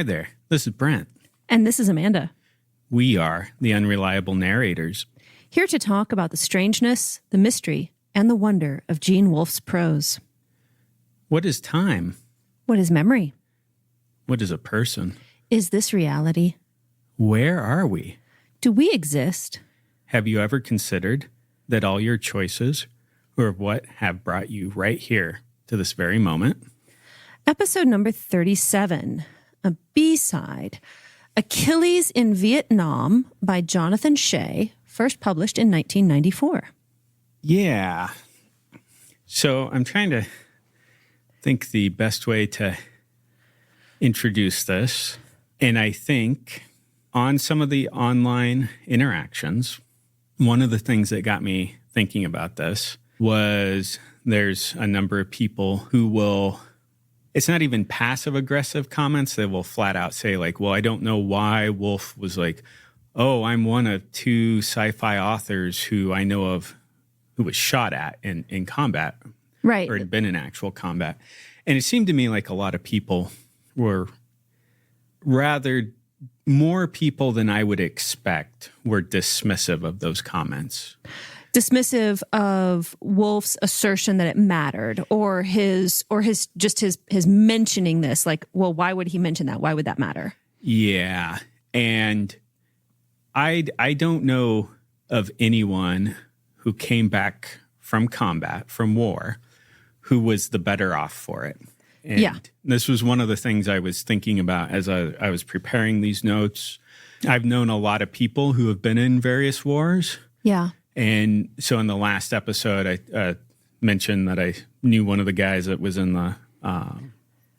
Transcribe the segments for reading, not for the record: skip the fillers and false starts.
there. This is Brent. And this is Amanda. We are the Unreliable Narrators. Here to talk about the strangeness, the mystery, and the wonder of Gene Wolfe's prose. What is time? What is memory? What is a person? Is this reality? Where are we? Do we exist? Have you ever considered that all your choices are what have brought you right here to this very moment? Episode number 37, a B-side, Achilles in Vietnam by Jonathan Shay, first published in 1994. Yeah. So I'm trying to think the best way to introduce this. And I think on some of the online interactions, one of the things that got me thinking about this was there's a number of people who will, it's not even passive-aggressive comments. They will flat out say like, well, I don't know why Wolfe was like, oh, I'm one of two sci-fi authors who I know of who was shot at in combat. Right. Or had been in actual combat. And it seemed to me like a lot of people were rather, more people than I would expect were dismissive of those comments. Dismissive of Wolfe's assertion that it mattered, or his mentioning this, like, well, why would he mention that? Why would that matter? Yeah. And I don't know of anyone who came back from combat, from war, who was the better off for it. And yeah. This was one of the things I was thinking about as I was preparing these notes. I've known a lot of people who have been in various wars. Yeah. And so in the last episode, I mentioned that I knew one of the guys that was in the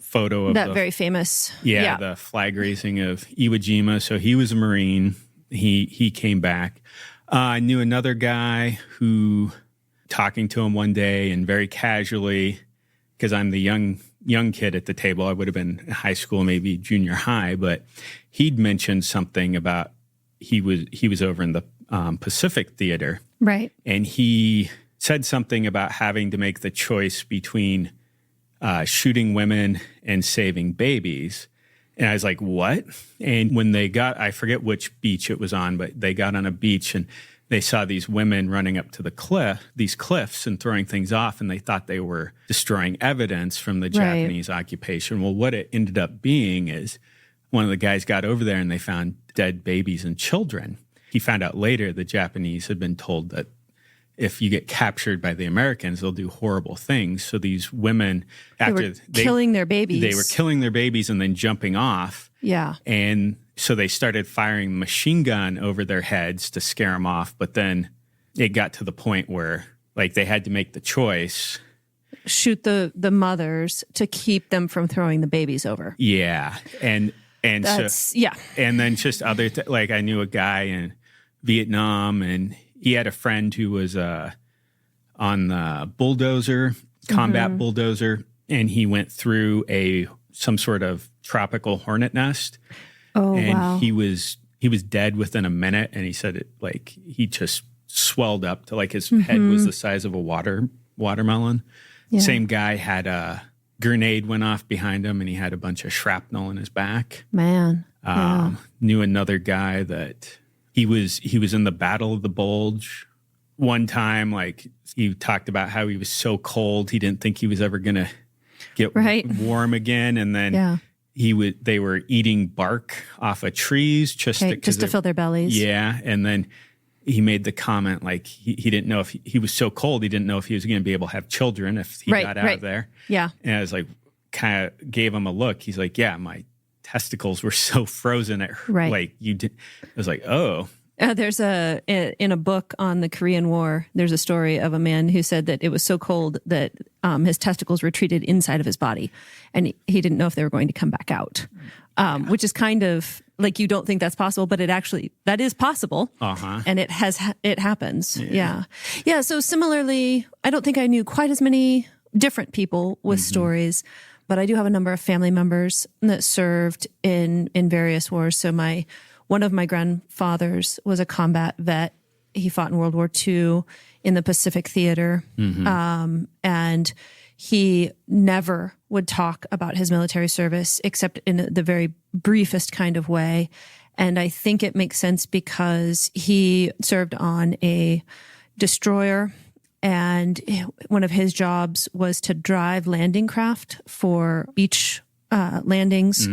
photo of that very famous. The flag raising of Iwo Jima. So he was a Marine. He came back. I knew another guy who, talking to him one day and very casually, because I'm the young kid at the table, I would have been in high school, maybe junior high, but he'd mentioned something about he was over in the Pacific Theater. Right. And he said something about having to make the choice between shooting women and saving babies. And I was like, what? And when they got, I forget which beach it was on, but they got on a beach and they saw these women running up to these cliffs and throwing things off, and they thought they were destroying evidence from the Japanese occupation. Well, what it ended up being is one of the guys got over there and they found dead babies and children. He found out later the Japanese had been told that if you get captured by the Americans, they'll do horrible things. So these women, after killing their babies. They were killing their babies and then jumping off. Yeah. And so they started firing the machine gun over their heads to scare them off. But then it got to the point where like they had to make the choice. Shoot the mothers to keep them from throwing the babies over. Yeah. And that's, so, yeah. And then just other, like I knew a guy in Vietnam and he had a friend who was on the bulldozer, combat bulldozer, and he went through some sort of tropical hornet nest. Oh, and wow. he was dead within a minute, and he said it like he just swelled up to like his head was the size of a watermelon. Yeah. Same guy had a grenade went off behind him, and he had a bunch of shrapnel in his back. Man, Knew another guy that he was in the Battle of the Bulge. One time, like he talked about how he was so cold he didn't think he was ever gonna get warm again, and then they were eating bark off of trees just to fill their bellies. Yeah, and then he made the comment like he didn't know if he was so cold he didn't know if he was going to be able to have children if he got out of there. Yeah, and I was like, kind of gave him a look. He's like, yeah, my testicles were so frozen at like you did. I was like, oh. There's in a book on the Korean War, there's a story of a man who said that it was so cold that his testicles retreated inside of his body, and he didn't know if they were going to come back out, which is kind of like you don't think that's possible, but that is possible, and it happens. Yeah. So similarly, I don't think I knew quite as many different people with stories, but I do have a number of family members that served in various wars. So one of my grandfathers was a combat vet. He fought in World War II in the Pacific Theater. And He never would talk about his military service except in the very briefest kind of way. And I think it makes sense because he served on a destroyer, and one of his jobs was to drive landing craft for beach landings.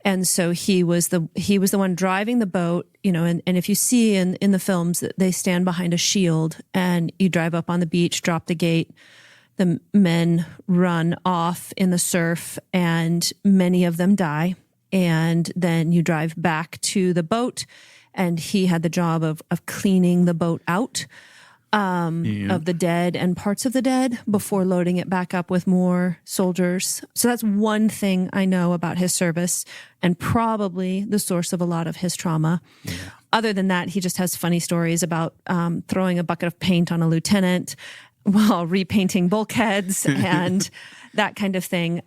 And so he was the one driving the boat, and if you see in the films that they stand behind a shield and you drive up on the beach, drop the gate, the men run off in the surf and many of them die. And then you drive back to the boat, and he had the job of cleaning the boat out of the dead and parts of the dead before loading it back up with more soldiers. So that's one thing I know about his service, and probably the source of a lot of his trauma. Yeah. Other than that, he just has funny stories about throwing a bucket of paint on a lieutenant while repainting bulkheads and that kind of thing.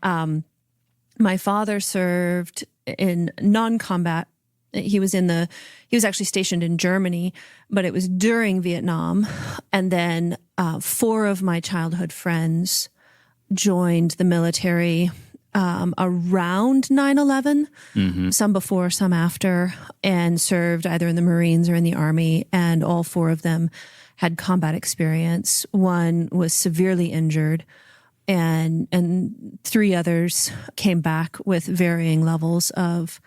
My father served in non-combat. He was actually stationed in Germany, but it was during Vietnam. And then 4 of my childhood friends joined the military around 9/11, some before, some after, and served either in the Marines or in the Army. And all 4 of them had combat experience. One was severely injured, and 3 others came back with varying levels of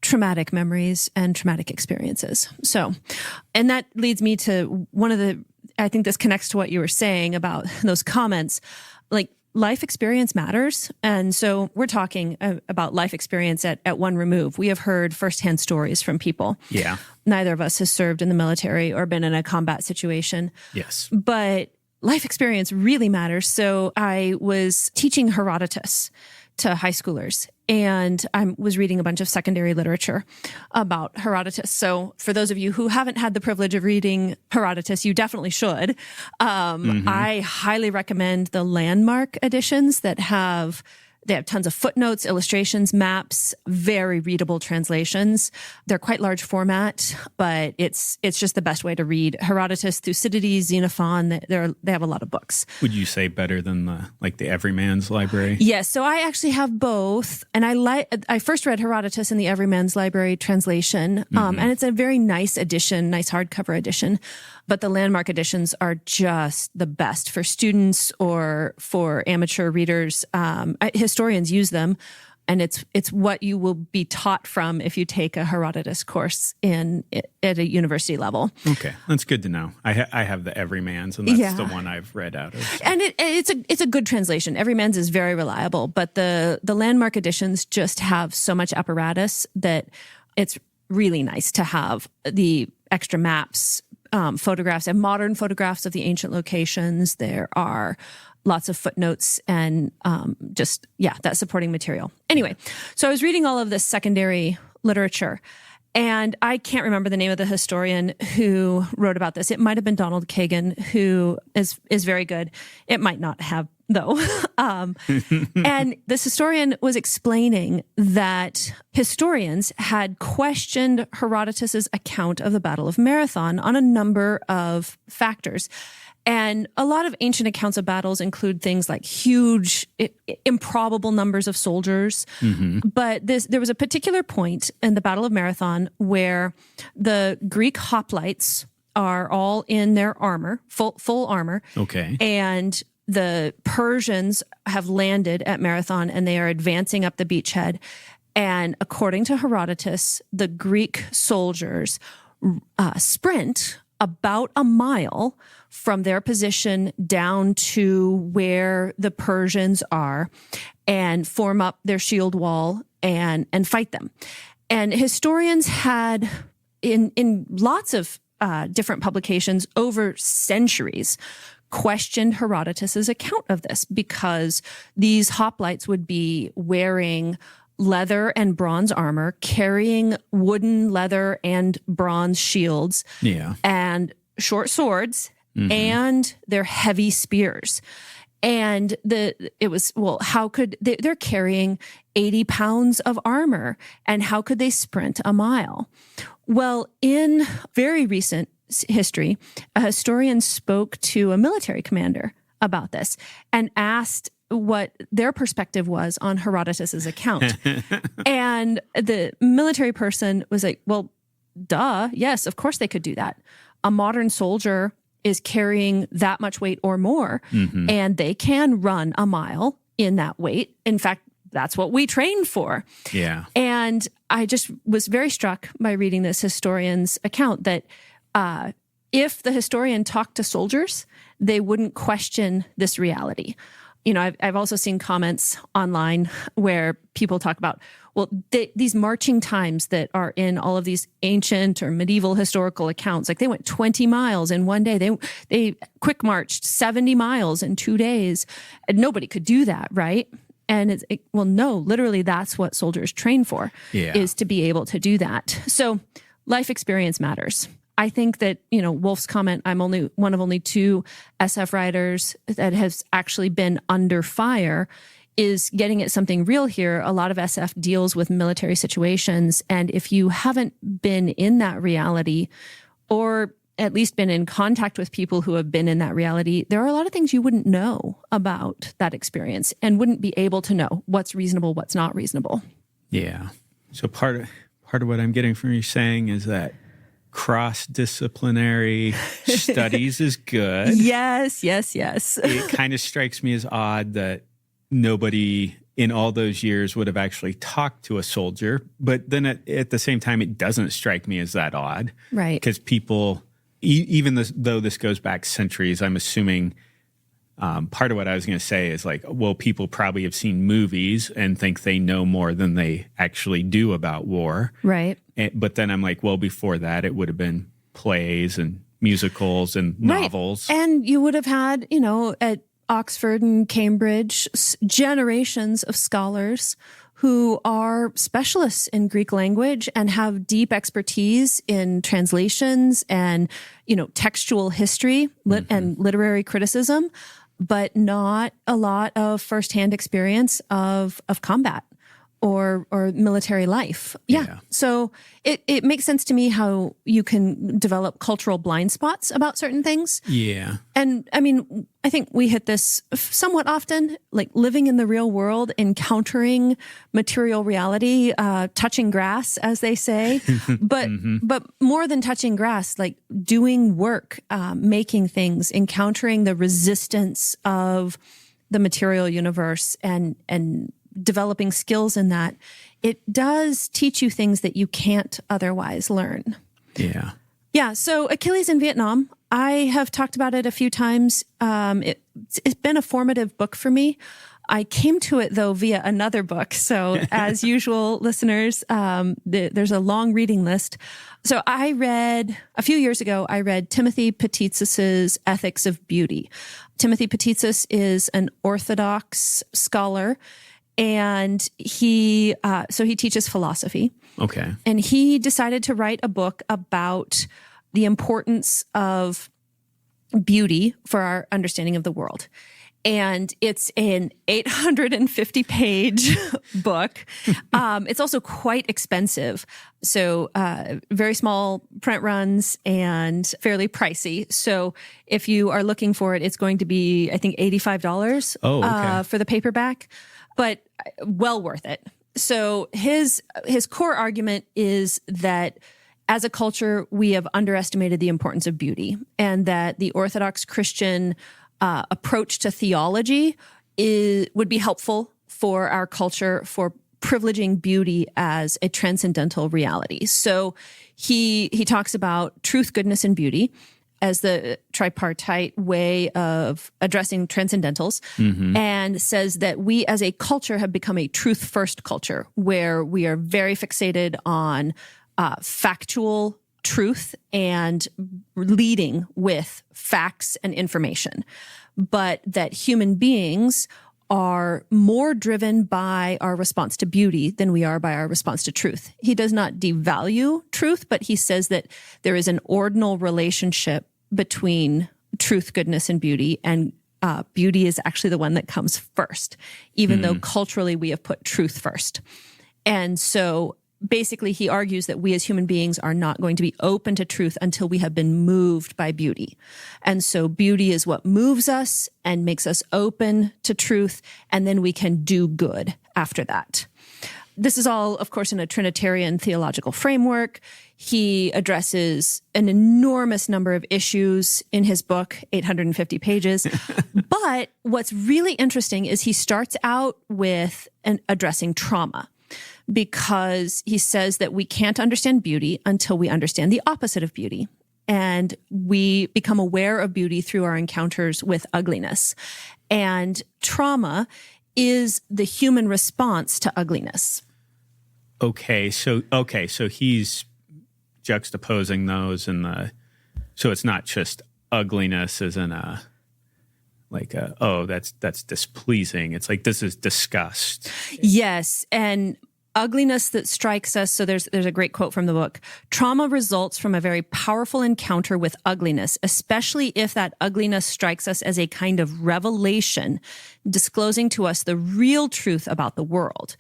traumatic memories and traumatic experiences. So, and that leads me to I think this connects to what you were saying about those comments. Like, life experience matters. And so we're talking about life experience at one remove. We have heard firsthand stories from people. Yeah. Neither of us has served in the military or been in a combat situation. Yes. But life experience really matters. So I was teaching Herodotus to high schoolers, and I was reading a bunch of secondary literature about Herodotus. So for those of you who haven't had the privilege of reading Herodotus, you definitely should. I highly recommend the landmark editions they have tons of footnotes, illustrations, maps, very readable translations. They're quite large format, but it's just the best way to read Herodotus, Thucydides, Xenophon. They have a lot of books. Would you say better than the Everyman's Library? Yes, so I actually have both, and I first read Herodotus in the Everyman's Library translation, and it's a very nice edition, nice hardcover edition. But the landmark editions are just the best for students or for amateur readers. Historians use them, and it's what you will be taught from if you take a Herodotus course at a university level. Okay, that's good to know. I have the Everyman's, and that's the one I've read out of. So. And it's a good translation. Everyman's is very reliable, but the landmark editions just have so much apparatus that it's really nice to have the extra maps, photographs, and modern photographs of the ancient locations. There are lots of footnotes and that supporting material. Anyway, so I was reading all of this secondary literature, and I can't remember the name of the historian who wrote about this. It might have been Donald Kagan, who is very good. It might not have, though. And this historian was explaining that historians had questioned Herodotus's account of the Battle of Marathon on a number of factors. And a lot of ancient accounts of battles include things like huge, improbable numbers of soldiers. But there was a particular point in the Battle of Marathon where the Greek hoplites are all in their armor, full armor. Okay. And the Persians have landed at Marathon, and they are advancing up the beachhead. And according to Herodotus, the Greek soldiers sprint about a mile from their position down to where the Persians are and form up their shield wall and fight them. And historians had, in lots of different publications over centuries, questioned Herodotus's account of this, because these hoplites would be wearing leather and bronze armor, carrying wooden, leather, and bronze shields, and short swords, and their heavy spears. And how could they're carrying 80 pounds of armor, and how could they sprint a mile? Well, in very recent history, a historian spoke to a military commander about this and asked what their perspective was on Herodotus's account. And the military person was like, well, duh, yes, of course they could do that. A modern soldier is carrying that much weight or more, and they can run a mile in that weight. In fact, that's what we train for. Yeah. And I just was very struck by reading this historian's account that if the historian talked to soldiers, they wouldn't question this reality. You know, I've also seen comments online where people talk about, well, these marching times that are in all of these ancient or medieval historical accounts, like they went 20 miles in one day. They quick marched 70 miles in 2 days. And nobody could do that, right? And well, no, literally that's what soldiers train for, is to be able to do that. So life experience matters. I think that, you know, Wolfe's comment, I'm only one of only 2 SF writers that has actually been under fire, is getting at something real here. A lot of SF deals with military situations. And if you haven't been in that reality, or at least been in contact with people who have been in that reality, there are a lot of things you wouldn't know about that experience and wouldn't be able to know what's reasonable, what's not reasonable. Yeah. So part of what I'm getting from you saying is that cross-disciplinary studies is good. Yes. It kind of strikes me as odd that nobody in all those years would have actually talked to a soldier. But then at the same time, it doesn't strike me as that odd. Right. Because people, though this goes back centuries, I'm assuming part of what I was going to say is like, well, people probably have seen movies and think they know more than they actually do about war. Right. But then I'm like, well, before that, it would have been plays and musicals and novels. Right. And you would have had, you know, at Oxford and Cambridge, generations of scholars who are specialists in Greek language and have deep expertise in translations and, you know, textual history and literary criticism, but not a lot of firsthand experience of combat or military life. Yeah. So it makes sense to me how you can develop cultural blind spots about certain things. Yeah. And I mean, I think we hit this somewhat often, like living in the real world, encountering material reality, touching grass, as they say, but more than touching grass, like doing work, making things, encountering the resistance of the material universe and developing skills in that, it does teach you things that you can't otherwise learn. Yeah. Yeah. So Achilles in Vietnam, I have talked about it a few times. It's been a formative book for me. I came to it, though, via another book. So as usual, listeners, there's a long reading list. So a few years ago, I read Timothy Petitsis's Ethics of Beauty. Timothy Petitsis is an Orthodox scholar, and he teaches philosophy. Okay. And he decided to write a book about the importance of beauty for our understanding of the world. And it's an 850-page book. It's also quite expensive. So very small print runs and fairly pricey. So if you are looking for it, it's going to be, I think, $85 for the paperback, but well worth it. So his core argument is that as a culture, we have underestimated the importance of beauty, and that the Orthodox Christian approach to theology would be helpful for our culture for privileging beauty as a transcendental reality. So he talks about truth, goodness, and beauty as the tripartite way of addressing transcendentals, and says that we as a culture have become a truth-first culture where we are very fixated on factual truth and leading with facts and information, but that human beings are more driven by our response to beauty than we are by our response to truth. He does not devalue truth, but he says that there is an ordinal relationship between truth, goodness, and beauty, and beauty is actually the one that comes first, even though culturally we have put truth first. And so basically he argues that we as human beings are not going to be open to truth until we have been moved by beauty. And so beauty is what moves us and makes us open to truth, and then we can do good after that. This is all, of course, in a Trinitarian theological framework. He addresses an enormous number of issues in his book, 850 pages. But what's really interesting is he starts out with addressing trauma, because he says that we can't understand beauty until we understand the opposite of beauty. And we become aware of beauty through our encounters with ugliness. And trauma is the human response to ugliness. Okay, so he's juxtaposing those so it's not just ugliness as in that's displeasing. It's like, this is disgust. Yes, and ugliness that strikes us. So there's a great quote from the book. Trauma results from a very powerful encounter with ugliness, especially if that ugliness strikes us as a kind of revelation, disclosing to us the real truth about the world.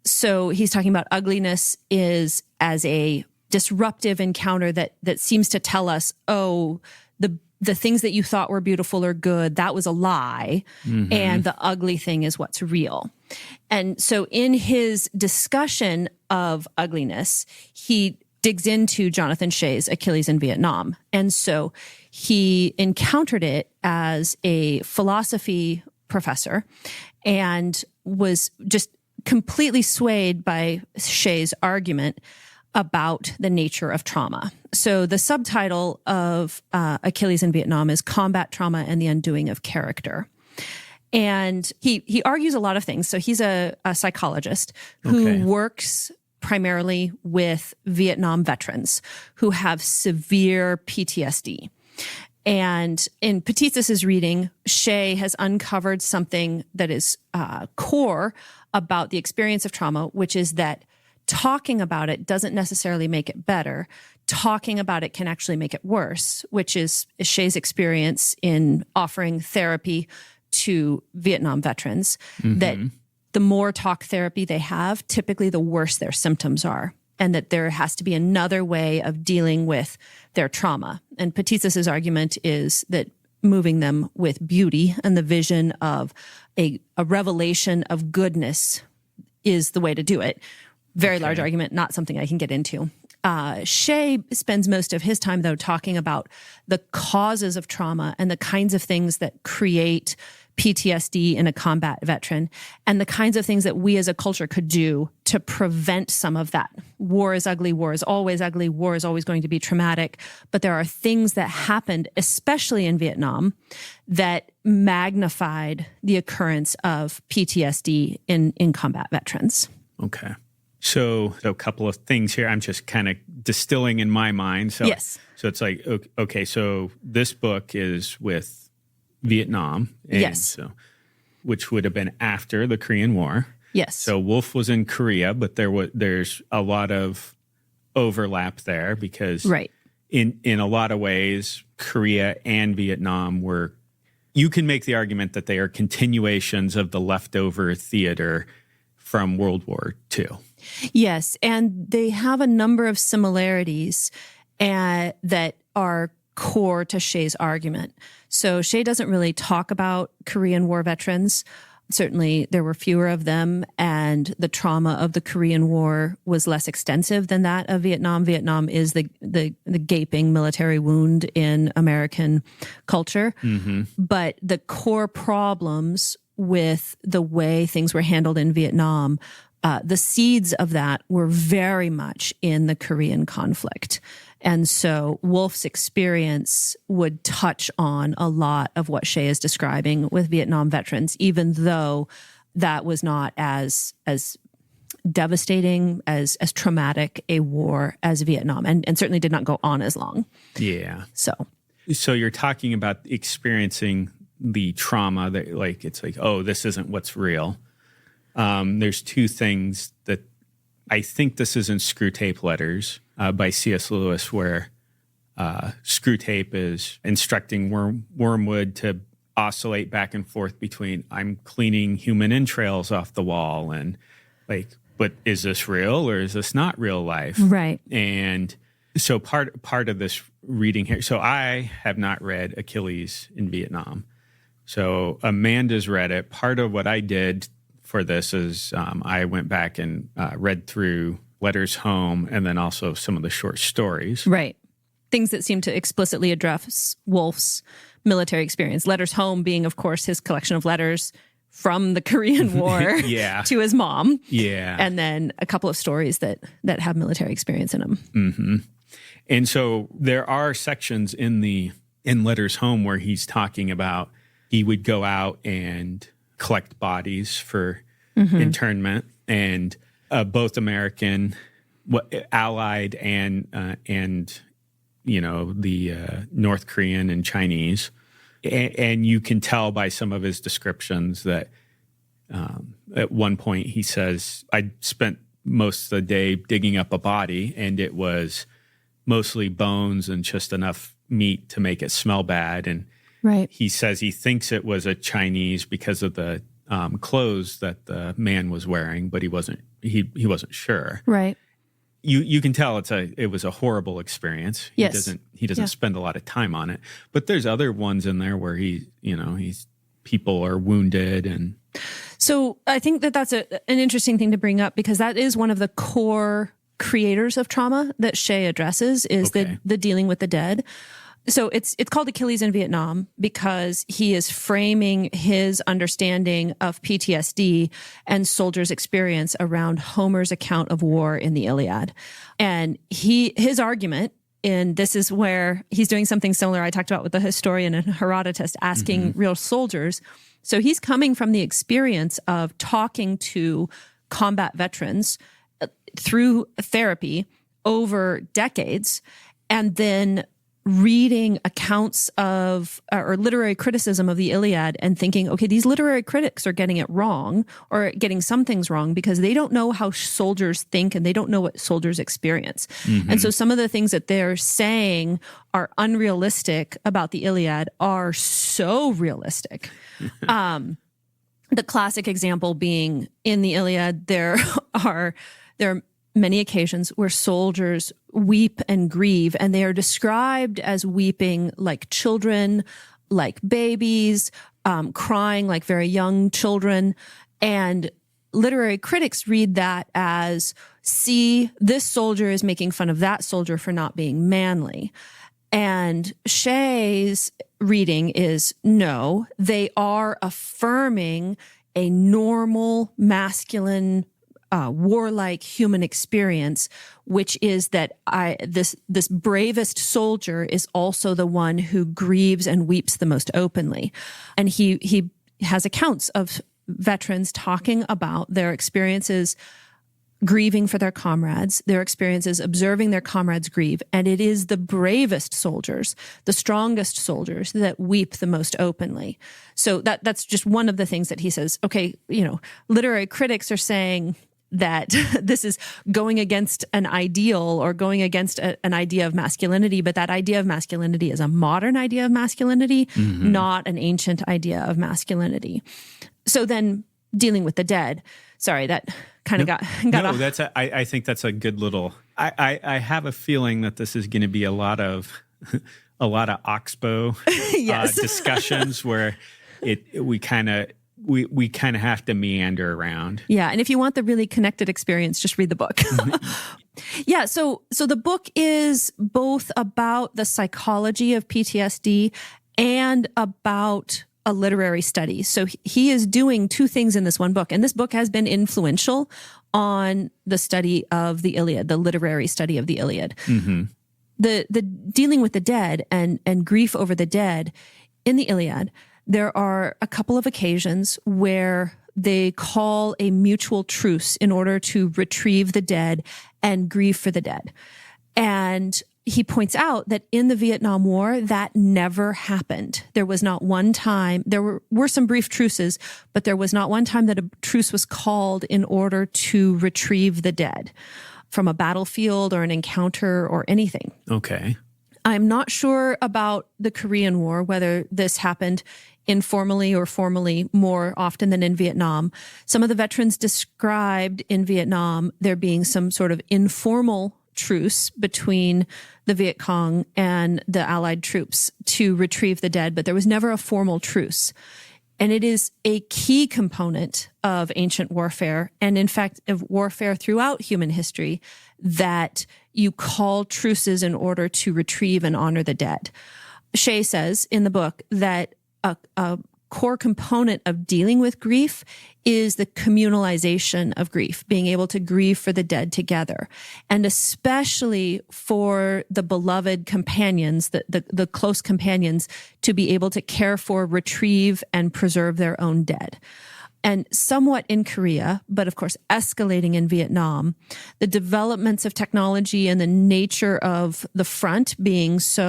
So he's talking about ugliness is as a disruptive encounter that seems to tell us, oh, the things that you thought were beautiful or good, that was a lie. Mm-hmm. And the ugly thing is what's real. And so in his discussion of ugliness, he digs into Jonathan Shay's Achilles in Vietnam. And so he encountered it as a philosophy professor and was just completely swayed by Shay's argument about the nature of trauma. So the subtitle of Achilles in Vietnam is Combat Trauma and the Undoing of Character. And he argues a lot of things. So he's a psychologist who works primarily with Vietnam veterans who have severe PTSD. And in Petitsus's reading, Shay has uncovered something that is core about the experience of trauma, which is that talking about it doesn't necessarily make it better. Talking about it can actually make it worse, which is Shay's experience in offering therapy to Vietnam veterans, that the more talk therapy they have, typically the worse their symptoms are, and that there has to be another way of dealing with their trauma. And Petitsus's argument is that moving them with beauty and the vision of a revelation of goodness is the way to do it. Very large argument, not something I can get into. Shay spends most of his time, though, talking about the causes of trauma and the kinds of things that create PTSD in a combat veteran and the kinds of things that we as a culture could do to prevent some of that. War is ugly. War is always ugly. War is always going to be traumatic. But there are things that happened, especially in Vietnam, that magnified the occurrence of PTSD in combat veterans. Okay. So a couple of things here. I'm just kind of distilling in my mind. So, yes. So it's like, okay, so this book is with Vietnam. And yes. So, which would have been after the Korean War. Yes. So Wolfe was in Korea, but there's a lot of overlap there because in a lot of ways, Korea and Vietnam you can make the argument that they are continuations of the leftover theater from World War II. Yes, and they have a number of similarities that are core to Shay's argument. So Shay doesn't really talk about Korean War veterans. Certainly, there were fewer of them, and the trauma of the Korean War was less extensive than that of Vietnam. Vietnam is the gaping military wound in American culture. Mm-hmm. But the core problems with the way things were handled in Vietnam, the seeds of that were very much in the Korean conflict. And so Wolfe's experience would touch on a lot of what Shay is describing with Vietnam veterans, even though that was not as devastating, as traumatic a war as Vietnam, and certainly did not go on as long. Yeah. So you're talking about experiencing the trauma that it's like, oh, this isn't what's real. There's two things that I think this is in Screwtape Letters by C.S. Lewis, where Screwtape is instructing Wormwood to oscillate back and forth between I'm cleaning human entrails off the wall and but is this real or is this not real life? Right. And so part of this reading here, so I have not read Achilles in Vietnam. So Amanda's read it. Part of what I did for this is I went back and read through Letters Home and then also some of the short stories. Right. Things that seem to explicitly address Wolfe's military experience. Letters Home being, of course, his collection of letters from the Korean War to his mom. Yeah. And then a couple of stories that have military experience in them. Mm-hmm. And so there are sections in Letters Home where he's talking about he would go out and collect bodies for internment, and both American, Allied, and the North Korean and Chinese. And you can tell by some of his descriptions that at one point he says, I spent most of the day digging up a body, and it was mostly bones and just enough meat to make it smell bad. And he says he thinks it was a Chinese because of the clothes that the man was wearing, but he wasn't sure. Right. You can tell it was a horrible experience. Yes. He doesn't spend a lot of time on it. But there's other ones in there where people are wounded. And so I think that's an interesting thing to bring up, because that is one of the core creators of trauma that Shay addresses, is the dealing with the dead. So it's called Achilles in Vietnam because he is framing his understanding of PTSD and soldiers' experience around Homer's account of war in the Iliad. And his argument, and this is where he's doing something similar I talked about with the historian and Herodotus asking real soldiers. So he's coming from the experience of talking to combat veterans through therapy over decades, and then reading accounts of or literary criticism of the Iliad and thinking, okay, these literary critics are getting it wrong or getting some things wrong because they don't know how soldiers think and they don't know what soldiers experience. And so some of the things that they're saying are unrealistic about the Iliad are so realistic. The classic example being in the Iliad, there are many occasions where soldiers weep and grieve, and they are described as weeping like children, like babies, crying like very young children. And literary critics read that as, see, this soldier is making fun of that soldier for not being manly. And Shay's reading is, no, they are affirming a normal, masculine, warlike human experience, which is that this bravest soldier is also the one who grieves and weeps the most openly. And he has accounts of veterans talking about their experiences grieving for their comrades, their experiences observing their comrades grieve. And it is the bravest soldiers, the strongest soldiers, that weep the most openly. So that's just one of the things that he says, okay, literary critics are saying that this is going against an ideal or going against an idea of masculinity, but that idea of masculinity is a modern idea of masculinity, not an ancient idea of masculinity. So then dealing with the dead, sorry, that kind of got off. I think that's a good little, I have a feeling that this is going to be a lot of Oxbow discussions where we kind of have to meander around. Yeah. And if you want the really connected experience, just read the book. Yeah. So the book is both about the psychology of PTSD and about a literary study. So he is doing two things in this one book. And this book has been influential on the study of the Iliad, the literary study of the Iliad. The dealing with the dead and grief over the dead in the Iliad, there are a couple of occasions where they call a mutual truce in order to retrieve the dead and grieve for the dead. And he points out that in the Vietnam War, that never happened. There was not one time, there were some brief truces, but there was not one time that a truce was called in order to retrieve the dead from a battlefield or an encounter or anything. Okay. I'm not sure about the Korean War, whether this happened informally or formally more often than in Vietnam. Some of the veterans described in Vietnam there being some sort of informal truce between the Viet Cong and the Allied troops to retrieve the dead, but there was never a formal truce. And it is a key component of ancient warfare, and in fact, of warfare throughout human history, that you call truces in order to retrieve and honor the dead. Shay says in the book that a core component of dealing with grief is the communalization of grief, being able to grieve for the dead together. And especially for the beloved companions, the close companions, to be able to care for, retrieve, and preserve their own dead. And somewhat in Korea, but of course escalating in Vietnam, the developments of technology and the nature of the front being such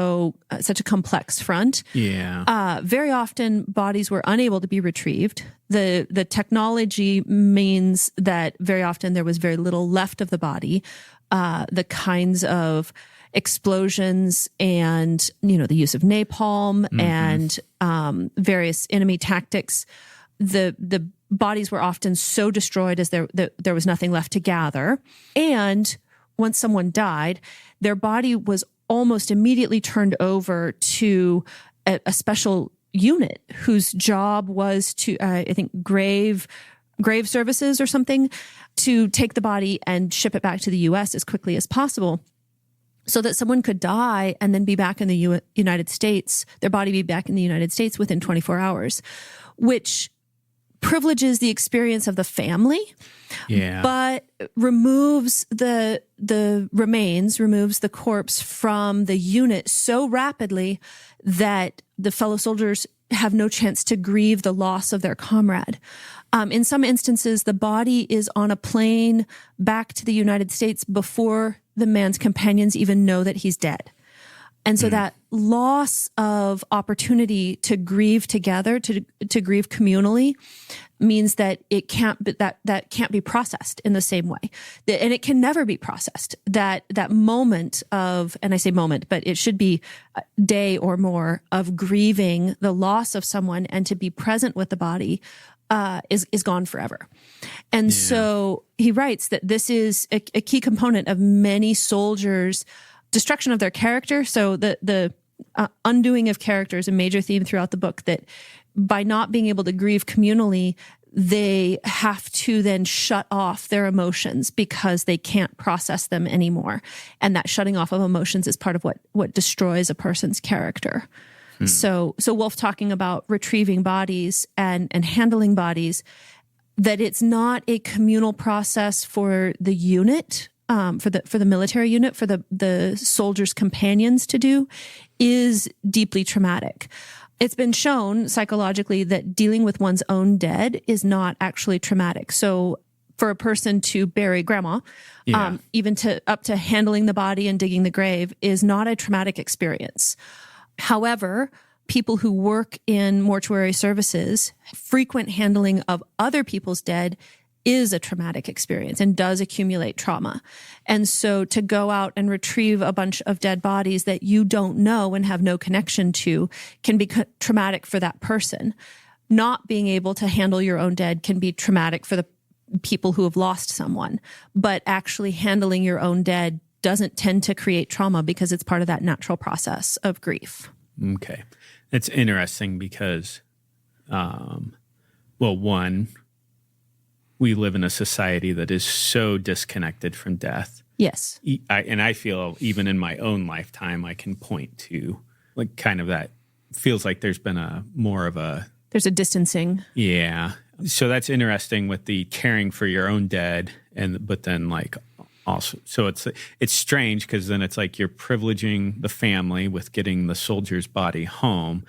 a complex front, very often bodies were unable to be retrieved. The technology means that very often there was very little left of the body. The kinds of explosions and the use of napalm and various enemy tactics, the bodies were often so destroyed as there was nothing left to gather. And once someone died, their body was almost immediately turned over to a special unit whose job was to, I think, grave services or something, to take the body and ship it back to the U.S. as quickly as possible, so that someone could die and then be back in the United States, their body be back in the United States within 24 hours, which privileges the experience of the family, but removes the remains, removes the corpse from the unit so rapidly that the fellow soldiers have no chance to grieve the loss of their comrade. In some instances, the body is on a plane back to the United States before the man's companions even know that he's dead. And so that loss of opportunity to grieve together, to grieve communally, means that it can't be, that can't be processed in the same way, and it can never be processed. That moment of, and I say moment, but it should be a day or more of grieving the loss of someone and to be present with the body, is gone forever. And so he writes that this is a key component of many soldiers' destruction of their character. So the undoing of character is a major theme throughout the book, that by not being able to grieve communally, they have to then shut off their emotions because they can't process them anymore. And that shutting off of emotions is part of what destroys a person's character. So Wolfe, talking about retrieving bodies and handling bodies, that it's not a communal process for the unit, for the military unit, for the soldiers' companions to do, is deeply traumatic. It's been shown psychologically that dealing with one's own dead is not actually traumatic. So for a person to bury grandma, even up to handling the body and digging the grave, is not a traumatic experience. However, people who work in mortuary services, frequent handling of other people's dead is a traumatic experience and does accumulate trauma. And so to go out and retrieve a bunch of dead bodies that you don't know and have no connection to can be traumatic for that person. Not being able to handle your own dead can be traumatic for the people who have lost someone, but actually handling your own dead doesn't tend to create trauma because it's part of that natural process of grief. Okay. It's interesting because, one, we live in a society that is so disconnected from death. Yes. And I feel even in my own lifetime, I can point to like kind of that, feels like there's been there's a distancing. Yeah. So that's interesting with the caring for your own dead, but then like also, so it's strange because then it's like you're privileging the family with getting the soldier's body home,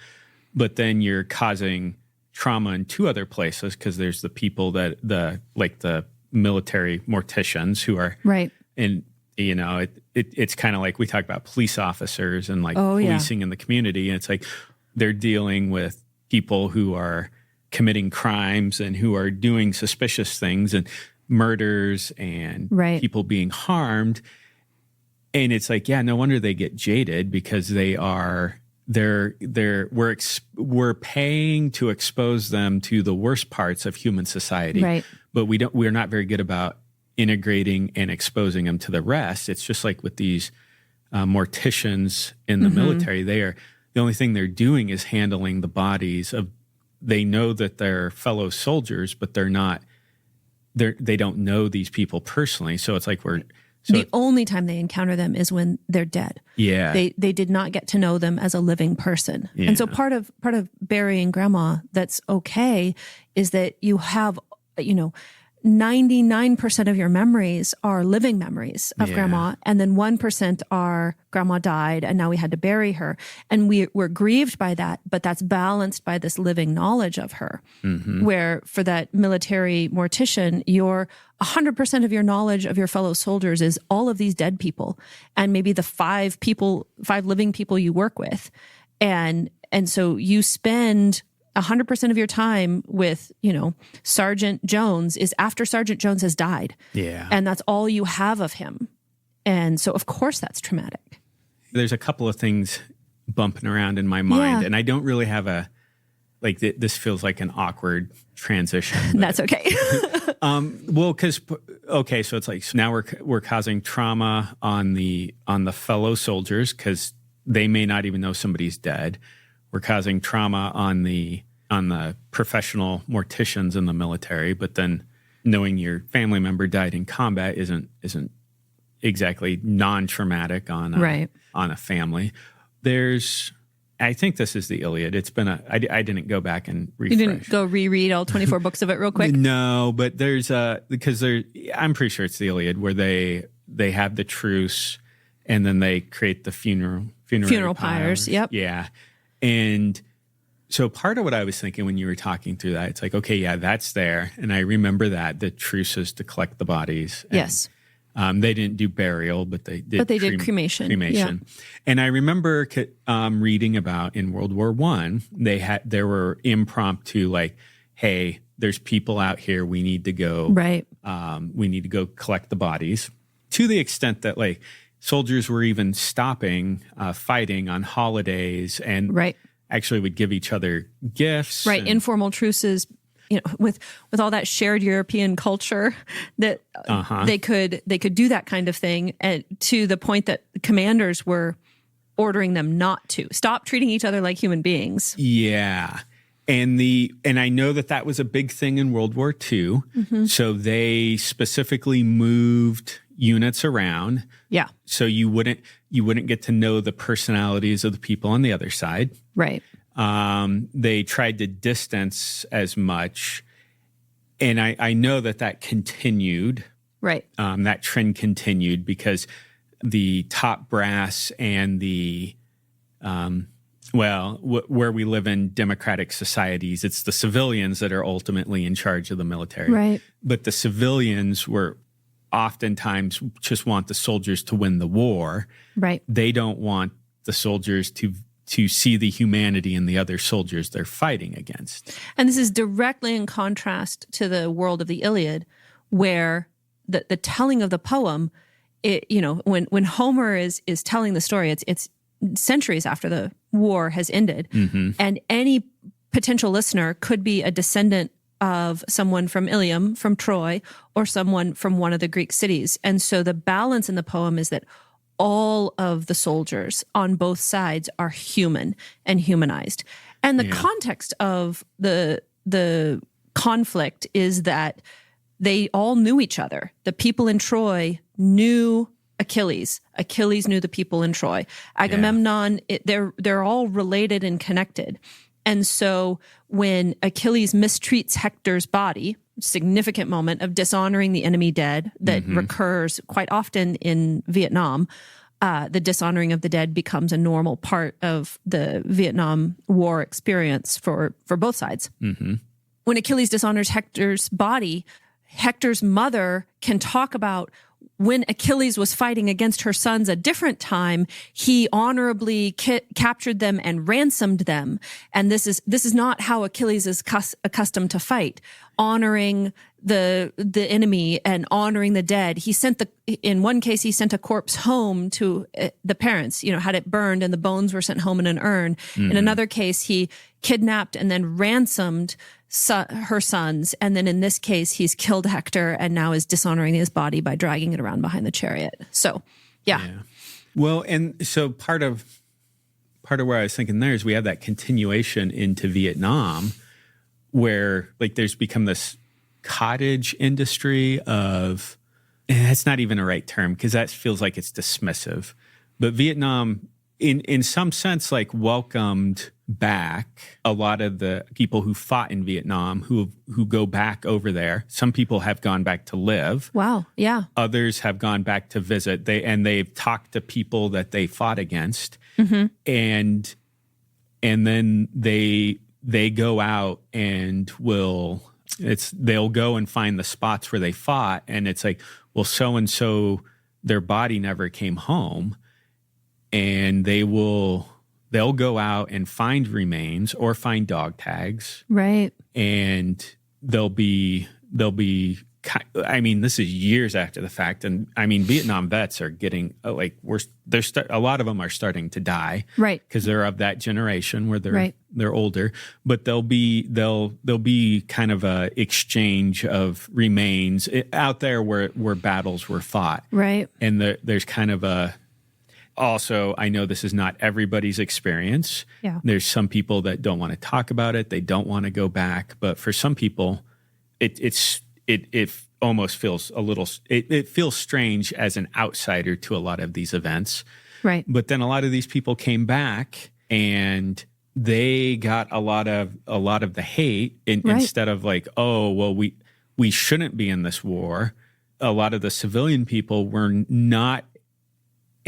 but then you're causing trauma in two other places because there's the people that the military morticians who are right. And it's kind of like we talk about police officers and like policing in the community, and it's like they're dealing with people who are committing crimes and who are doing suspicious things and murders and people being harmed. And it's like, no wonder they get jaded because they are we're paying to expose them to the worst parts of human society, Right. but we're not very good about integrating and exposing them to the rest. It's just like with these morticians in the military. The only thing they're doing is handling the bodies of. They know that they're fellow soldiers, but they don't know these people personally. So it's like the only time they encounter them is when they're dead. Yeah. They did not get to know them as a living person. Yeah. And so part of burying grandma that's okay is that you have, 99% of your memories are living memories of grandma. And then 1% are grandma died and now we had to bury her. And we're grieved by that, but that's balanced by this living knowledge of her. Where for that military mortician, 100% of your knowledge of your fellow soldiers is all of these dead people and maybe the 5 living people you work with. And so you spend 100% of your time with, Sergeant Jones is after Sergeant Jones has died. Yeah. And that's all you have of him. And so, of course, that's traumatic. There's a couple of things bumping around in my mind, and I don't really have this feels like an awkward transition. That's okay. So it's like now we're causing trauma on the fellow soldiers because they may not even know somebody's dead. We're causing trauma on the professional morticians in the military, but then knowing your family member died in combat isn't exactly non-traumatic on a family. I think this is the Iliad. It's been I didn't go back and refresh. You didn't go reread all 24 books of it real quick? No, but I'm pretty sure it's the Iliad where they have the truce and then they create the funeral pyres. Yep. Yeah. And so part of what I was thinking when you were talking through that, it's like, okay, yeah, that's there. And I remember that, the truces to collect the bodies. And, yes. They didn't do burial, but they did cremation. Yeah. And I remember reading about in World War I, there were impromptu like, hey, there's people out here. We need to go. Right. We need to go collect the bodies, to the extent that like soldiers were even stopping fighting on holidays and actually would give each other gifts. Right. Informal truces, with all that shared European culture that they could do that kind of thing, and to the point that commanders were ordering them not to stop treating each other like human beings. Yeah. And I know that was a big thing in World War II. So they specifically moved units around. Yeah. So you wouldn't get to know the personalities of the people on the other side. Right. They tried to distance as much. And I know that continued. Right. That trend continued because the top brass and the where we live in democratic societies, it's the civilians that are ultimately in charge of the military. Right. But the civilians were oftentimes just want the soldiers to win the war. Right. They don't want the soldiers to see the humanity in the other soldiers they're fighting against. And this is directly in contrast to the world of the Iliad, where the telling of the poem, when Homer is telling the story, it's centuries after the war has ended, and any potential listener could be a descendant of someone from Ilium, from Troy, or someone from one of the Greek cities. And so the balance in the poem is that all of the soldiers on both sides are human and humanized. And the context of the conflict is that they all knew each other. The people in Troy knew Achilles. Achilles knew the people in Troy. Agamemnon, they're all related and connected. And so when Achilles mistreats Hector's body, significant moment of dishonoring the enemy dead that recurs quite often in Vietnam, the dishonoring of the dead becomes a normal part of the Vietnam War experience for both sides. When Achilles dishonors Hector's body, Hector's mother can talk about when Achilles was fighting against her sons a different time, he honorably captured them and ransomed them. And this is not how Achilles is accustomed to fight, honoring the enemy and honoring the dead. In one case, he sent a corpse home to the parents, had it burned, and the bones were sent home in an urn. Mm-hmm. In another case, he kidnapped and then ransomed her sons. And then in this case, he's killed Hector and now is dishonoring his body by dragging it around behind the chariot. So, yeah. Well, and so part of where I was thinking there is we have that continuation into Vietnam where like there's become this cottage industry of, and that's not even a right term because that feels like it's dismissive, but Vietnam in some sense like welcomed back a lot of the people who fought in Vietnam who go back over there. Some people have gone back to live. Wow. Yeah. Others have gone back to visit. They've talked to people that they fought against. Mm-hmm. And then they go out and they'll go and find the spots where they fought, and it's like, well, so and so their body never came home, and they'll go out and find remains or find dog tags. Right. And they'll be, I mean, this is years after the fact. And I mean, Vietnam vets are getting a lot of them are starting to die. Right. Because they're of that generation where they're older, but there'll be kind of a exchange of remains out there where battles were fought. Right. And there's kind of also, I know this is not everybody's experience. Yeah. There's some people that don't want to talk about it. They don't want to go back. But for some people, it almost feels it feels strange as an outsider to a lot of these events. Right. But then a lot of these people came back and they got a lot of the hate instead of like, oh, well, we shouldn't be in this war. A lot of the civilian people were not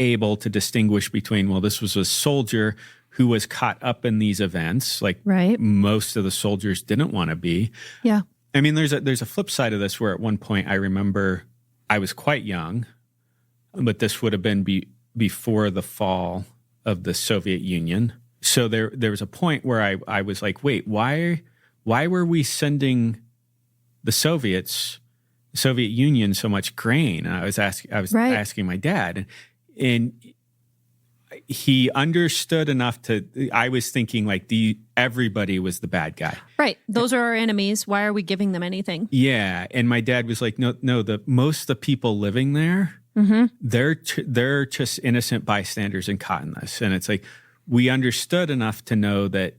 able to distinguish between, well, this was a soldier who was caught up in these events. Like most of the soldiers didn't want to be. Yeah. I mean, there's a flip side of this where at one point I remember I was quite young, but this would have been before the fall of the Soviet Union. So there was a point where I was like, wait, why were we sending the Soviet Union so much grain? And I was asking my dad, and he understood enough I was thinking like everybody was the bad guy. Right. Those are our enemies. Why are we giving them anything? Yeah. And my dad was like, no, most of the people living there, mm-hmm. they're just innocent bystanders and caught in this. And it's like, we understood enough to know that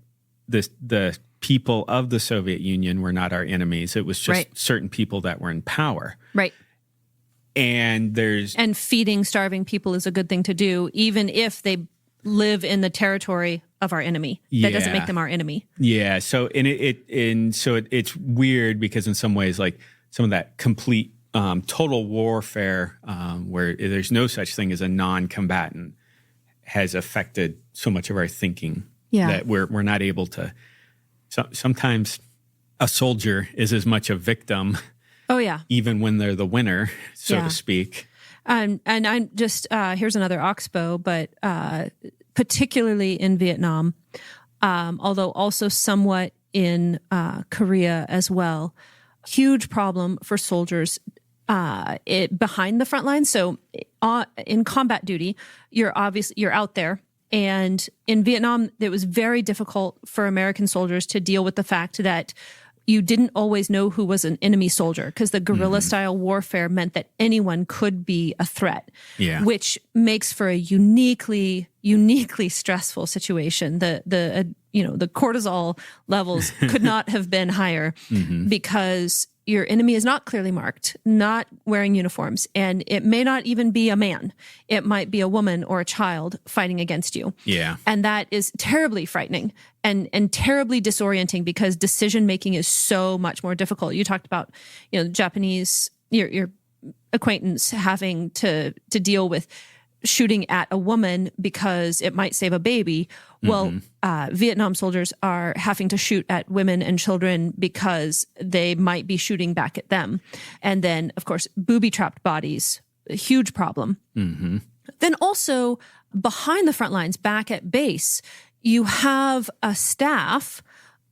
the people of the Soviet Union were not our enemies. It was just certain people that were in power. Right. And feeding starving people is a good thing to do, even if they live in the territory of our enemy. That doesn't make them our enemy. Yeah. So it's weird because in some ways, like some of that complete total warfare, where there's no such thing as a non-combatant, has affected so much of our thinking that we're not able to. Sometimes a soldier is as much a victim. Oh, yeah. Even when they're the winner, so to speak. And I'm just, here's another oxbow, but particularly in Vietnam, although also somewhat in Korea as well, huge problem for soldiers behind the front lines. So in combat duty, you're out there. And in Vietnam, it was very difficult for American soldiers to deal with the fact that you didn't always know who was an enemy soldier because the guerrilla style warfare meant that anyone could be a threat, which makes for a uniquely stressful situation. The cortisol levels could not have been higher because your enemy is not clearly marked, not wearing uniforms, and it may not even be a man. It might be a woman or a child fighting against you. Yeah. And that is terribly frightening and terribly disorienting because decision-making is so much more difficult. You talked about, Japanese, your acquaintance having to deal with shooting at a woman because it might save a baby. Well, Vietnam soldiers are having to shoot at women and children because they might be shooting back at them. And then, of course, booby-trapped bodies a huge problem. Mm-hmm. Then also behind the front lines, back at base, you have a staff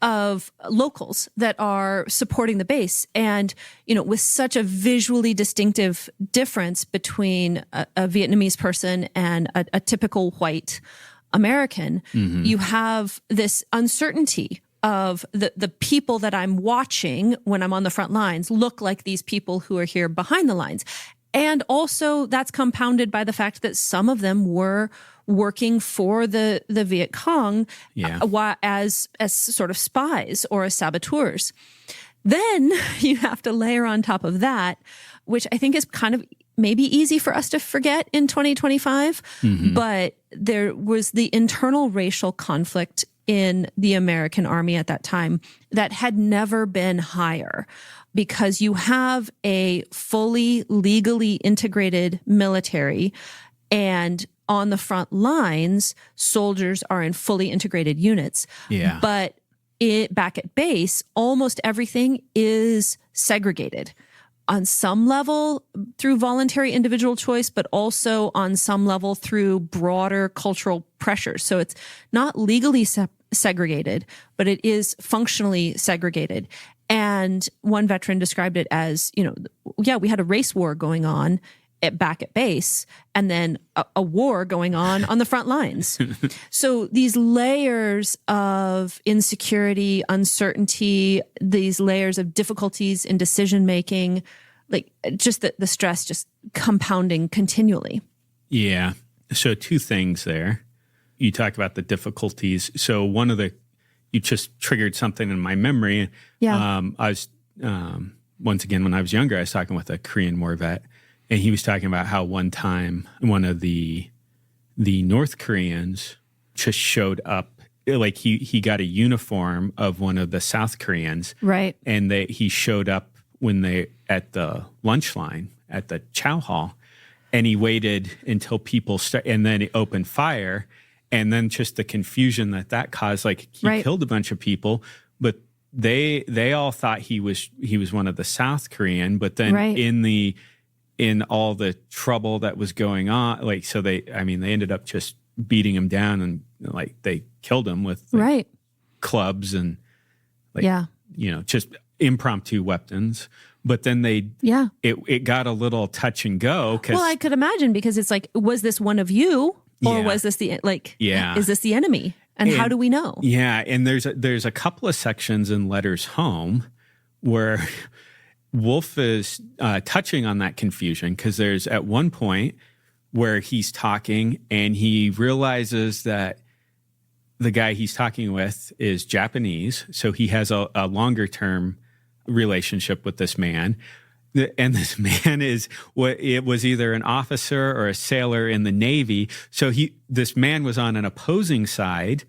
of locals that are supporting the base. And, with such a visually distinctive difference between a Vietnamese person and a typical white American, you have this uncertainty of the people that I'm watching when I'm on the front lines look like these people who are here behind the lines. And also that's compounded by the fact that some of them were working for the Viet Cong as sort of spies or as saboteurs. Then you have to layer on top of that, which I think is kind of maybe easy for us to forget in 2025, but there was the internal racial conflict in the American army at that time that had never been higher, because you have a fully legally integrated military, and on the front lines, soldiers are in fully integrated units. Yeah. But back at base, almost everything is segregated on some level through voluntary individual choice, but also on some level through broader cultural pressures. So it's not legally segregated, but it is functionally segregated. And one veteran described it as, we had a race war going on back at base, and then a war going on the front lines. So these layers of insecurity, uncertainty, these layers of difficulties in decision making, like just the stress just compounding continually. Yeah. So two things there. You talk about the difficulties. So you just triggered something in my memory. Yeah. I was, once again, when I was younger, I was talking with a Korean War vet, and he was talking about how one time one of the North Koreans just showed up, like he got a uniform of one of the South Koreans. Right. And he showed up at the lunch line at the chow hall, and he waited until people and then he opened fire. And then just the confusion that caused, like he killed a bunch of people, but they all thought he was one of the South Korean, but then in all the trouble that was going on, like, so they ended up just beating him down, and like they killed him with clubs and just impromptu weapons. But then it got a little touch and go. Well, I could imagine, because it's like, was this one of you? Or was this is this the enemy? And how do we know? Yeah. And there's a couple of sections in Letters Home where Wolfe is touching on that confusion, because there's at one point where he's talking and he realizes that the guy he's talking with is Japanese. So he has a longer term relationship with this man. And this man it was either an officer or a sailor in the Navy. So this man was on an opposing side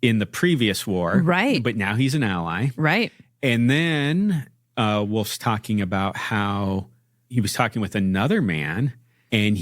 in the previous war. Right. But now he's an ally. Right. And then Wolfe's talking about how he was talking with another man, and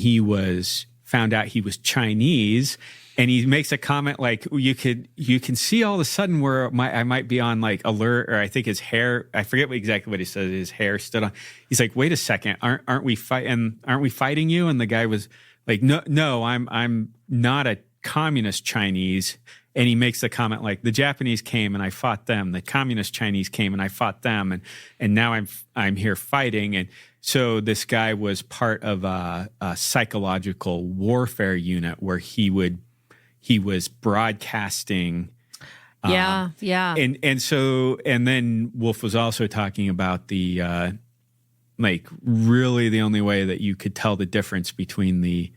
found out he was Chinese. And he makes a comment like, you can see all of a sudden where I might be on like alert, or I think his hair, I forget exactly what he says, his hair stood on. He's like, wait a second, aren't we fighting you? And the guy was like, no, I'm not a communist Chinese. And he makes the comment like, the Japanese came and I fought them. The communist Chinese came and I fought them. And now I'm here fighting. And so this guy was part of a psychological warfare unit where he was broadcasting. Yeah. And then Wolfe was also talking about the really the only way that you could tell the difference between the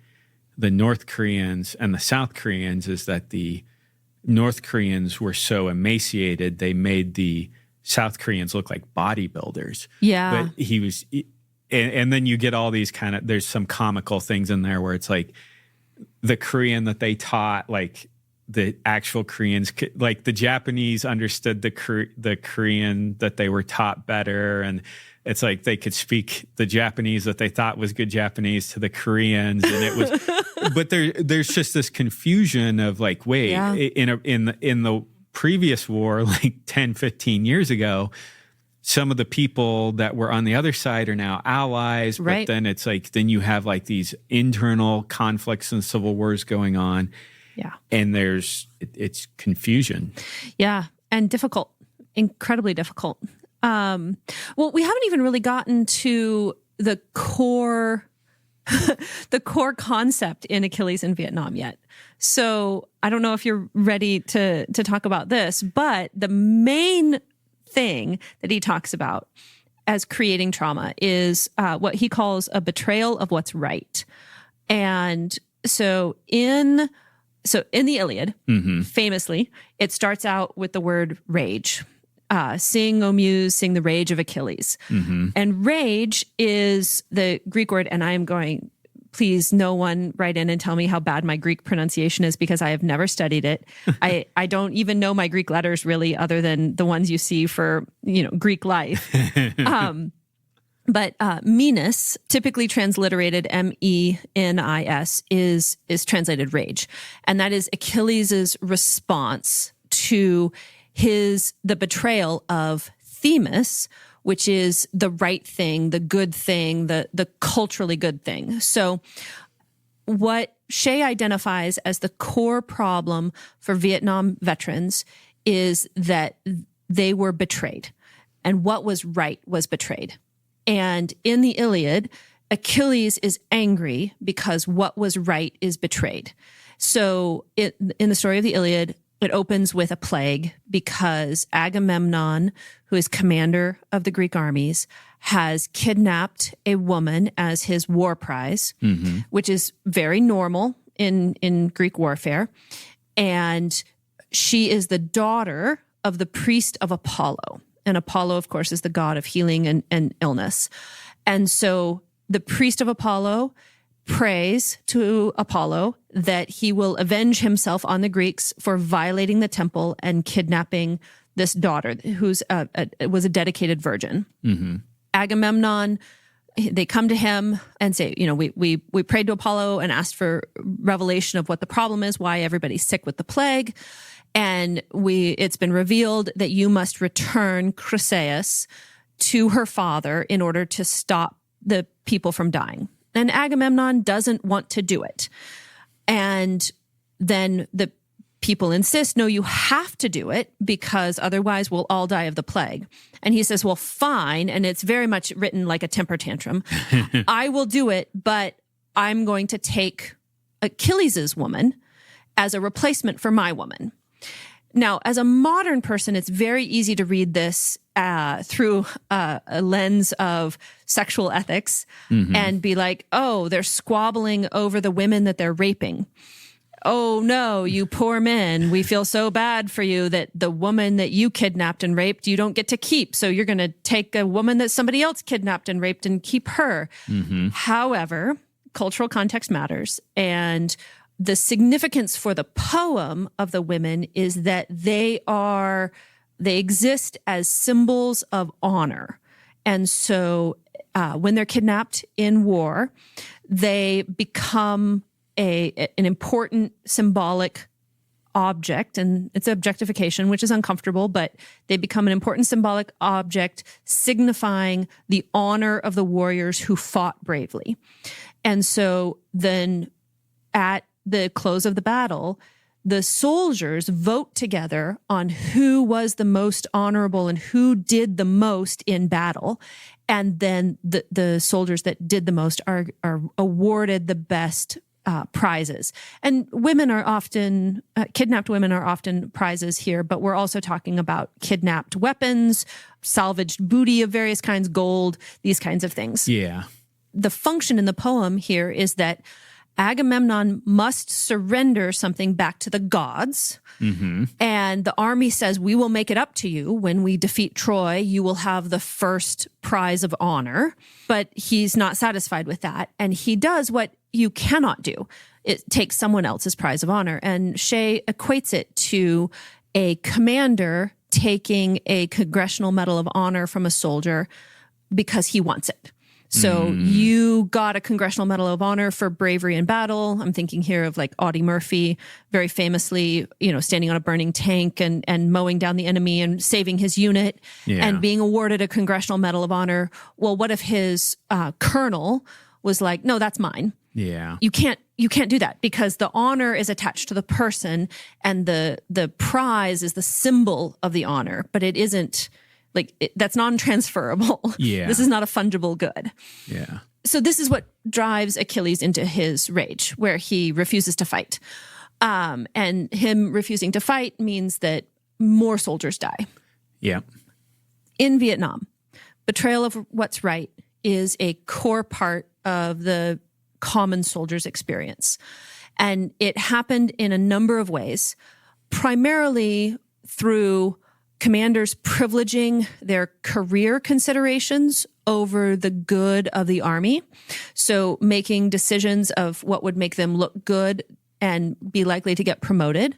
North Koreans and the South Koreans is that the North Koreans were so emaciated, they made the South Koreans look like bodybuilders. Yeah. But he was, and then you get all these there's some comical things in there where it's like, the Korean that they taught, like the actual Koreans, like the Japanese understood the Korean that they were taught better. And it's like they could speak the Japanese that they thought was good Japanese to the Koreans. And it was, but there's just this confusion of like, wait, in the previous war, like 10, 15 years ago, some of the people that were on the other side are now allies, Right. but then it's like, then you have like these internal conflicts and civil wars going on. Yeah. And it's confusion. Yeah. And difficult, incredibly difficult. Well, we haven't even really gotten to the core concept in Achilles in Vietnam yet. So I don't know if you're ready to talk about this, but the main thing that he talks about as creating trauma is what he calls a betrayal of what's right. And so in the Iliad, famously, it starts out with the word rage. Sing, O muse, sing the rage of Achilles. And rage is the Greek word, and I am going, please, no one write in and tell me how bad my Greek pronunciation is because I have never studied it. I don't even know my Greek letters really, other than the ones you see for, Greek life. But menis, typically transliterated menis, is translated rage. And that is Achilles' response to the betrayal of Themis, which is the right thing, the good thing, the culturally good thing. So what Shay identifies as the core problem for Vietnam veterans is that they were betrayed, and what was right was betrayed. And in the Iliad, Achilles is angry because what was right is betrayed. So in the story of the Iliad, it opens with a plague because Agamemnon, who is commander of the Greek armies, has kidnapped a woman as his war prize, which is very normal in Greek warfare. And she is the daughter of the priest of Apollo. And Apollo, of course, is the god of healing and illness. And so the priest of Apollo prays to Apollo that he will avenge himself on the Greeks for violating the temple and kidnapping this daughter who's was a dedicated virgin. Agamemnon, they come to him and say, we prayed to Apollo and asked for revelation of what the problem is, why everybody's sick with the plague. And it's been revealed that you must return Chryseis to her father in order to stop the people from dying. And Agamemnon doesn't want to do it. And then the people insist, no, you have to do it because otherwise we'll all die of the plague. And he says, well, fine. And it's very much written like a temper tantrum. I will do it, but I'm going to take Achilles' woman as a replacement for my woman. Now, as a modern person, it's very easy to read this through a lens of sexual ethics and be like, oh, they're squabbling over the women that they're raping. Oh, no, you poor men. We feel so bad for you that the woman that you kidnapped and raped, you don't get to keep. So you're going to take a woman that somebody else kidnapped and raped and keep her. However, cultural context matters. And the significance for the poem of the women is that they exist as symbols of honor. And so when they're kidnapped in war, they become an important symbolic object, and it's objectification, which is uncomfortable, but they become an important symbolic object signifying the honor of the warriors who fought bravely. And so then at the close of the battle, the soldiers vote together on who was the most honorable and who did the most in battle. And then the soldiers that did the most are awarded the best prizes. And women are often, kidnapped women are often prizes here, but we're also talking about kidnapped weapons, salvaged booty of various kinds, gold, these kinds of things. Yeah. The function in the poem here is that Agamemnon must surrender something back to the gods. And the army says, we will make it up to you. When we defeat Troy, you will have the first prize of honor. But he's not satisfied with that. And he does what you cannot do. It takes someone else's prize of honor. And Shay equates it to a commander taking a Congressional Medal of Honor from a soldier because he wants it. So you got a Congressional Medal of Honor for bravery in battle. I'm thinking here of like Audie Murphy, very famously, standing on a burning tank and mowing down the enemy and saving his unit and being awarded a Congressional Medal of Honor. Well, what if his colonel was like, no, that's mine. Yeah. You can't do that because the honor is attached to the person and the prize is the symbol of the honor, but it isn't that's non-transferable. Yeah. This is not a fungible good. Yeah. So this is what drives Achilles into his rage, where he refuses to fight. And him refusing to fight means that more soldiers die. Yeah. In Vietnam, betrayal of what's right is a core part of the common soldier's experience. And it happened in a number of ways, primarily through commanders privileging their career considerations over the good of the army. So making decisions of what would make them look good and be likely to get promoted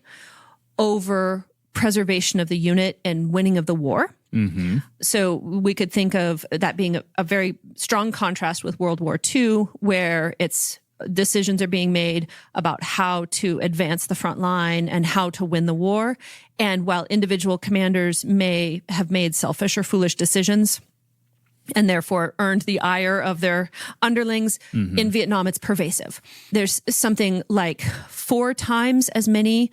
over preservation of the unit and winning of the war. Mm-hmm. So we could think of that being a very strong contrast with World War II, where it's decisions are being made about how to advance the front line and how to win the war. And while individual commanders may have made selfish or foolish decisions and therefore earned the ire of their underlings, in Vietnam, it's pervasive. There's something like 4 times as many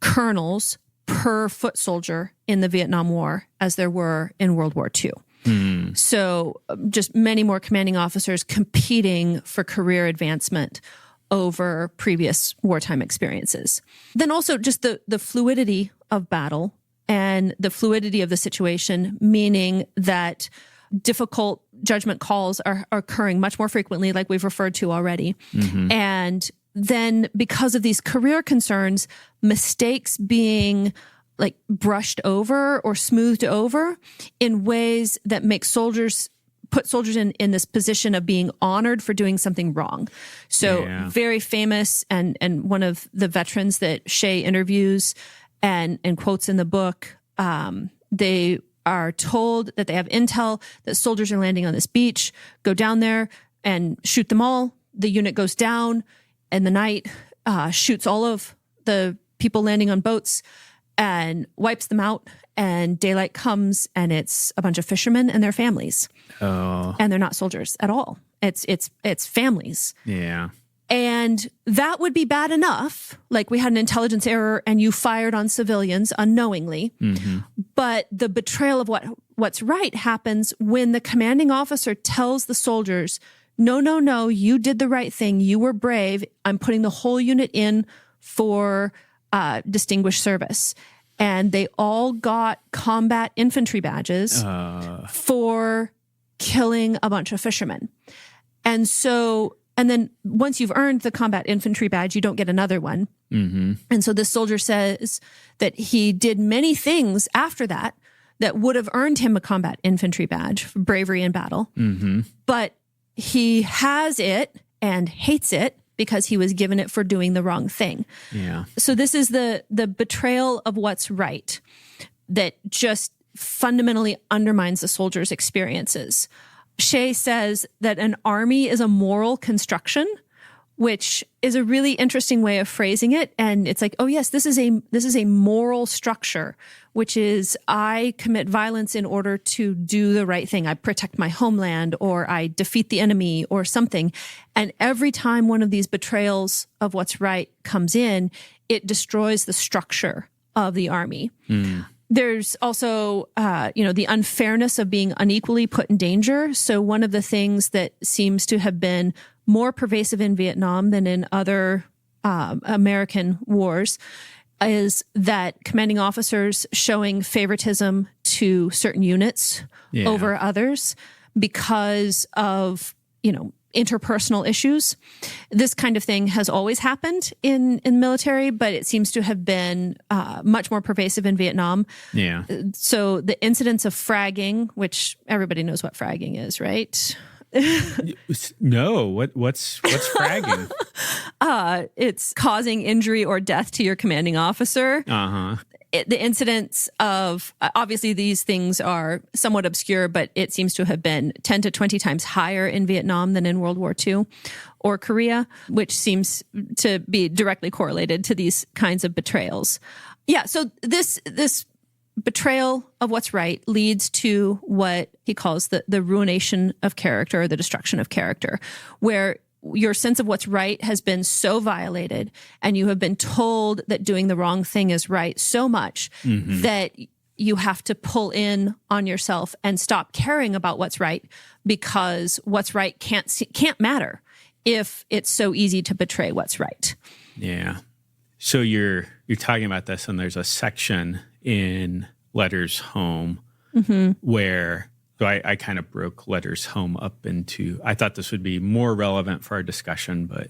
colonels per foot soldier in the Vietnam War as there were in World War II. So just many more commanding officers competing for career advancement over previous wartime experiences. Then also just the fluidity of battle and the fluidity of the situation, meaning that difficult judgment calls are occurring much more frequently, like we've referred to already. And then because of these career concerns, mistakes being like brushed over or smoothed over in ways that make put soldiers in this position of being honored for doing something wrong. So very famous and one of the veterans that Shay interviews and quotes in the book, they are told that they have intel that soldiers are landing on this beach, go down there and shoot them all. The unit goes down in the night, shoots all of the people landing on boats and wipes them out, and daylight comes and it's a bunch of fishermen and their families. Oh. And they're not soldiers at all. It's families. Yeah. And that would be bad enough, like we had an intelligence error and you fired on civilians unknowingly. But the betrayal of what's right happens when the commanding officer tells the soldiers, no, you did the right thing. You were brave. I'm putting the whole unit in for distinguished service. And they all got combat infantry badges for killing a bunch of fishermen. And then once you've earned the combat infantry badge, you don't get another one. And so this soldier says that he did many things after that would have earned him a combat infantry badge for bravery in battle. But he has it and hates it because he was given it for doing the wrong thing. Yeah. So this is the betrayal of what's right that just fundamentally undermines the soldier's experiences. Shay says that an army is a moral construction, which is a really interesting way of phrasing it. And it's like, oh yes, this is a moral structure, which is I commit violence in order to do the right thing. I protect my homeland, or I defeat the enemy, or something. And every time one of these betrayals of what's right comes in, it destroys the structure of the army. There's also, the unfairness of being unequally put in danger. So one of the things that seems to have been more pervasive in Vietnam than in other American wars is that commanding officers showing favoritism to certain units over others because of, interpersonal issues. This kind of thing has always happened in military, but it seems to have been much more pervasive in Vietnam. Yeah. So the incidents of fragging, which everybody knows what fragging is, right? No, what's fragging? It's causing injury or death to your commanding officer. the incidents of, obviously these things are somewhat obscure, but it seems to have been 10 to 20 times higher in Vietnam than in World War II or Korea, which seems to be directly correlated to these kinds of betrayals. Yeah, so this betrayal of what's right leads to what he calls the ruination of character, or the destruction of character, where your sense of what's right has been so violated, and you have been told that doing the wrong thing is right so much that you have to pull in on yourself and stop caring about what's right, because what's right can't matter if it's so easy to betray what's right. Yeah. So you're talking about this, and there's a section in Letters Home where, so I kind of broke Letters Home up into, I thought this would be more relevant for our discussion, but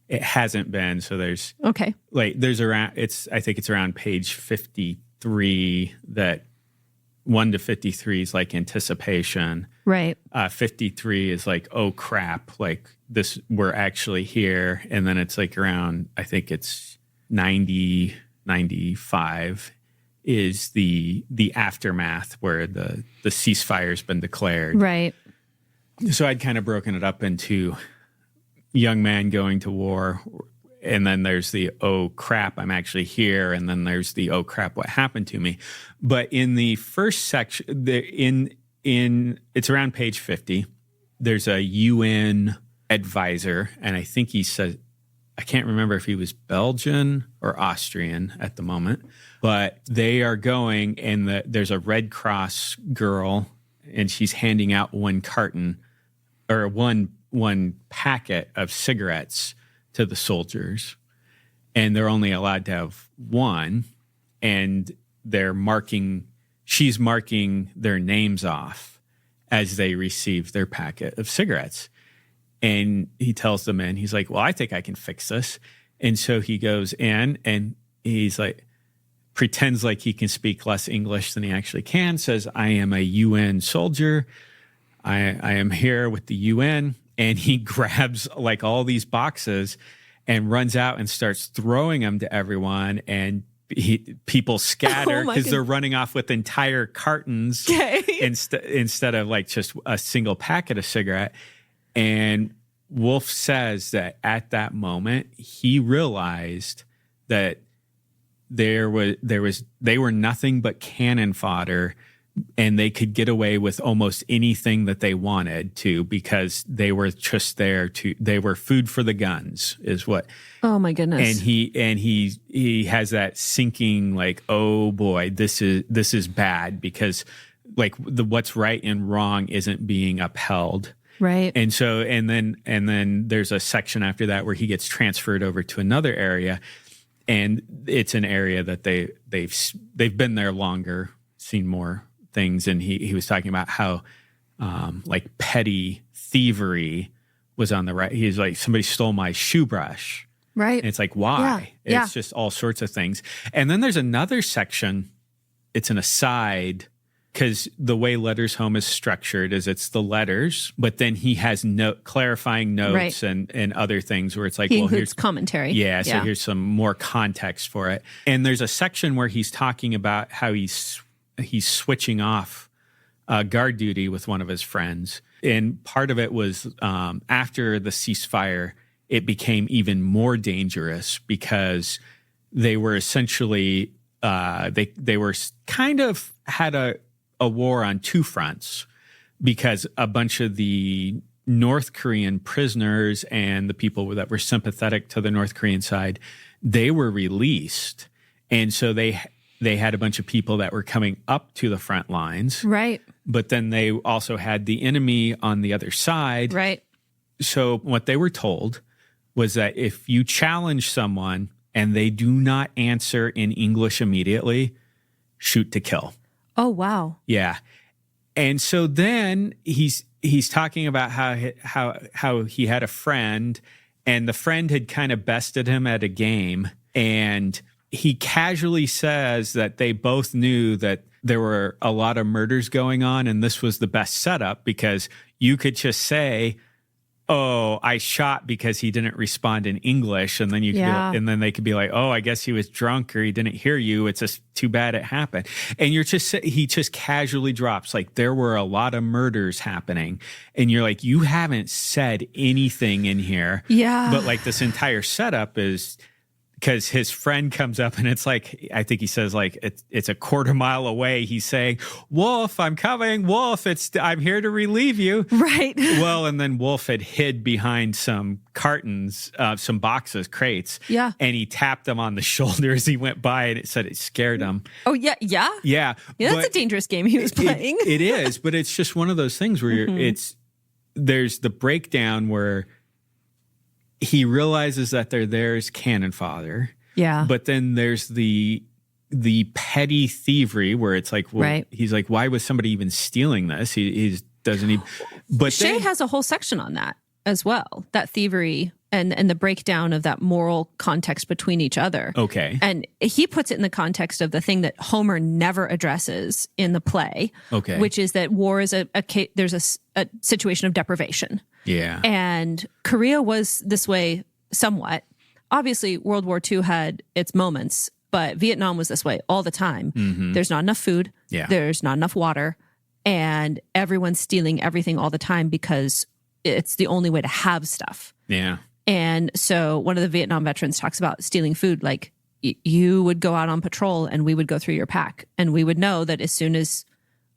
it hasn't been. So there's I think it's around page 53 that 1 to 53 is like anticipation. Right. 53 is like, oh crap, like this, we're actually here. And then it's like around, I think it's 90, 95 is the aftermath, where the ceasefire's been declared. Right. So I'd kind of broken it up into young man going to war, and then there's the, oh crap, I'm actually here, and then there's the, oh crap, what happened to me. But in the first section, it's around page 50, there's a UN advisor, and I think he said, I can't remember if he was Belgian or Austrian at the moment, but they are going, and there's a Red Cross girl, and she's handing out one carton or one packet of cigarettes to the soldiers, and they're only allowed to have one, and she's marking their names off as they receive their packet of cigarettes. And he tells the men, he's like, well, I think I can fix this. And so he goes in, and he's like, pretends like he can speak less English than he actually can, says, I am a UN soldier. I am here with the UN. And he grabs like all these boxes and runs out and starts throwing them to everyone. And people scatter because they're running off with entire cartons instead of like just a single packet of cigarette. And Wolfe says that at that moment, he realized that they were nothing but cannon fodder, and they could get away with almost anything that they wanted to, because they were just they were food for the guns, is what. Oh my goodness. And he has that sinking, like, oh boy, this is bad, because like what's right and wrong isn't being upheld. Right. And so, and then there's a section after that where he gets transferred over to another area, and it's an area that they've been there longer, seen more things. And he was talking about how like petty thievery was on the right. He's like, somebody stole my shoe brush. Right. And it's like, why? Yeah. It's just all sorts of things. And then there's another section, it's an aside, because the way Letters Home is structured is it's the letters, but then he has clarifying notes and other things where it's like, he includes commentary. Yeah, so here's some more context for it. And there's a section where he's talking about how he's switching off guard duty with one of his friends. And part of it was after the ceasefire, it became even more dangerous, because they were essentially, they were kind of had a war on two fronts, because a bunch of the North Korean prisoners and the people that were sympathetic to the North Korean side, they were released. And so they had a bunch of people that were coming up to the front lines. Right. But then they also had the enemy on the other side. Right. So what they were told was that if you challenge someone and they do not answer in English immediately, shoot to kill. Oh, wow. Yeah. And so then he's talking about how he had a friend, and the friend had kind of bested him at a game, and he casually says that they both knew that there were a lot of murders going on, and this was the best setup, because you could just say, oh, I shot because he didn't respond in English. And then and then they could be like, oh, I guess he was drunk or he didn't hear you. It's just too bad it happened. And he just casually drops like there were a lot of murders happening. And you're like, you haven't said anything in here. Yeah. But like this entire setup is because his friend comes up and it's like, I think he says like, it's a quarter mile away. He's saying, Wolfe, I'm coming. Wolfe, I'm here to relieve you. Right. Well, and then Wolfe had hid behind some cartons, some boxes, crates. Yeah. And he tapped them on the shoulder as he went by and it said it scared him. Oh, yeah. Yeah. Yeah. Yeah, that's a dangerous game he was playing. It is, but it's just one of those things where there's the breakdown where he realizes that they're there as cannon fodder. Yeah. But then there's the petty thievery where it's like, well, he's like, why was somebody even stealing this? He doesn't even. But Shay has a whole section on that as well. That thievery and the breakdown of that moral context between each other. Okay. And he puts it in the context of the thing that Homer never addresses in the play. Okay. Which is that war is there's a situation of deprivation. Yeah. And Korea was this way somewhat. Obviously, World War II had its moments, but Vietnam was this way all the time. Mm-hmm. There's not enough food. Yeah. There's not enough water. And everyone's stealing everything all the time because it's the only way to have stuff. Yeah. And so one of the Vietnam veterans talks about stealing food. Like you would go out on patrol and we would go through your pack. And we would know that as soon as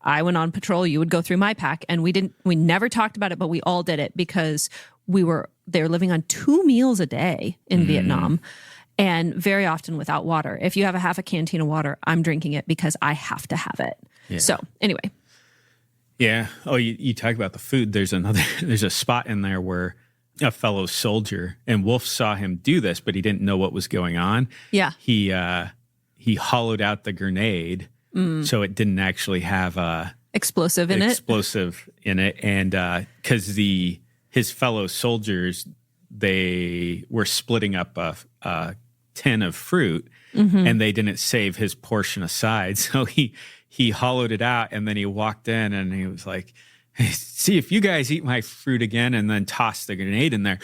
I went on patrol, you would go through my pack. And we never talked about it, but we all did it because they were living on 2 meals a day in Vietnam and very often without water. If you have a half a canteen of water, I'm drinking it because I have to have it. Yeah. So anyway. Yeah. Oh, you talk about the food. There's a spot in there where a fellow soldier, and Wolfe saw him do this, but he didn't know what was going on. Yeah. He hollowed out the grenade so it didn't actually have explosive in it. And because his fellow soldiers, they were splitting up a tin of fruit and they didn't save his portion aside. So he hollowed it out and then he walked in and he was like, hey, see if you guys eat my fruit again, and then tossed the grenade in there.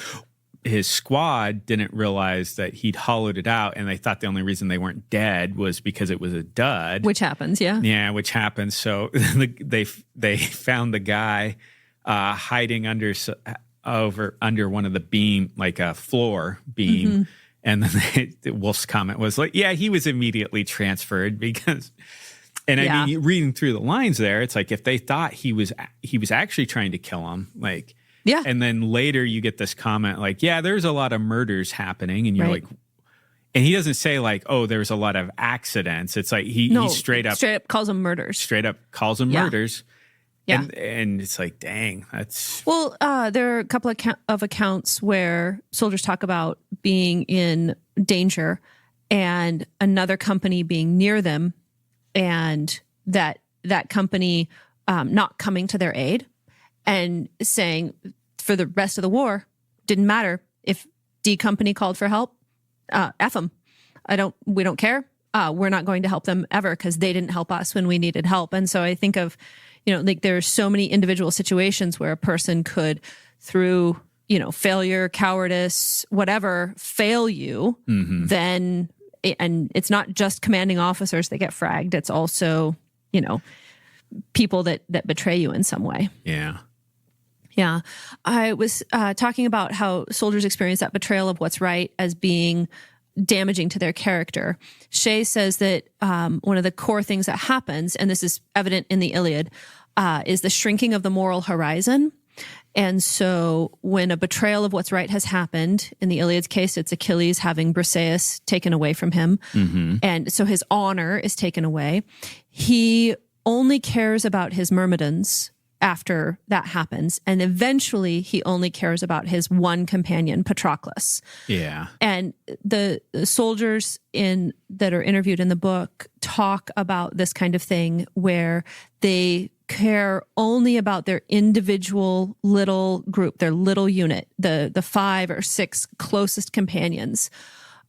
His squad didn't realize that he'd hollowed it out, and they thought the only reason they weren't dead was because it was a dud. Which happens, yeah. Yeah, which happens. So they found the guy hiding under one of the beam, like a floor beam. And then Wolfe's comment was like, yeah, he was immediately transferred because... And I mean, reading through the lines there, it's like if they thought he was actually trying to kill him, like, yeah. And then later you get this comment like, yeah, there's a lot of murders happening, and you're like, and he doesn't say like, oh, there's a lot of accidents. It's like he straight up calls them murders. Straight up calls them murders. Yeah. And it's like, dang, that's... Well, there are a couple of accounts where soldiers talk about being in danger and another company being near them, and that company not coming to their aid and saying for the rest of the war, didn't matter if D company called for help, F them. We don't care. We're not going to help them ever because they didn't help us when we needed help. And so I think of, like there's so many individual situations where a person could, through, failure, cowardice, whatever, fail you, then... And it's not just commanding officers that get fragged. It's also, people that betray you in some way. Yeah. Yeah. I was talking about how soldiers experience that betrayal of what's right as being damaging to their character. Shay says that one of the core things that happens, and this is evident in the Iliad, is the shrinking of the moral horizon. And so when a betrayal of what's right has happened, in the Iliad's case, it's Achilles having Briseis taken away from him. And so his honor is taken away. He only cares about his myrmidons after that happens. And eventually he only cares about his one companion, Patroclus. Yeah. And the soldiers that are interviewed in the book talk about this kind of thing where they care only about their individual little group, their little unit, the 5 or 6 closest companions.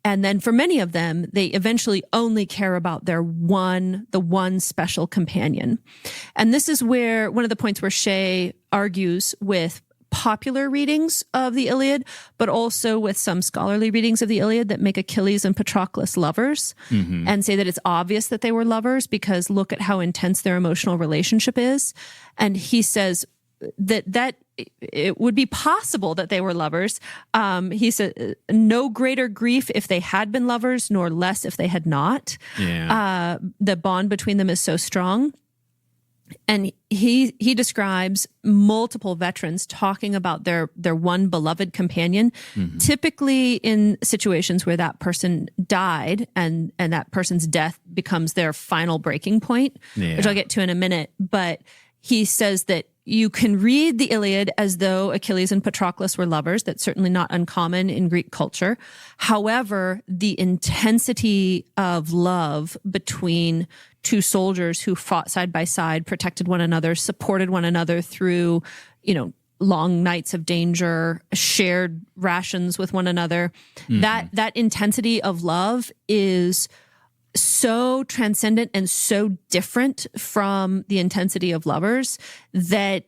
And then for many of them, they eventually only care about the one special companion. And this is where one of the points where Shay argues with popular readings of the Iliad, but also with some scholarly readings of the Iliad that make Achilles and Patroclus lovers and say that it's obvious that they were lovers because look at how intense their emotional relationship is. And he says that it would be possible that they were lovers. He said, no greater grief if they had been lovers, nor less if they had not. Yeah. The bond between them is so strong. And he describes multiple veterans talking about their one beloved companion, typically in situations where that person died and that person's death becomes their final breaking point, which I'll get to in a minute. But he says that you can read the Iliad as though Achilles and Patroclus were lovers. That's certainly not uncommon in Greek culture. However, the intensity of love between two soldiers who fought side by side, protected one another, supported one another through, long nights of danger, shared rations with one another. That intensity of love is so transcendent and so different from the intensity of lovers that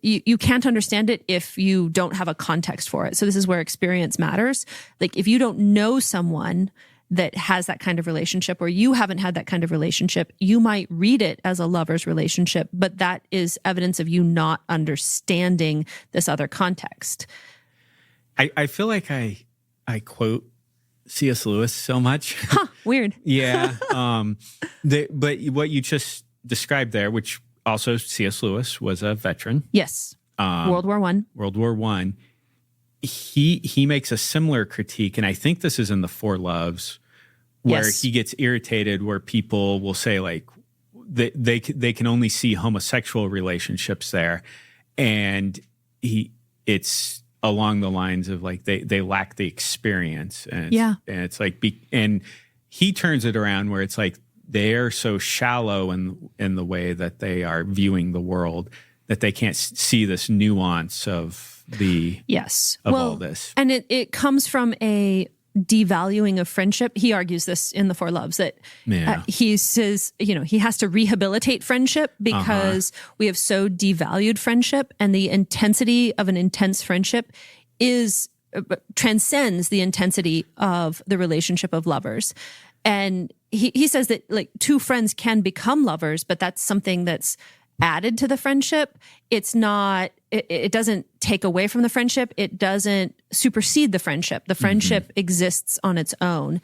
you can't understand it if you don't have a context for it. So this is where experience matters. Like if you don't know someone that has that kind of relationship or you haven't had that kind of relationship, you might read it as a lover's relationship, but that is evidence of you not understanding this other context. I feel like I quote C.S. Lewis so much. Huh, weird. Yeah. But what you just described there, which also C.S. Lewis was a veteran. Yes. World War I. World War I. He makes a similar critique, and I think this is in The Four Loves, where he gets irritated where people will say like they can only see homosexual relationships there, and it's along the lines of like they lack the experience, and it's like and he turns it around where it's like they are so shallow in the way that they are viewing the world that they can't see this nuance of all this. And it comes from a devaluing of friendship. He argues this in The Four Loves that he says, he has to rehabilitate friendship because we have so devalued friendship, and the intensity of an intense friendship transcends the intensity of the relationship of lovers. And he says that like two friends can become lovers, but that's something that's added to the friendship. It's not, it doesn't take away from the friendship. It doesn't supersede the friendship. The friendship exists on its own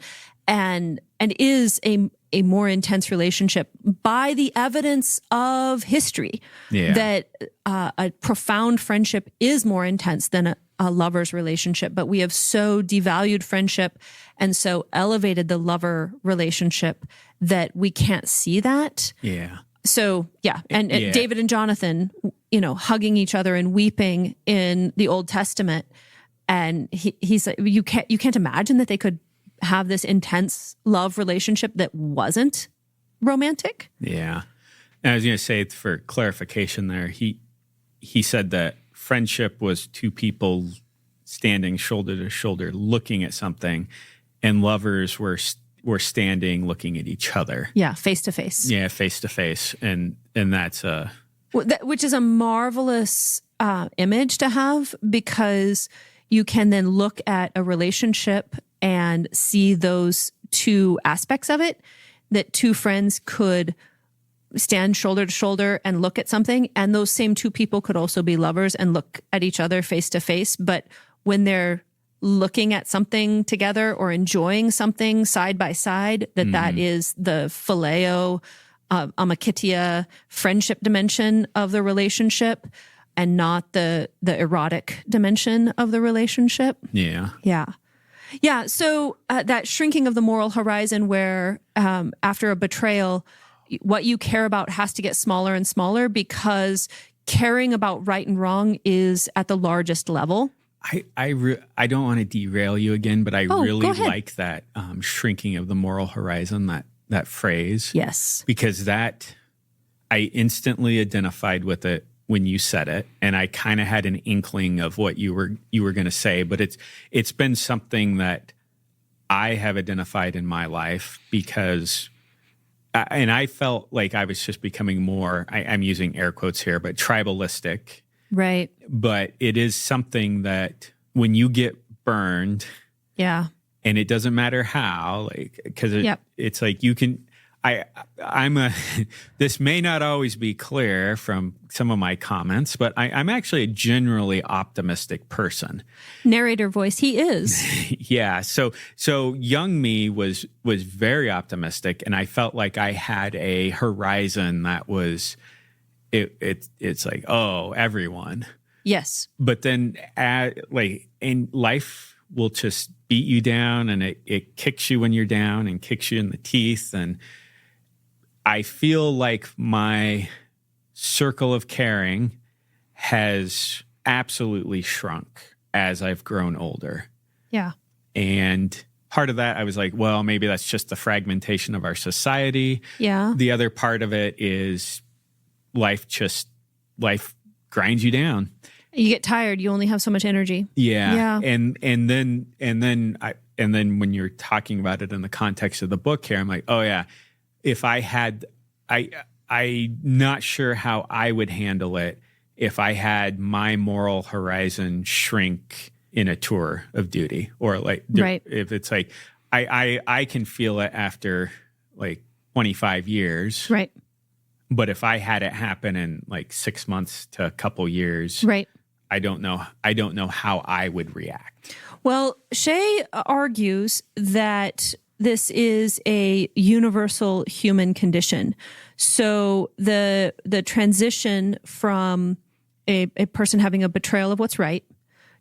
and is a more intense relationship by the evidence of history that a profound friendship is more intense than a lover's relationship. But we have so devalued friendship and so elevated the lover relationship that we can't see that. Yeah. So, and David and Jonathan, hugging each other and weeping in the Old Testament. And he's like, you can't imagine that they could have this intense love relationship that wasn't romantic. Yeah. And I was going to say, for clarification there, he said that friendship was two people standing shoulder to shoulder looking at something, and lovers were standing looking at each other. Yeah, face to face. Yeah, face to face. And that's which is a marvelous image to have, because you can then look at a relationship and see those two aspects of it, that two friends could stand shoulder to shoulder and look at something, and those same two people could also be lovers and look at each other face to face. But when they're looking at something together or enjoying something side by side, that is the phileo, amakitia, friendship dimension of the relationship, and not the erotic dimension of the relationship. Yeah. So that shrinking of the moral horizon, where after a betrayal, what you care about has to get smaller and smaller, because caring about right and wrong is at the largest level. I don't want to derail you again, but I really like that shrinking of the moral horizon, that phrase. Yes. Because I instantly identified with it when you said it, and I kind of had an inkling of what you were going to say, but it's been something that I have identified in my life, because and I felt like I was just becoming more, I'm using air quotes here, but tribalistic Right. But it is something that when you get burned, Yeah. and it doesn't matter how, like, because it's like you can. This may not always be clear from some of my comments, but I'm actually a generally optimistic person. Narrator voice, he is. Yeah. So young me was very optimistic, and I felt like I had a horizon that was, it's like, oh, everyone. Yes. But then in life will just beat you down, and it kicks you when you're down and kicks you in the teeth. And I feel like my circle of caring has absolutely shrunk as I've grown older. Yeah. And part of that, I was like, well, maybe that's just the fragmentation of our society. Yeah. The other part of it is life grinds you down. You get tired. You only have so much energy. Yeah. And then when you're talking about it in the context of the book here, I'm like, oh yeah, if I had, I'm not sure how I would handle it if I had my moral horizon shrink in a tour of duty, or like, right. If it's like, I can feel it after like 25 years. Right. But if I had it happen in like 6 months to a couple years, right. I don't know how I would react. Well, Shay argues that this is a universal human condition. So the transition from a person having a betrayal of what's right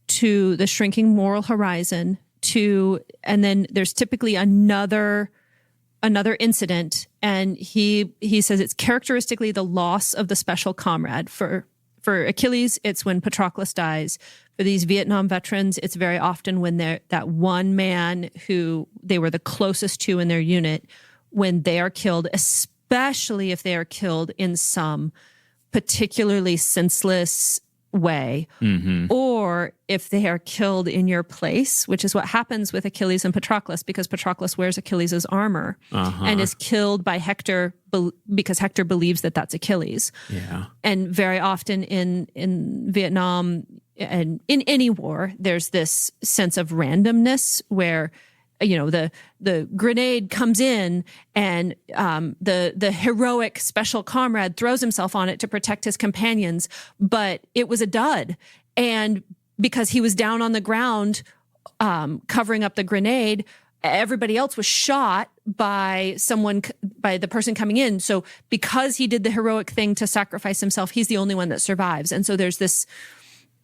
to the shrinking moral horizon and then there's typically another incident, and he says it's characteristically the loss of the special comrade. For Achilles, it's when Patroclus dies. For these Vietnam veterans, it's very often when they're that one man who they were the closest to in their unit, when they are killed, especially if they are killed in some particularly senseless way, or if they are killed in your place, which is what happens with Achilles and Patroclus, because Patroclus wears Achilles' armor and is killed by Hector because Hector believes that that's Achilles. Yeah. And very often in Vietnam and in any war, there's this sense of randomness where, you know, the grenade comes in and the heroic special comrade throws himself on it to protect his companions, but it was a dud. And because he was down on the ground covering up the grenade, everybody else was shot by the person coming in. So because he did the heroic thing to sacrifice himself, he's the only one that survives. And so there's this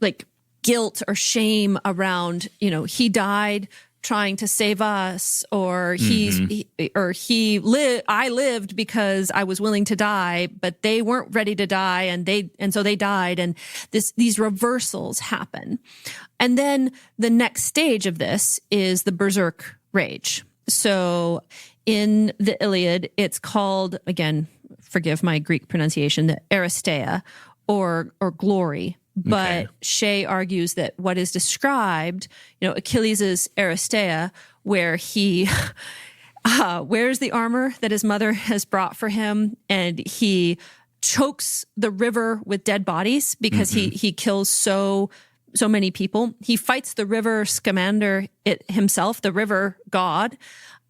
like guilt or shame around, you know, he died trying to save us, or I lived because I was willing to die, but they weren't ready to die, and so they died, and these reversals happen. And then the next stage of this is the berserk rage. So in the Iliad, it's called, again, forgive my Greek pronunciation, the Aristeia, or glory. But okay. Shay argues that what is described, you know, Achilles' Aristeia, where he wears the armor that his mother has brought for him, and he chokes the river with dead bodies because he kills so many people. He fights the river Scamander himself, the river god,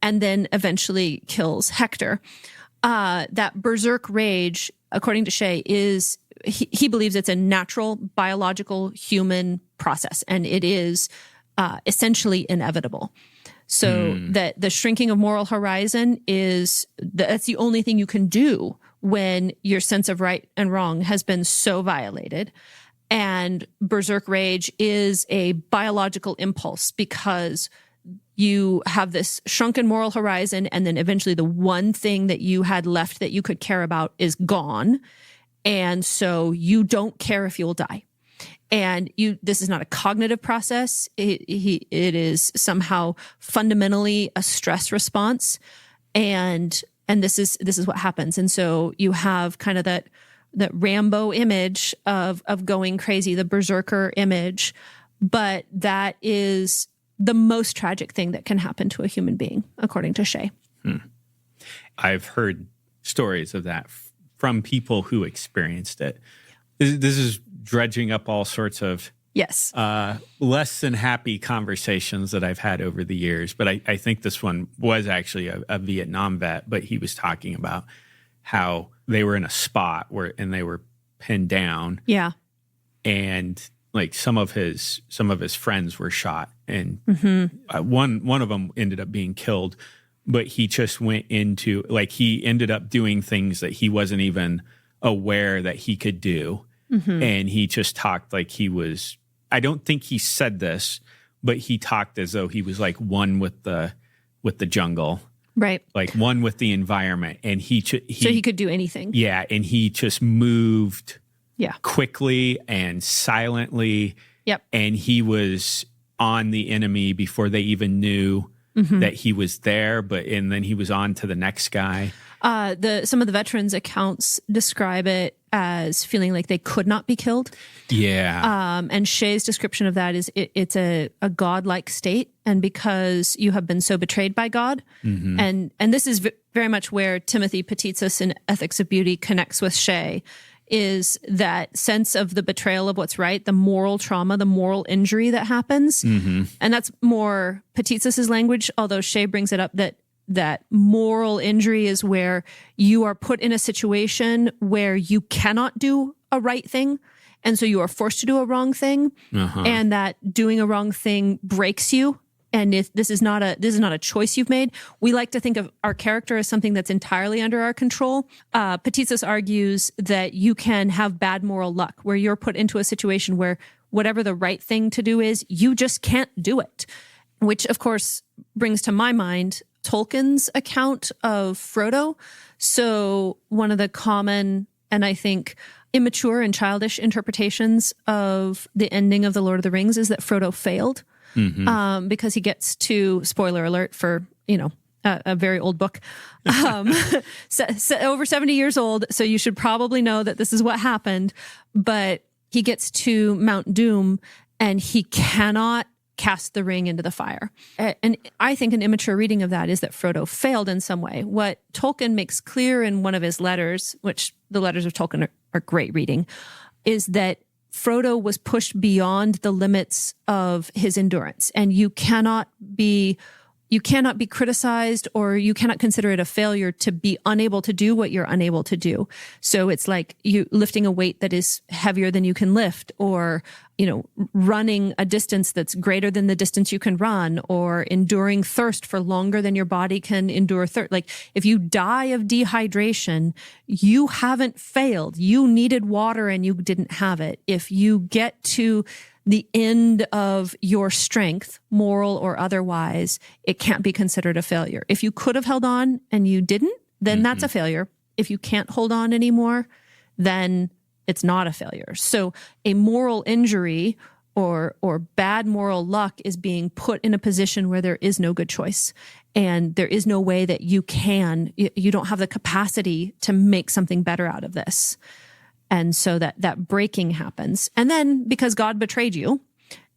and then eventually kills Hector. That berserk rage, according to Shay, is... He believes it's a natural, biological, human process, and it is essentially inevitable. So that the shrinking of moral horizon that's the only thing you can do when your sense of right and wrong has been so violated. And berserk rage is a biological impulse because you have this shrunken moral horizon, and then eventually the one thing that you had left that you could care about is gone. And so you don't care if you'll die. And this is not a cognitive process. It is somehow fundamentally a stress response. And this is what happens. And so you have kind of that Rambo image of going crazy, the berserker image. But that is the most tragic thing that can happen to a human being, according to Shay. I've heard stories of that from people who experienced it. This is dredging up all sorts of Yes. less than happy conversations that I've had over the years. But I think this one was actually a Vietnam vet, but he was talking about how they were in a spot and they were pinned down. Yeah. And like some of his friends were shot, and one of them ended up being killed. But he just went into, like, he ended up doing things that he wasn't even aware that he could do. And he just talked like he was, I don't think he said this, but he talked as though he was like one with the jungle. Right. Like one with the environment. And so he could do anything. Yeah. And he just moved Yeah. quickly and silently. Yep. And he was on the enemy before they even knew that he was there, and then he was on to the next guy. Some of the veterans' accounts describe it as feeling like they could not be killed. Yeah. And Shay's description of that is it's a godlike state, and because you have been so betrayed by God, and this is very much where Timothy Petitsis in Ethics of Beauty connects with Shay, is that sense of the betrayal of what's right, the moral trauma, the moral injury that happens. And that's more Petitsis's language, although Shay brings it up that moral injury is where you are put in a situation where you cannot do a right thing, and so you are forced to do a wrong thing, and that doing a wrong thing breaks you. And this is not a choice you've made. We like to think of our character as something that's entirely under our control. Petitsis argues that you can have bad moral luck, where you're put into a situation where whatever the right thing to do is, you just can't do it. Which, of course, brings to my mind Tolkien's account of Frodo. So one of the common, and I think immature and childish interpretations of the ending of The Lord of the Rings is that Frodo failed. Because he gets to, spoiler alert for, a very old book, over 70 years old. So you should probably know that this is what happened. But he gets to Mount Doom and he cannot cast the ring into the fire. And I think an immature reading of that is that Frodo failed in some way. What Tolkien makes clear in one of his letters, which the letters of Tolkien are great reading, is that Frodo was pushed beyond the limits of his endurance, and you cannot be criticized, or you cannot consider it a failure to be unable to do what you're unable to do. So it's like you lifting a weight that is heavier than you can lift, or, running a distance that's greater than the distance you can run, or enduring thirst for longer than your body can endure thirst. Like if you die of dehydration, you haven't failed. You needed water and you didn't have it. If you get to the end of your strength, moral or otherwise, it can't be considered a failure. If you could have held on and you didn't, then that's a failure. If you can't hold on anymore, then it's not a failure. So a moral injury or bad moral luck is being put in a position where there is no good choice. And there is no way that you don't have the capacity to make something better out of this. And so that breaking happens. And then because God betrayed you,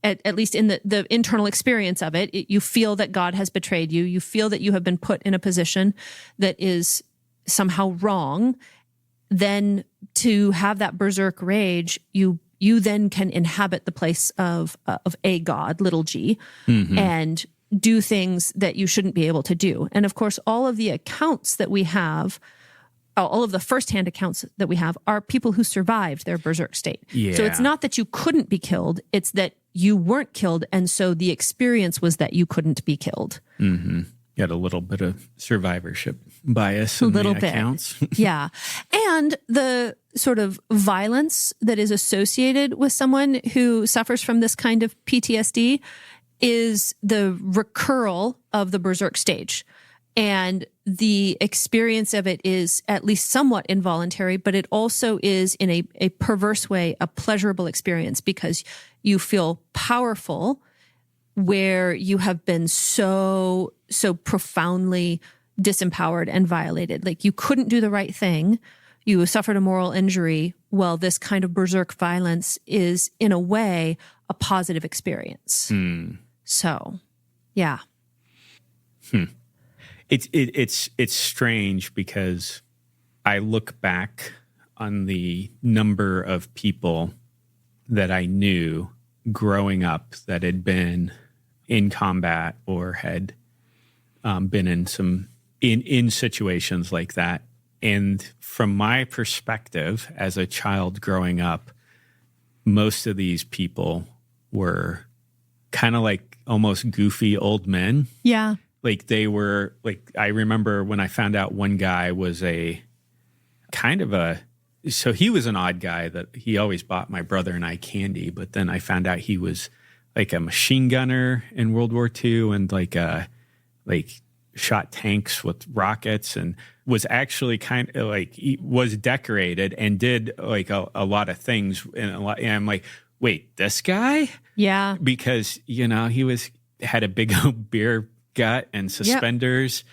at least in the internal experience of it, you feel that God has betrayed you. You feel that you have been put in a position that is somehow wrong. Then to have that berserk rage, you then can inhabit the place of a God, little g, and do things that you shouldn't be able to do. And of course, all of the accounts that we have, all of the firsthand accounts that we have, are people who survived their berserk state. Yeah. So it's not that you couldn't be killed, it's that you weren't killed, and so the experience was that you couldn't be killed. Got a little bit of survivorship bias in the accounts. Yeah. And the sort of violence that is associated with someone who suffers from this kind of PTSD is the recurral of the berserk stage. And the experience of it is at least somewhat involuntary, but it also is in a perverse way, a pleasurable experience, because you feel powerful where you have been so profoundly disempowered and violated. Like you couldn't do the right thing. You suffered a moral injury. Well, this kind of berserk violence is in a way a positive experience. So, yeah. It's strange because I look back on the number of people that I knew growing up that had been in combat or had been in situations like that. And from my perspective as a child growing up, most of these people were kind of like almost goofy old men. Yeah. Like they were like, I remember when I found out one guy was so he was an odd guy that he always bought my brother and I candy, but then I found out he was like a machine gunner in World War II and like shot tanks with rockets and was actually kind of like, he was decorated and did like a lot of things. And I'm like, wait, this guy? Yeah. Because, he had a big old beer gut and suspenders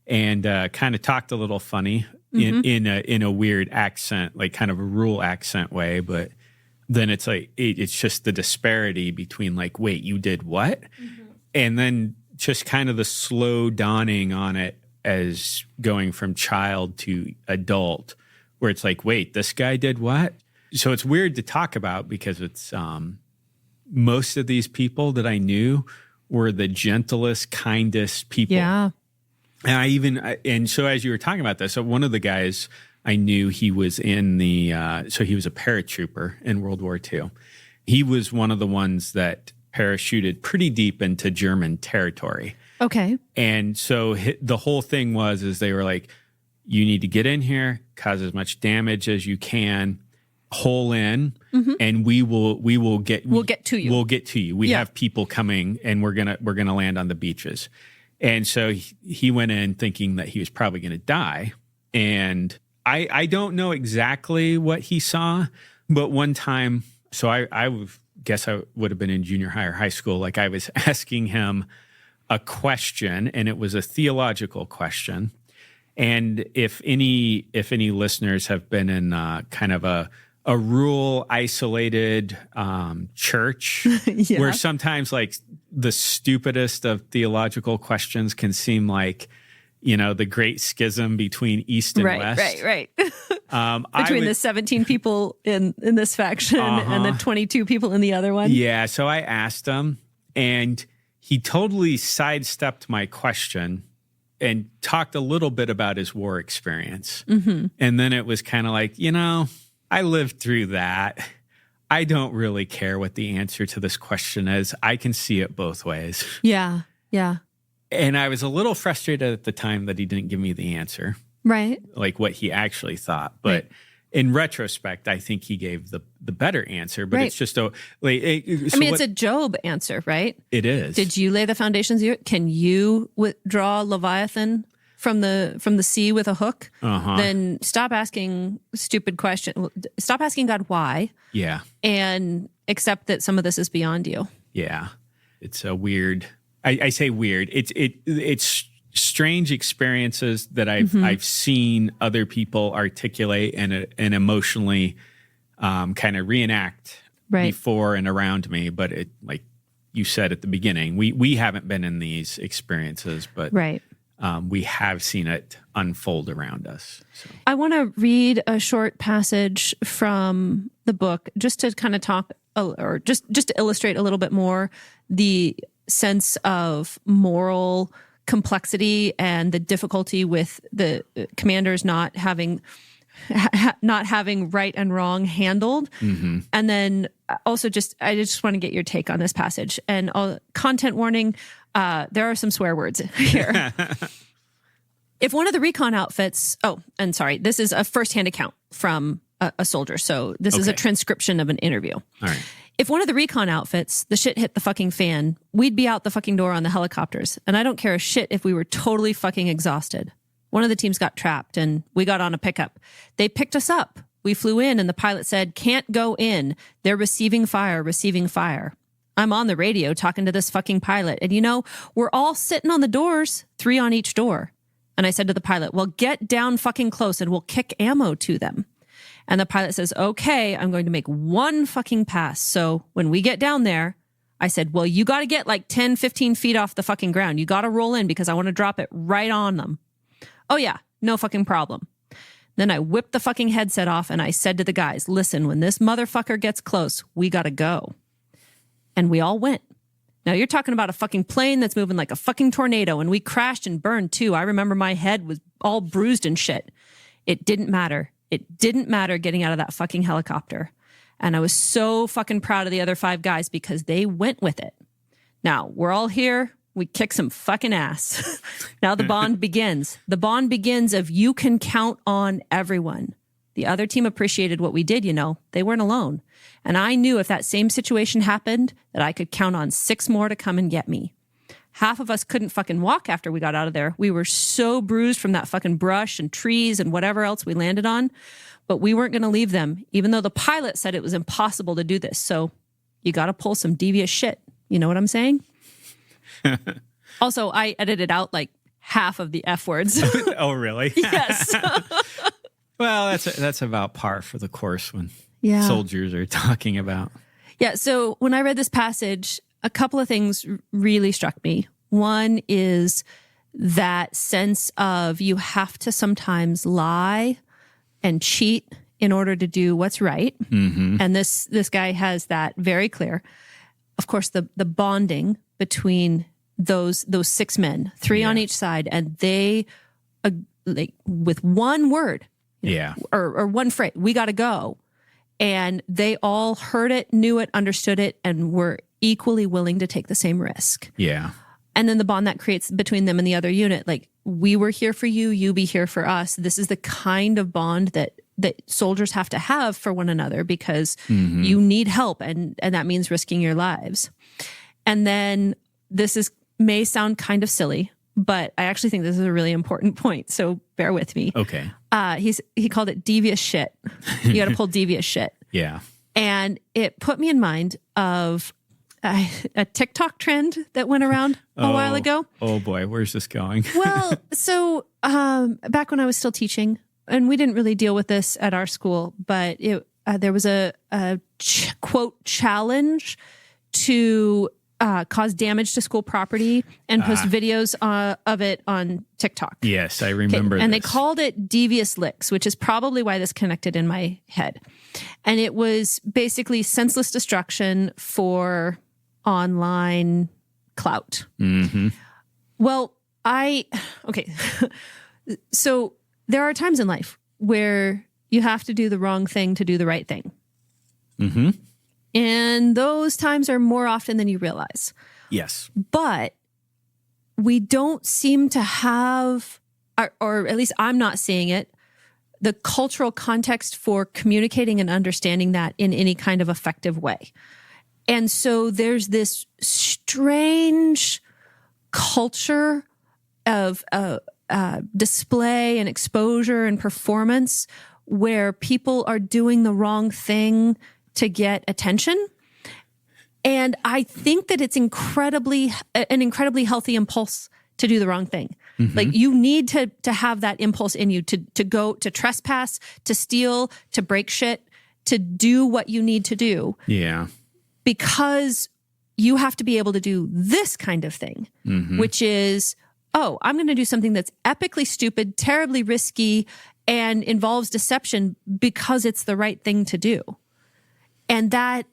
and kind of talked a little funny in a weird accent, like kind of a rural accent way. But then it's like, it's just the disparity between like, wait, you did what? Mm-hmm. And then just kind of the slow dawning on it as going from child to adult, where it's like, wait, this guy did what? So it's weird to talk about because it's most of these people that I knew were the gentlest, kindest people. Yeah. And so as you were talking about this, so one of the guys I knew, he was so he was a paratrooper in World War II. He was one of the ones that parachuted pretty deep into German territory. Okay. And so the whole thing is they were like, you need to get in here, cause as much damage as you can, hole in, and we will get to you. We'll get to you. We have people coming and we're gonna land on the beaches. And so he went in thinking that he was probably gonna die. And I don't know exactly what he saw, but one time, so I guess I would have been in junior high or high school. Like I was asking him a question, and it was a theological question. And if any listeners have been in kind of a rural, isolated church where sometimes like the stupidest of theological questions can seem like, the great schism between East and West. Right. Between the 17 people in this faction and the 22 people in the other one. Yeah. So I asked him, and he totally sidestepped my question and talked a little bit about his war experience. Mm-hmm. And then it was kind of like, I lived through that. I don't really care what the answer to this question is. I can see it both ways. Yeah. And I was a little frustrated at the time that he didn't give me the answer. Right. Like what he actually thought. But in retrospect, I think he gave the better answer. But it's just it's a Job answer, right? It is. Did you lay the foundations? Can you withdraw Leviathan from the sea with a hook? Then stop asking stupid questions. Stop asking God why. Yeah. And accept that some of this is beyond you. Yeah. It's a weird. I say weird. It's strange experiences that I've seen other people articulate and emotionally kind of reenact before and around me. But it, like you said at the beginning, we haven't been in these experiences, but we have seen it unfold around us. So. I want to read a short passage from the book just to kind of talk or just to illustrate a little bit more the sense of moral complexity and the difficulty with the commanders not having right and wrong handled. Mm-hmm. And then also I just want to get your take on this passage. And content warning, there are some swear words here. If one of the recon outfits, this is a firsthand account from a soldier. So this is a transcription of an interview. All right. If one of the recon outfits, the shit hit the fucking fan, we'd be out the fucking door on the helicopters. And I don't care a shit if we were totally fucking exhausted. One of the teams got trapped and we got on a pickup. They picked us up. We flew in and the pilot said, "Can't go in. They're receiving fire. I'm on the radio talking to this fucking pilot. And we're all sitting on the doors, 3 on each door. And I said to the pilot, well, get down fucking close and we'll kick ammo to them. And the pilot says, okay, I'm going to make one fucking pass. So when we get down there, I said, well, you got to get like 10, 15 feet off the fucking ground. You got to roll in because I want to drop it right on them. Oh yeah, no fucking problem. Then I whipped the fucking headset off and I said to the guys, listen, when this motherfucker gets close, we got to go. And we all went. Now you're talking about a fucking plane that's moving like a fucking tornado, and we crashed and burned too. I remember my head was all bruised and shit. It didn't matter. It didn't matter getting out of that fucking helicopter. And I was so fucking proud of the other 5 guys because they went with it. Now we're all here. We kick some fucking ass. Now the bond begins. The bond begins of you can count on everyone. The other team appreciated what we did, you know. They weren't alone. And I knew if that same situation happened, that I could count on 6 more to come and get me. Half of us couldn't fucking walk after we got out of there. We were so bruised from that fucking brush and trees and whatever else we landed on. But we weren't going to leave them, even though the pilot said it was impossible to do this. So you got to pull some devious shit. You know what I'm saying? Also, I edited out like half of the F words. Oh, really? Yes. Well, that's about par for the course when soldiers are talking about. Yeah. So when I read this passage, a couple of things really struck me. One is that sense of you have to sometimes lie and cheat in order to do what's right. Mm-hmm. And this guy has that very clear. Of course, the bonding between those 6 men, 3 on each side, and they like with one word, or one phrase, we got to go. And they all heard it, knew it, understood it, and were equally willing to take the same risk. Yeah. And then the bond that creates between them and the other unit, like we were here for you, you be here for us. This is the kind of bond that soldiers have to have for one another because you need help, and that means risking your lives. And then this may sound kind of silly, but I actually think this is a really important point. So bear with me. Okay. He called it devious shit. You got to pull devious shit. Yeah. And it put me in mind of a TikTok trend that went around a while ago. Oh boy, where's this going? Well, so back when I was still teaching, and we didn't really deal with this at our school, but there was a quote challenge to cause damage to school property and post videos of it on TikTok. Yes, I remember this. And they called it devious licks, which is probably why this connected in my head. And it was basically senseless destruction for online clout. Mm-hmm. Well, okay. So there are times in life where you have to do the wrong thing to do the right thing. Mm-hmm. And those times are more often than you realize. Yes. But we don't seem to have, or at least I'm not seeing it, the cultural context for communicating and understanding that in any kind of effective way. And so there's this strange culture of display and exposure and performance where people are doing the wrong thing to get attention. And I think that it's an incredibly healthy impulse to do the wrong thing. Mm-hmm. Like you need to have that impulse in you to go, to trespass, to steal, to break shit, to do what you need to do. Yeah. Because you have to be able to do this kind of thing, which is, I'm going to do something that's epically stupid, terribly risky, and involves deception because it's the right thing to do. And that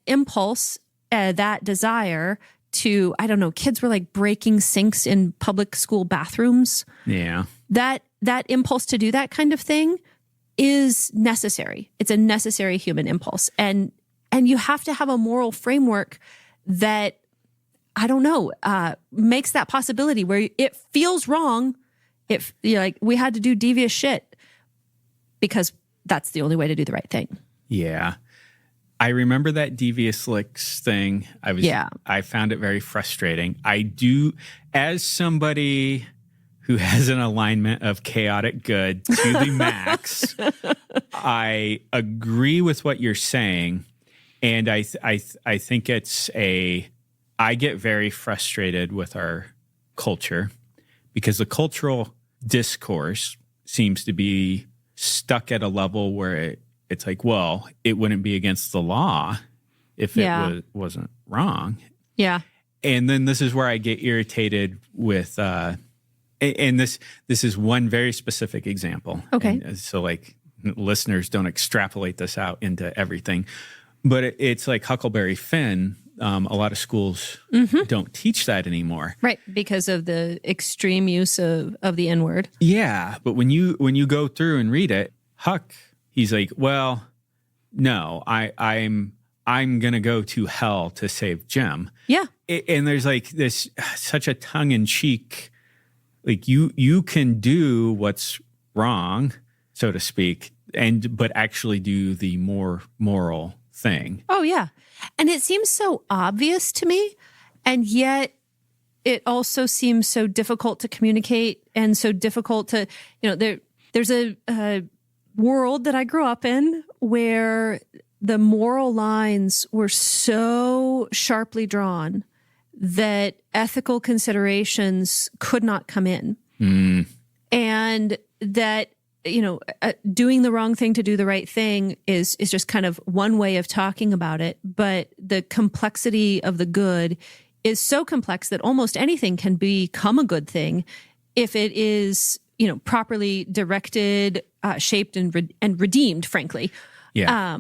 impulse, that desire to, I don't know, kids were like breaking sinks in public school bathrooms. Yeah. That impulse to do that kind of thing is necessary. It's a necessary human impulse. And you have to have a moral framework that, I don't know, makes that possibility where it feels wrong if like we had to do devious shit because that's the only way to do the right thing. Yeah. I remember that devious licks thing. I found it very frustrating. I do, as somebody who has an alignment of chaotic good to the max, I agree with what you're saying. And I think I get very frustrated with our culture because the cultural discourse seems to be stuck at a level where it's like, well, it wouldn't be against the law if it wasn't wrong. Yeah. And then this is where I get irritated with And this is one very specific example. Okay. And so like listeners don't extrapolate this out into everything. But it's like Huckleberry Finn. A lot of schools don't teach that anymore. Right, because of the extreme use of the N-word. Yeah, but when you go through and read it, Huck, he's like, well, no, I'm gonna go to hell to save Jim. Yeah. And there's like this such a tongue-in-cheek, like you can do what's wrong, so to speak, but actually do the more moral thing. Oh, yeah. And it seems so obvious to me, and yet it also seems so difficult to communicate and so difficult to, there's a world that I grew up in where the moral lines were so sharply drawn that ethical considerations could not come in. And that, doing the wrong thing to do the right thing is just kind of one way of talking about it. But the complexity of the good is so complex that almost anything can become a good thing if it is, properly directed, shaped, and redeemed, frankly. Yeah.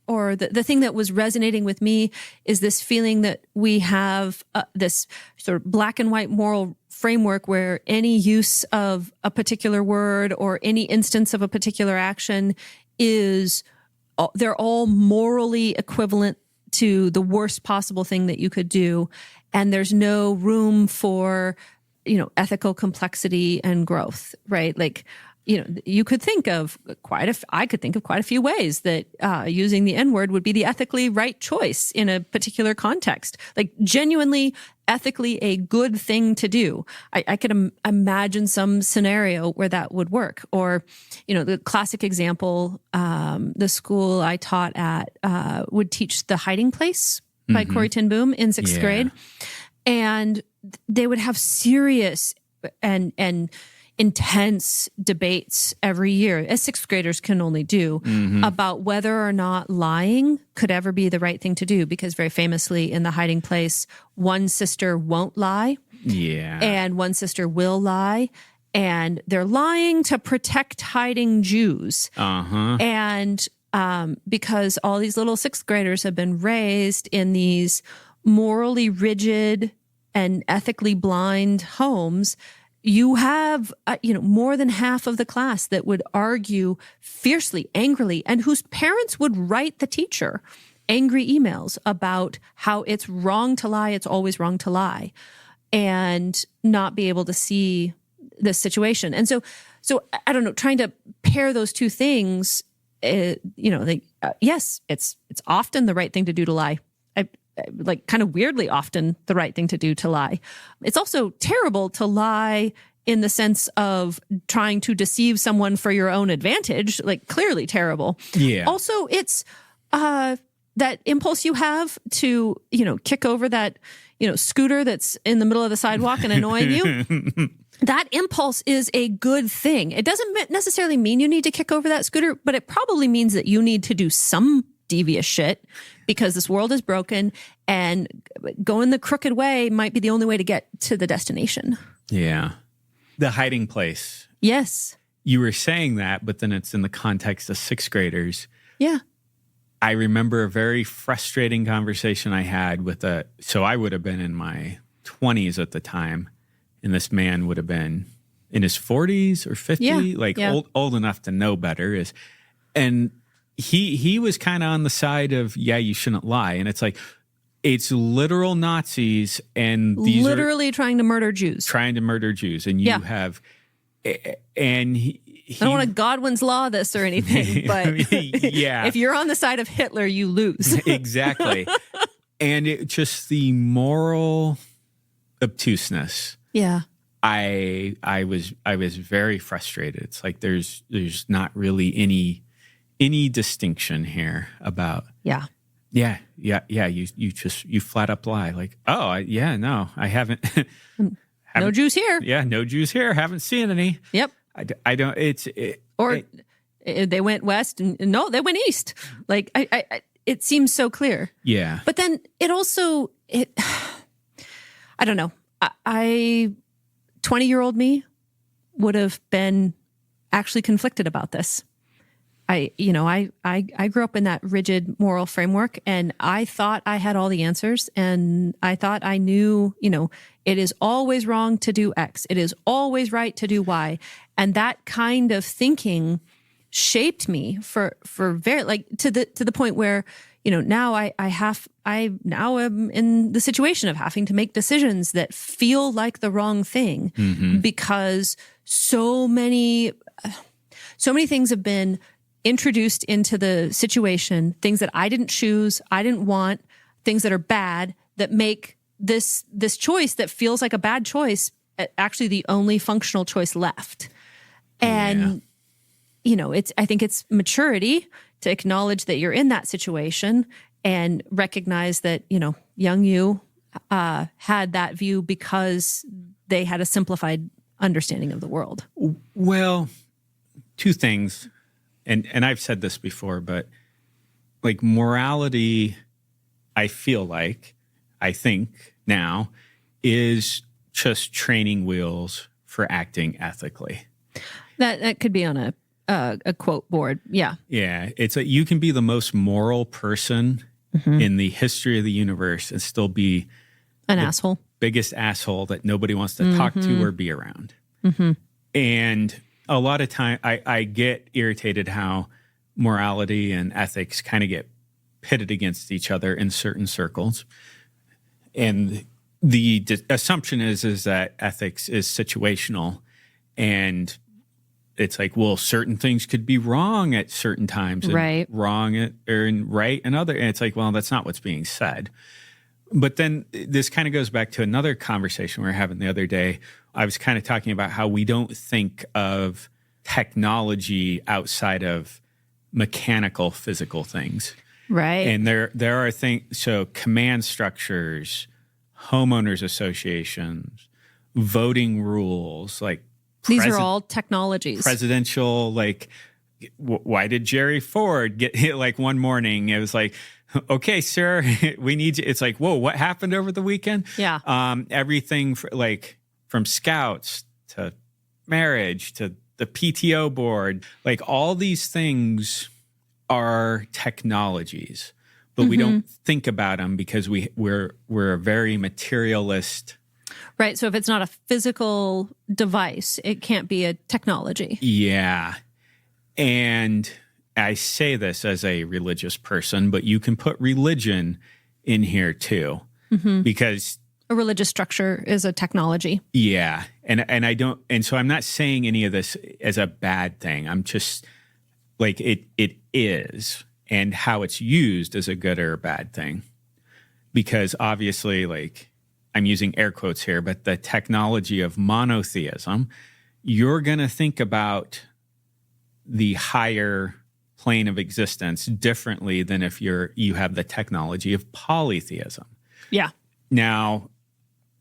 Or the thing that was resonating with me is this feeling that we have this sort of black and white moral framework where any use of a particular word or any instance of a particular action they're all morally equivalent to the worst possible thing that you could do. And there's no room for, ethical complexity and growth, right? Like, you could think of I could think of quite a few ways that using the N-word would be the ethically right choice in a particular context, like genuinely ethically a good thing to do. I could imagine some scenario where that would work. Or, the classic example, the school I taught at would teach The Hiding Place by Corrie ten Boom in sixth grade. And they would have serious and intense debates every year, as sixth graders can only do, about whether or not lying could ever be the right thing to do. Because very famously in The Hiding Place, one sister won't lie. Yeah. And one sister will lie. And they're lying to protect hiding Jews. And because all these little sixth graders have been raised in these morally rigid and ethically blind homes, you have, more than half of the class that would argue fiercely, angrily, and whose parents would write the teacher angry emails about how it's wrong to lie, it's always wrong to lie, and not be able to see this situation. And so I don't know, trying to pair those two things, yes, it's often the right thing to do to lie. Like kind of weirdly often the right thing to do to lie. It's also terrible to lie in the sense of trying to deceive someone for your own advantage, like clearly terrible. Yeah. Also, it's that impulse you have to, kick over that, scooter that's in the middle of the sidewalk and annoying you. That impulse is a good thing. It doesn't necessarily mean you need to kick over that scooter, but it probably means that you need to do some devious shit because this world is broken and going the crooked way might be the only way to get to the destination. Yeah. The Hiding Place. Yes. You were saying that, but then it's in the context of sixth graders. Yeah. I remember a very frustrating conversation I had so I would have been in my 20s at the time, and this man would have been in his 40s or 50, old enough to know better. And he was kind of on the side of, you shouldn't lie. And it's like, it's literal Nazis and these literally trying to murder Jews. And you have, and I don't want to Godwin's law this or anything, but if you're on the side of Hitler, you lose. Exactly. And it just the moral obtuseness. Yeah. I was very frustrated. It's like, there's not really any distinction here about you flat up lie, like, no, I haven't no Jews here. No Jews here, haven't seen any. Yep. I don't they went west and no, they went east. Like it seems so clear. Yeah. But then it also I don't know, I 20-year-old me would have been actually conflicted about this. I grew up in that rigid moral framework, and I thought I had all the answers, and I thought I knew, it is always wrong to do X. It is always right to do Y. And that kind of thinking shaped me for very, like, to the point where, now I now am in the situation of having to make decisions that feel like the wrong thing, because so many things have been introduced into the situation, things that I didn't choose, I didn't want, things that are bad, that make this choice that feels like a bad choice actually the only functional choice left. And, I think it's maturity to acknowledge that you're in that situation and recognize that, young you had that view because they had a simplified understanding of the world. Well, two things. And I've said this before, but like morality, I think now is just training wheels for acting ethically. That could be on a quote board. Yeah. Yeah. It's like you can be the most moral person in the history of the universe and still be an asshole, biggest asshole that nobody wants to talk to or be around. And a lot of time I get irritated how morality and ethics kind of get pitted against each other in certain circles. And the assumption is that ethics is situational, and it's like, well, certain things could be wrong at certain times, and right, wrong or right and other. And it's like, well, that's not what's being said. But then this kind of goes back to another conversation we were having the other day. I was kind of talking about how we don't think of technology outside of mechanical, physical things. Right. And there are things, so command structures, homeowners associations, voting rules, like these are all technologies. Presidential, like, why did Jerry Ford get hit like one morning? It was like, okay, sir, we need you. It's like, whoa, what happened over the weekend? Yeah. Everything from scouts to marriage to the PTO board, like all these things are technologies, but we don't think about them because we're a very materialist. Right. So if it's not a physical device, it can't be a technology. Yeah. And I say this as a religious person, but you can put religion in here too, because a religious structure is a technology. Yeah. And I don't, and so I'm not saying any of this as a bad thing. I'm just like, it is, and how it's used is a good or a bad thing. Because obviously, like, I'm using air quotes here, but the technology of monotheism, you're going to think about the higher plane of existence differently than if you have the technology of polytheism. Yeah. Now,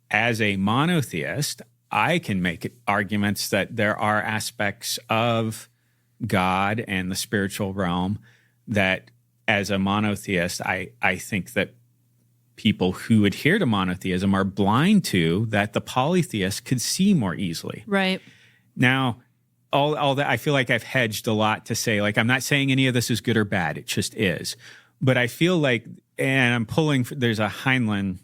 as a monotheist, I can make arguments that there are aspects of God and the spiritual realm that, as a monotheist, I think that people who adhere to monotheism are blind to, that the polytheist could see more easily. Right. Now, all that, I feel like I've hedged a lot to say, like, I'm not saying any of this is good or bad. It just is. But I feel like, and I'm pulling, there's a Heinlein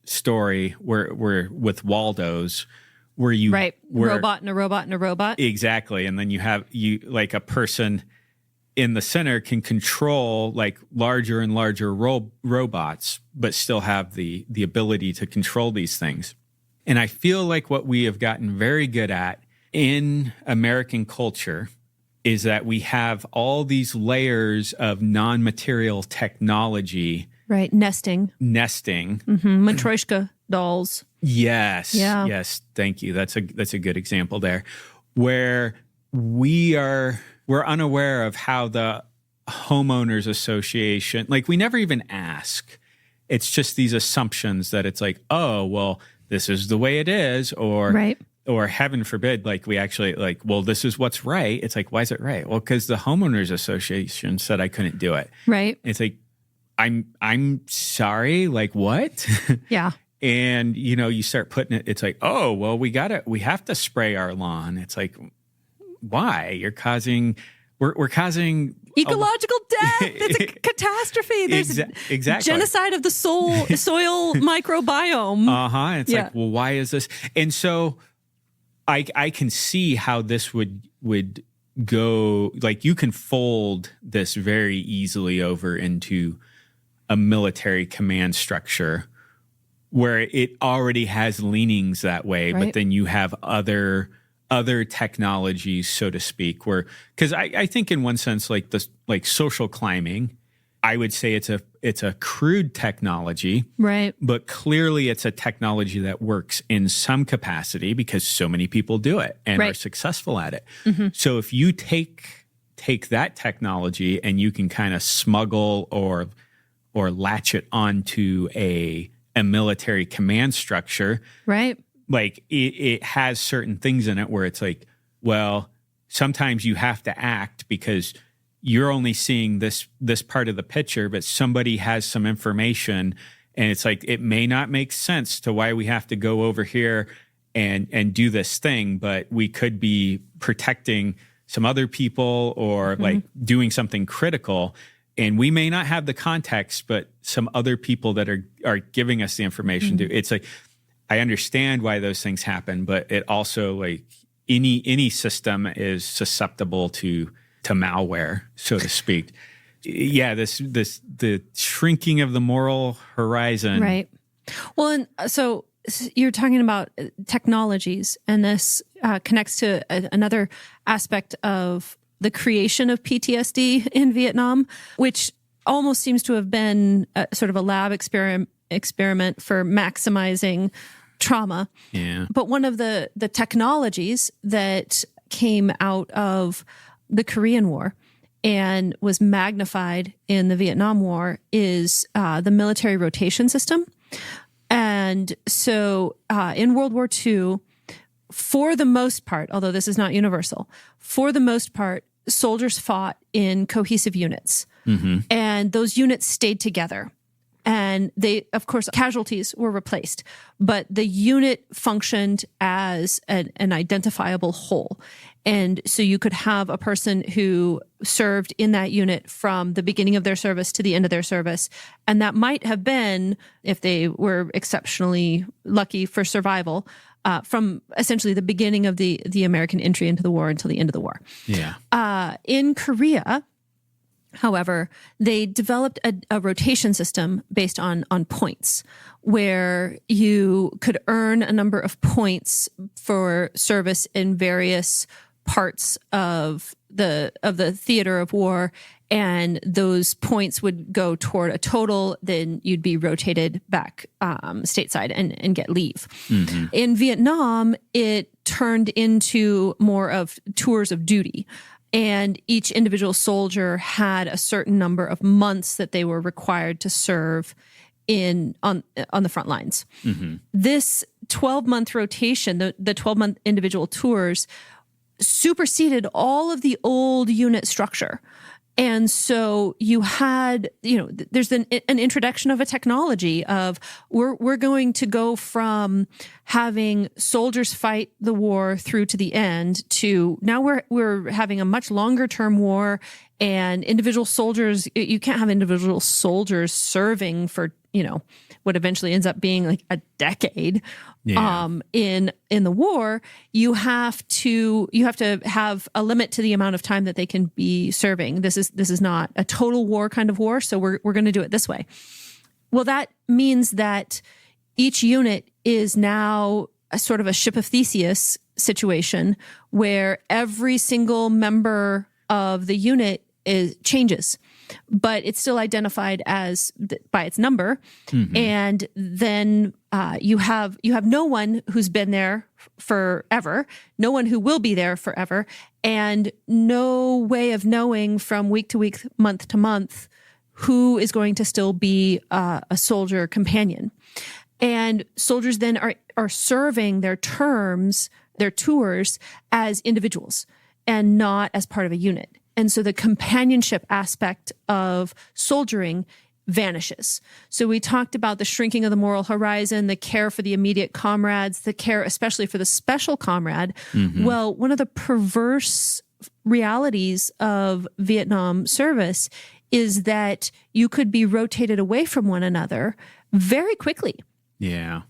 story where with Waldo's, where you right, robot and a robot and a robot. Exactly. And then you like a person in the center can control like larger and larger robots, but still have the ability to control these things. And I feel like what we have gotten very good at in American culture is that we have all these layers of non-material technology. Right. Nesting. Matryoshka dolls. Yes. Yeah. Yes. Thank you. That's a good example there, where we're unaware of how the homeowners association, like, we never even ask. It's just these assumptions that it's like, oh, well, this is the way it is, or right. Or heaven forbid, like, we actually like, well, this is what's right. It's like, why is it right? Well, because the homeowners association said I couldn't do it. Right. It's like, I'm sorry, like, what? Yeah. And, you start putting it's like, oh, well, we have to spray our lawn. It's like, why? We're causing ecological death. It's a catastrophe. There's exactly genocide of the soil microbiome. It's like, well, why is this? And so I can see how this would go, like, you can fold this very easily over into a military command structure where it already has leanings that way, right. But then you have other technologies, so to speak, because I think in one sense, like this, like social climbing, I would say it's a crude technology, right? But clearly it's a technology that works in some capacity because so many people do it and right. are successful at it. Mm-hmm. So if you take that technology and you can kind of smuggle or latch it onto a military command structure, right? Like it has certain things in it where it's like, well, sometimes you have to act because you're only seeing this part of the picture, but somebody has some information, and it's like it may not make sense to why we have to go over here and do this thing, but we could be protecting some other people or mm-hmm. like doing something critical. And we may not have the context, but some other people that are giving us the information mm-hmm. do. It's like, I understand why those things happen, but it also, like, any system is susceptible to malware, so to speak. Yeah, the shrinking of the moral horizon. Right. Well, and so you're talking about technologies, and this connects to another aspect of the creation of PTSD in Vietnam, which almost seems to have been sort of a lab experiment for maximizing trauma. Yeah. But one of the technologies that came out of the Korean War and was magnified in the Vietnam War is the military rotation system. And so in World War II, for the most part, although this is not universal, for the most part, soldiers fought in cohesive units. Mm-hmm. And those units stayed together. And they, of course, casualties were replaced, but the unit functioned as an identifiable whole. And so you could have a person who served in that unit from the beginning of their service to the end of their service. And that might have been, if they were exceptionally lucky for survival, from essentially the beginning of the American entry into the war until the end of the war. Yeah. In Korea, however, they developed a rotation system based on points, where you could earn a number of points for service in various parts of the theater of war, and those points would go toward a total. Then you'd be rotated back stateside and get leave. Mm-hmm. In Vietnam, it turned into more of tours of duty. And each individual soldier had a certain number of months that they were required to serve on the front lines. Mm-hmm. This 12-month rotation, the 12-month individual tours, superseded all of the old unit structure. And so you had, there's an introduction of a technology of we're going to go from having soldiers fight the war through to the end to now we're having a much longer term war, and individual soldiers, you can't have individual soldiers serving for, what eventually ends up being like a decade. Yeah. In the war, you have to have a limit to the amount of time that they can be serving. This is not a total war kind of war, so we're going to do it this way. Well, that means that each unit is now a sort of a ship of Theseus situation where every single member of the unit changes, but it's still identified as by its number. Mm-hmm. And then you have no one who's been there forever, no one who will be there forever, and no way of knowing from week to week, month to month, who is going to still be a soldier companion. And soldiers then are serving their terms, their tours, as individuals and not as part of a unit. And so the companionship aspect of soldiering vanishes. So we talked about the shrinking of the moral horizon, the care for the immediate comrades, the care especially for the special comrade. Well, one of the perverse realities of Vietnam service is that you could be rotated away from one another very quickly. Yeah.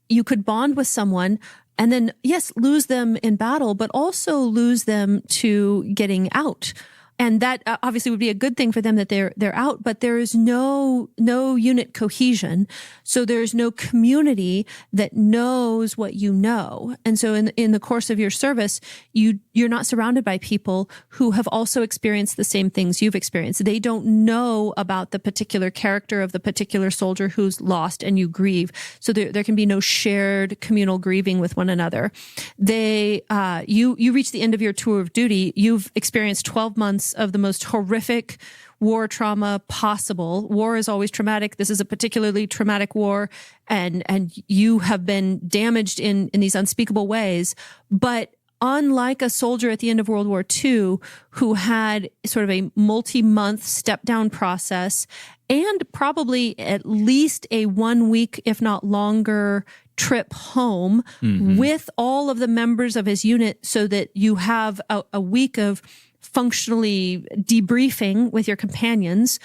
You could bond with someone and then, yes, lose them in battle, but also lose them to getting out. And that obviously would be a good thing for them that they're out, but there is no unit cohesion. So there's no community that knows what you know. And so in the course of your service, you're not surrounded by people who have also experienced the same things you've experienced. They don't know about the particular character of the particular soldier who's lost, and you grieve. So there can be no shared communal grieving with one another. You reach the end of your tour of duty. You've experienced 12 months of the most horrific war trauma possible. War is always traumatic. This is a particularly traumatic war, and you have been damaged in these unspeakable ways. But unlike a soldier at the end of World War II who had sort of a multi-month step-down process and probably at least a 1 week, if not longer, trip home with all of the members of his unit so that you have a week of functionally debriefing with your companions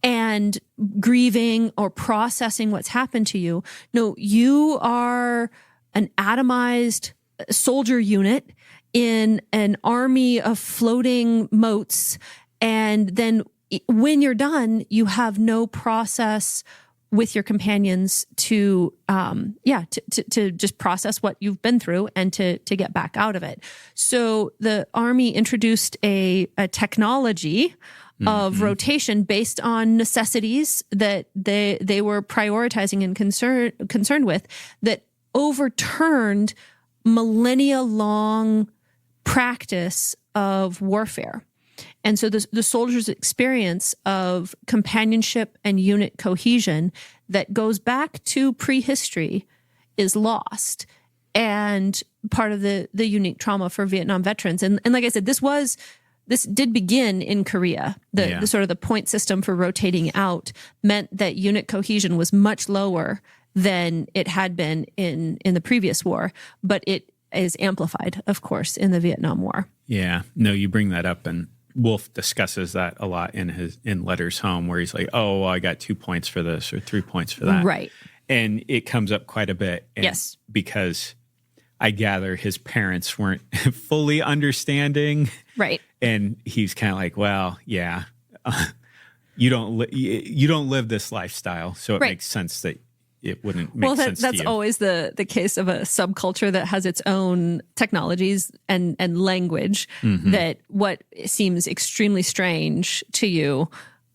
and grieving or processing what's happened to you. No, you are an atomized soldier unit in an army of floating motes. And then when you're done, you have no process with your companions to just process what you've been through and to get back out of it. So the Army introduced a technology of rotation based on necessities that they were prioritizing and concerned with that overturned millennia-long practice of warfare. And so the soldiers' experience of companionship and unit cohesion that goes back to prehistory is lost, and part of the unique trauma for Vietnam veterans. And like I said, this did begin in Korea. The sort of the point system for rotating out meant that unit cohesion was much lower than it had been in the previous war, but it is amplified, of course, in the Vietnam War. Yeah. No, you bring that up, and Wolfe discusses that a lot in Letters Home, where he's like, oh, well, I got 2 points for this or 3 points for that. Right. And it comes up quite a bit. Yes. Because I gather his parents weren't fully understanding. Right. And he's kind of like, well, yeah, you don't live this lifestyle. So it makes sense that it wouldn't make sense to you. That's always the case of a subculture that has its own technologies and language, that what seems extremely strange to you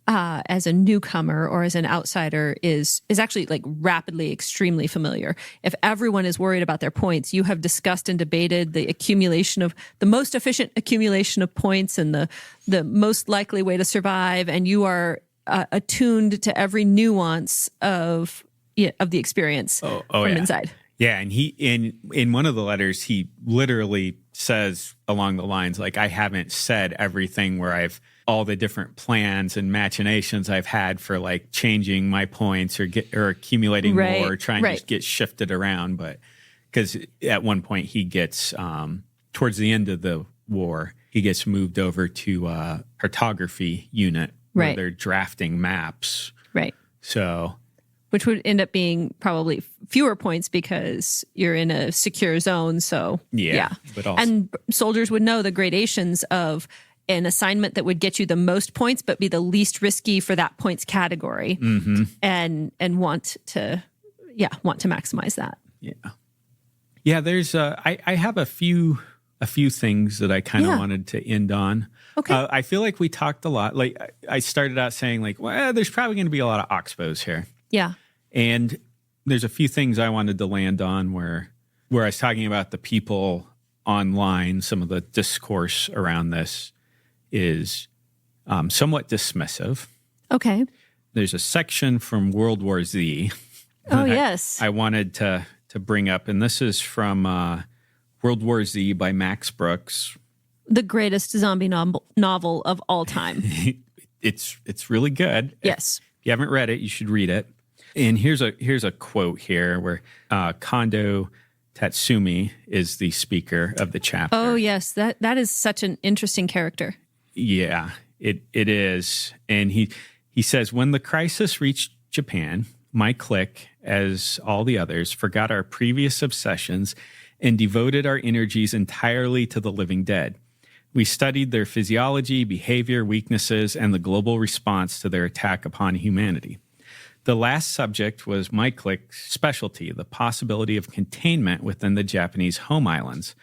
as a newcomer or as an outsider is actually like rapidly extremely familiar. If everyone is worried about their points, you have discussed and debated the most efficient accumulation of points and the most likely way to survive, and you are attuned to every nuance of the experience from inside. Yeah, and he in one of the letters, he literally says along the lines like, I haven't said everything where I've all the different plans and machinations I've had for like changing my points or accumulating more, or trying to get shifted around. But because at one point he gets towards the end of the war, he gets moved over to cartography unit where they're drafting maps. Right. So. Which would end up being probably fewer points because you're in a secure zone. So, But also, and soldiers would know the gradations of an assignment that would get you the most points, but be the least risky for that points category, and want to maximize that. Yeah. Yeah. There's, I have a few things that I kind of wanted to end on. Okay. I feel like we talked a lot. Like I started out saying like, well, there's probably going to be a lot of oxbows here. Yeah. And there's a few things I wanted to land on where I was talking about the people online, some of the discourse around this is somewhat dismissive. Okay. There's a section from World War Z. Oh, yes. I wanted to bring up, and this is from World War Z by Max Brooks. The greatest zombie novel of all time. It's really good. Yes. If you haven't read it, you should read it. And here's a quote here where Kondo Tatsumi is the speaker of the chapter. Oh, yes. That is such an interesting character. Yeah, it is. And he says, when the crisis reached Japan, my clique, as all the others, forgot our previous obsessions and devoted our energies entirely to the living dead. We studied their physiology, behavior, weaknesses, and the global response to their attack upon humanity. The last subject was my clique's specialty, the possibility of containment within the Japanese home islands.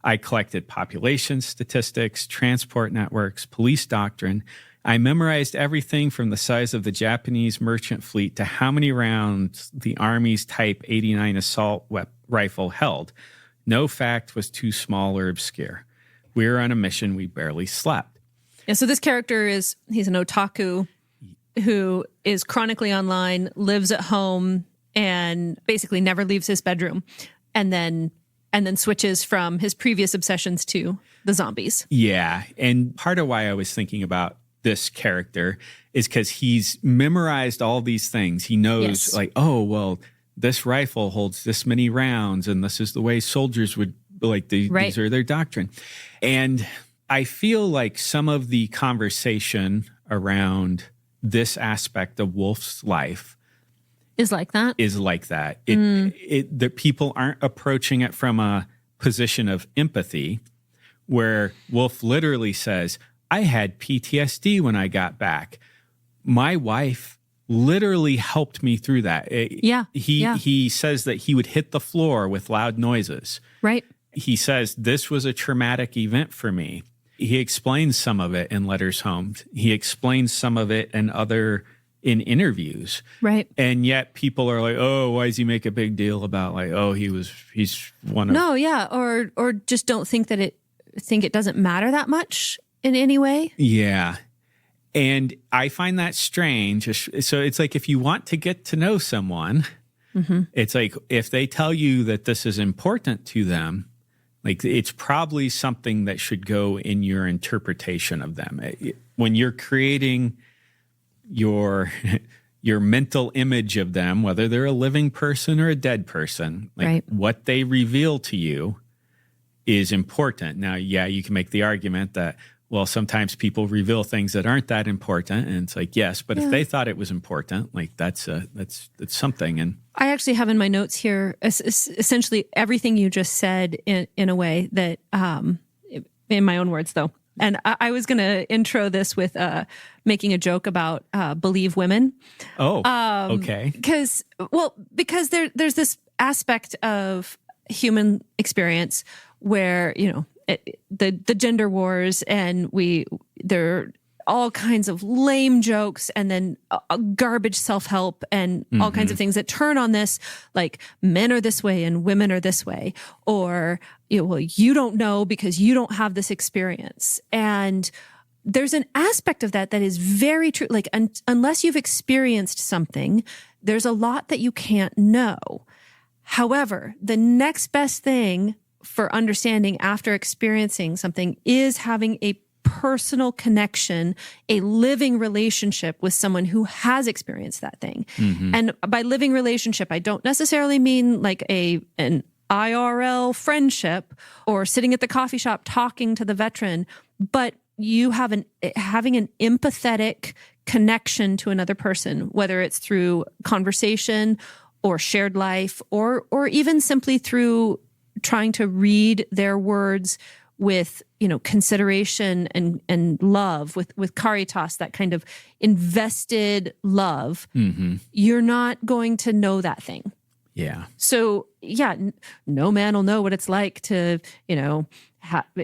I collected population statistics, transport networks, police doctrine. I memorized everything from the size of the Japanese merchant fleet to how many rounds the Army's Type 89 assault rifle held. No fact was too small or obscure. We were on a mission we barely slept. Yeah, so this character he's an otaku who is chronically online, lives at home, and basically never leaves his bedroom, and then switches from his previous obsessions to the zombies. Yeah, and part of why I was thinking about this character is because he's memorized all these things. He knows, like, oh, well, this rifle holds this many rounds, and this is the way soldiers would, like, these are their doctrine. And I feel like some of the conversation around this aspect of Wolfe's life is like that. The people aren't approaching it from a position of empathy, where Wolfe literally says, I had PTSD when I got back. My wife literally helped me through that. He says that he would hit the floor with loud noises. Right. He says, this was a traumatic event for me. He explains some of it in Letters Home. He explains some of it in interviews. Right. And yet people are like, oh, why does he make a big deal about, like, oh, he's one of... No, yeah. Or just don't think it doesn't matter that much in any way. Yeah. And I find that strange. So it's like, if you want to get to know someone, it's like, if they tell you that this is important to them, like, it's probably something that should go in your interpretation of them. When you're creating your mental image of them, whether they're a living person or a dead person, like, what they reveal to you is important. Now, yeah, you can make the argument that, well, sometimes people reveal things that aren't that important, and it's like, yes, but if they thought it was important, like, that's something. And I actually have in my notes here essentially everything you just said in a way that, in my own words though. And I was going to intro this with making a joke about believe women. Oh, okay. Because there's this aspect of human experience where, the gender wars, and there are all kinds of lame jokes, and then garbage self-help and all kinds of things that turn on this, like, men are this way and women are this way, or, well, you don't know because you don't have this experience. And there's an aspect of that is very true. Like, unless you've experienced something, there's a lot that you can't know. However, the next best thing for understanding after experiencing something is having a personal connection, a living relationship with someone who has experienced that thing. And by living relationship, I don't necessarily mean like an IRL friendship or sitting at the coffee shop talking to the veteran, but you having an empathetic connection to another person, whether it's through conversation or shared life, or even simply through trying to read their words with, consideration and love, with caritas, that kind of invested love. You're not going to know that thing. Yeah. So yeah, no man will know what it's like to,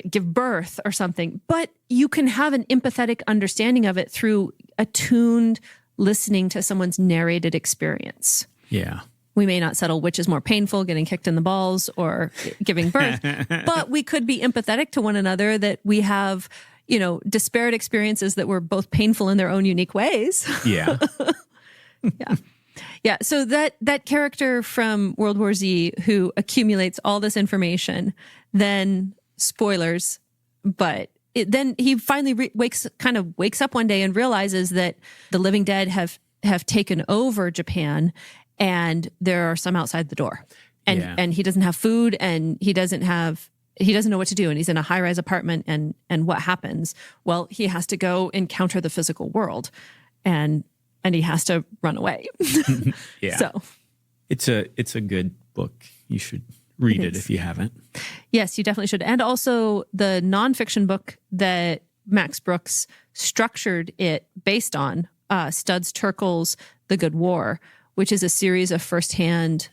give birth or something, but you can have an empathetic understanding of it through attuned listening to someone's narrated experience. Yeah. We may not settle which is more painful, getting kicked in the balls or giving birth, but we could be empathetic to one another, that we have, disparate experiences that were both painful in their own unique ways. Yeah. Yeah. Yeah. So that character from World War Z who accumulates all this information, then spoilers, but then he finally wakes up one day and realizes that the living dead have have taken over Japan, and there are some outside the door. And he doesn't have food, and he doesn't know what to do, and he's in a high-rise apartment, and what happens? Well, he has to go encounter the physical world, and he has to run away. Yeah. So it's a good book. You should read it if you haven't. Yes, you definitely should. And also the nonfiction book that Max Brooks structured it based on, Studs Terkel's The Good War, which is a series of firsthand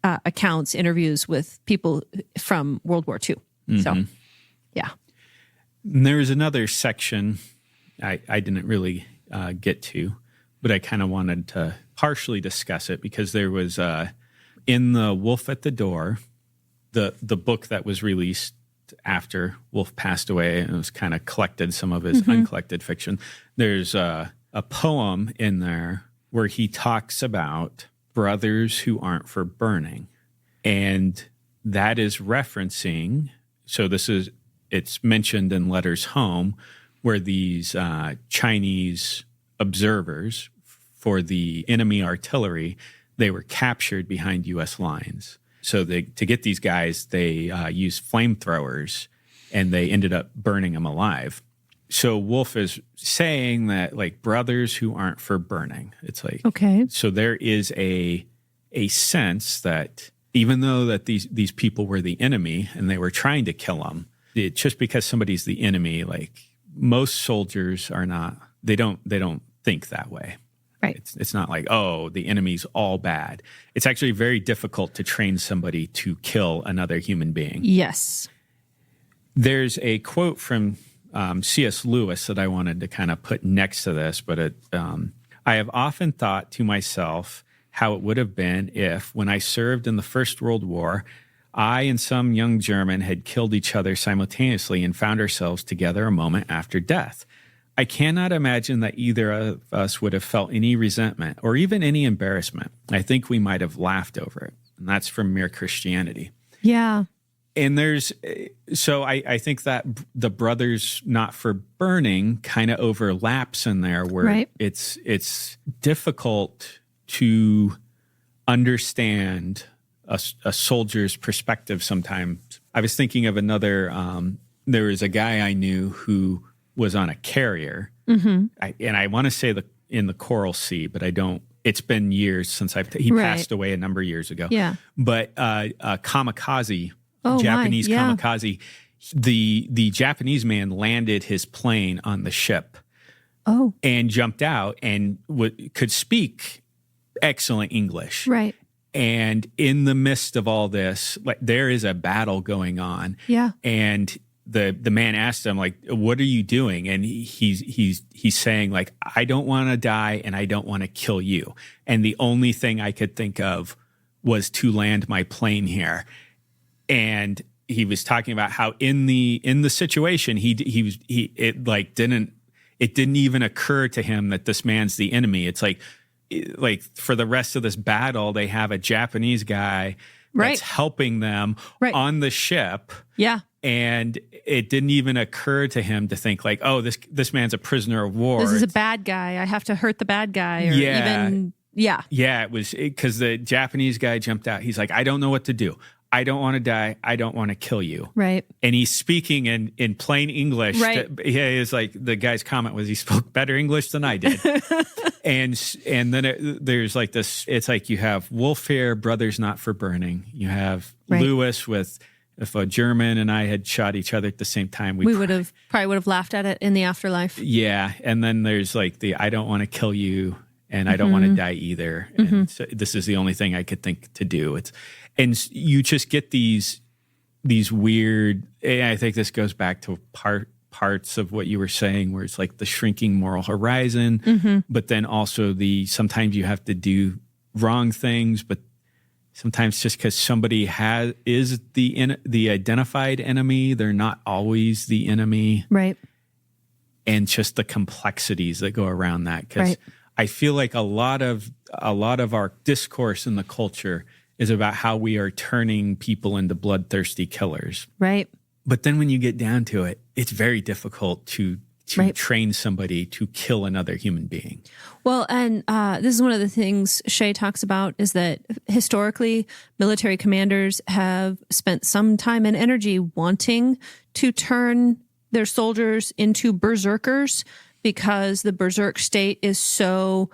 accounts, interviews with people from World War II. So, yeah. And there's another section I didn't really get to, but I kind of wanted to partially discuss it because there was in the Wolfe at the Door, the book that was released after Wolfe passed away, and it was kind of collected some of his uncollected fiction. There's a poem in there where he talks about brothers who aren't for burning. And that is referencing, so it's mentioned in Letters Home, where these Chinese observers for the enemy artillery, they were captured behind U.S. lines. So to get these guys, they used flamethrowers, and they ended up burning them alive. So Wolfe is saying that, like, brothers who aren't for burning. It's like, okay. So there is a sense that even though that these people were the enemy and they were trying to kill them, just because somebody's the enemy, like, most soldiers are not. They don't think that way. Right. It's not like, oh, the enemy's all bad. It's actually very difficult to train somebody to kill another human being. Yes. There's a quote from C.S. Lewis that I wanted to kind of put next to this, but I have often thought to myself how it would have been if, when I served in the First World War, I and some young German had killed each other simultaneously and found ourselves together a moment after death. I cannot imagine that either of us would have felt any resentment or even any embarrassment. I think we might have laughed over it. And that's from Mere Christianity. Yeah. And I think that the brothers not for burning kind of overlaps in there where it's difficult to understand a soldier's perspective sometimes. I was thinking of another, there was a guy I knew who was on a carrier, and I want to say in the Coral Sea, but I don't. It's been years since he passed away a number of years ago. Yeah, but kamikaze, Japanese kamikaze, the Japanese man landed his plane on the ship, and jumped out and could speak excellent English, right. And in the midst of all this, like, there is a battle going on, and the man asked him, like, what are you doing? And he's saying, like, I don't want to die and I don't want to kill you. And the only thing I could think of was to land my plane here. And he was talking about how in the situation it didn't even occur to him that this man's the enemy. It's like for the rest of this battle, they have a Japanese guy that's helping them on the ship. Yeah. And it didn't even occur to him to think, like, oh, this man's a prisoner of war. This is a bad guy. I have to hurt the bad guy. Or even. It was because the Japanese guy jumped out. He's like, I don't know what to do. I don't want to die. I don't want to kill you. Right. And he's speaking in plain English. Right. It's like the guy's comment was he spoke better English than I did. and then there's like this, it's like you have Wolfe here, brothers not for burning. You have Lewis with, if a German and I had shot each other at the same time, we probably would have laughed at it in the afterlife. Yeah. And then there's like the, I don't want to kill you and I don't want to die either. And so this is the only thing I could think to do. And you just get these weird, and I think this goes back to parts of what you were saying, where it's like the shrinking moral horizon, but then also sometimes you have to do wrong things, but sometimes just because somebody is the identified enemy, they're not always the enemy. Right. And just the complexities that go around that. Because I feel like a lot of our discourse in the culture is about how we are turning people into bloodthirsty killers. Right. But then when you get down to it, it's very difficult to to train somebody to kill another human being. Well, and this is one of the things Shay talks about, is that historically military commanders have spent some time and energy wanting to turn their soldiers into berserkers because the berserk state is so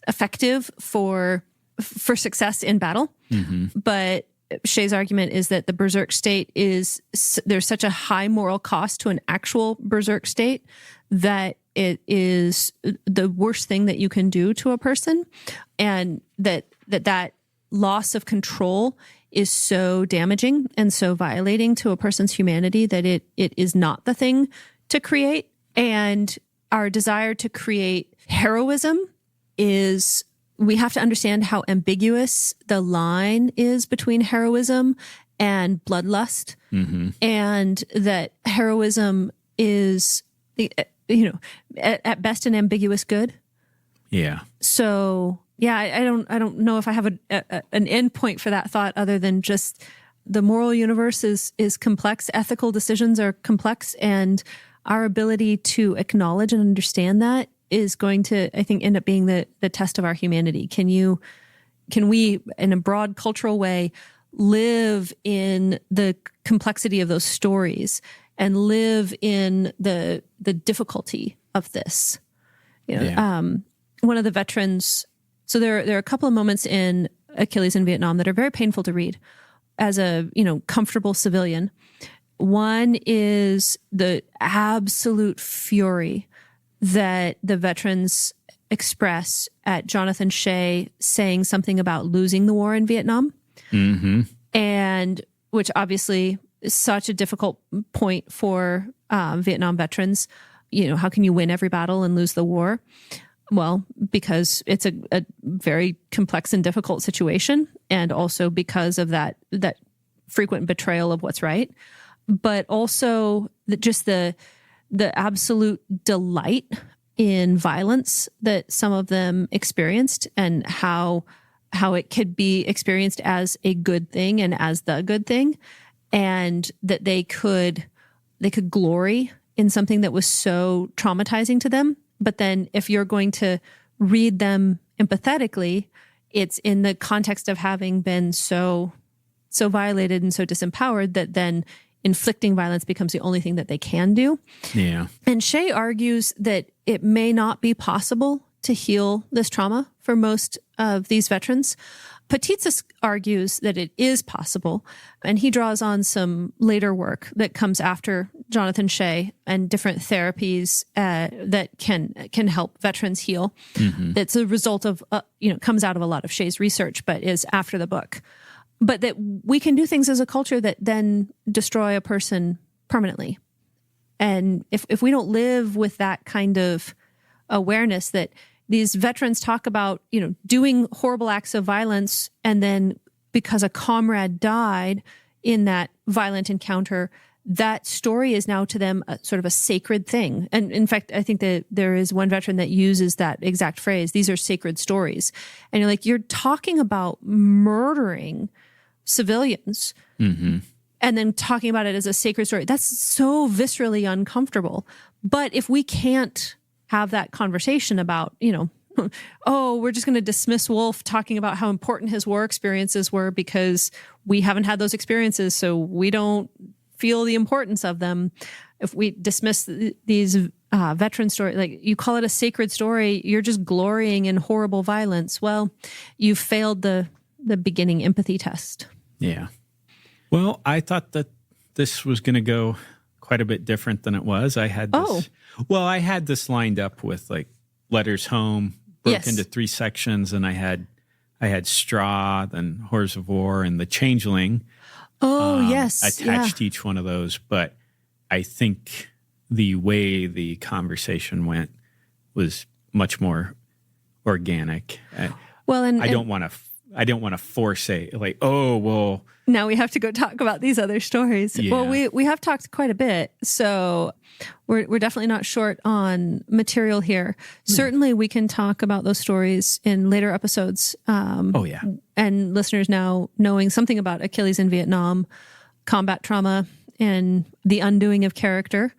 effective for success in battle. Mm-hmm. But Shay's argument is that the berserk state there's such a high moral cost to an actual berserk state that it is the worst thing that you can do to a person, and that loss of control is so damaging and so violating to a person's humanity that it is not the thing to create. And our desire to create heroism is, we have to understand how ambiguous the line is between heroism and bloodlust, mm-hmm. and that heroism is, at best an ambiguous good. Yeah. So yeah, I don't know if I have an end point for that thought other than just the moral universe is complex. Ethical decisions are complex, and our ability to acknowledge and understand that is going to, I think, end up being the test of our humanity. Can we, in a broad cultural way, live in the complexity of those stories and live in the difficulty of this? One of the veterans. So there are a couple of moments in Achilles in Vietnam that are very painful to read as a comfortable civilian. One is the absolute fury that the veterans express at Jonathan Shay saying something about losing the war in Vietnam, mm-hmm. and which obviously is such a difficult point for Vietnam veterans. How can you win every battle and lose the war? Well, because it's a very complex and difficult situation, and also because of that frequent betrayal of what's right, but also just the absolute delight in violence that some of them experienced, and how it could be experienced as a good thing and as the good thing, and that they could glory in something that was so traumatizing to them. But then if you're going to read them empathetically, it's in the context of having been so violated and so disempowered that then inflicting violence becomes the only thing that they can do. Yeah. And Shay argues that it may not be possible to heal this trauma for most of these veterans. Patitsis argues that it is possible, and he draws on some later work that comes after Jonathan Shay and different therapies that can help veterans heal. Mm-hmm. That's a result of, comes out of a lot of Shay's research, but is after the book. But that we can do things as a culture that then destroy a person permanently. And if we don't live with that kind of awareness that these veterans talk about, doing horrible acts of violence, and then because a comrade died in that violent encounter, that story is now to them sort of a sacred thing. And in fact, I think that there is one veteran that uses that exact phrase. These are sacred stories. And you're talking about murdering civilians, mm-hmm. and then talking about it as a sacred story. That's so viscerally uncomfortable. But if we can't have that conversation about, we're just going to dismiss Wolfe talking about how important his war experiences were because we haven't had those experiences, so we don't feel the importance of them. If we dismiss these veteran stories, like you call it a sacred story, you're just glorying in horrible violence. Well, you failed the beginning empathy test. Yeah. Well, I thought that this was going to go quite a bit different than it was. I had this lined up with like letters home, broke into 3 sections, and I had Straw, then Horrors of War, and The Changeling. Attached each one of those, but I think the way the conversation went was much more organic. Well, and I don't want to force a now we have to go talk about these other stories. Yeah. Well, we have talked quite a bit, so we're definitely not short on material here. Certainly, we can talk about those stories in later episodes. And listeners now knowing something about Achilles in Vietnam, combat trauma and the undoing of character.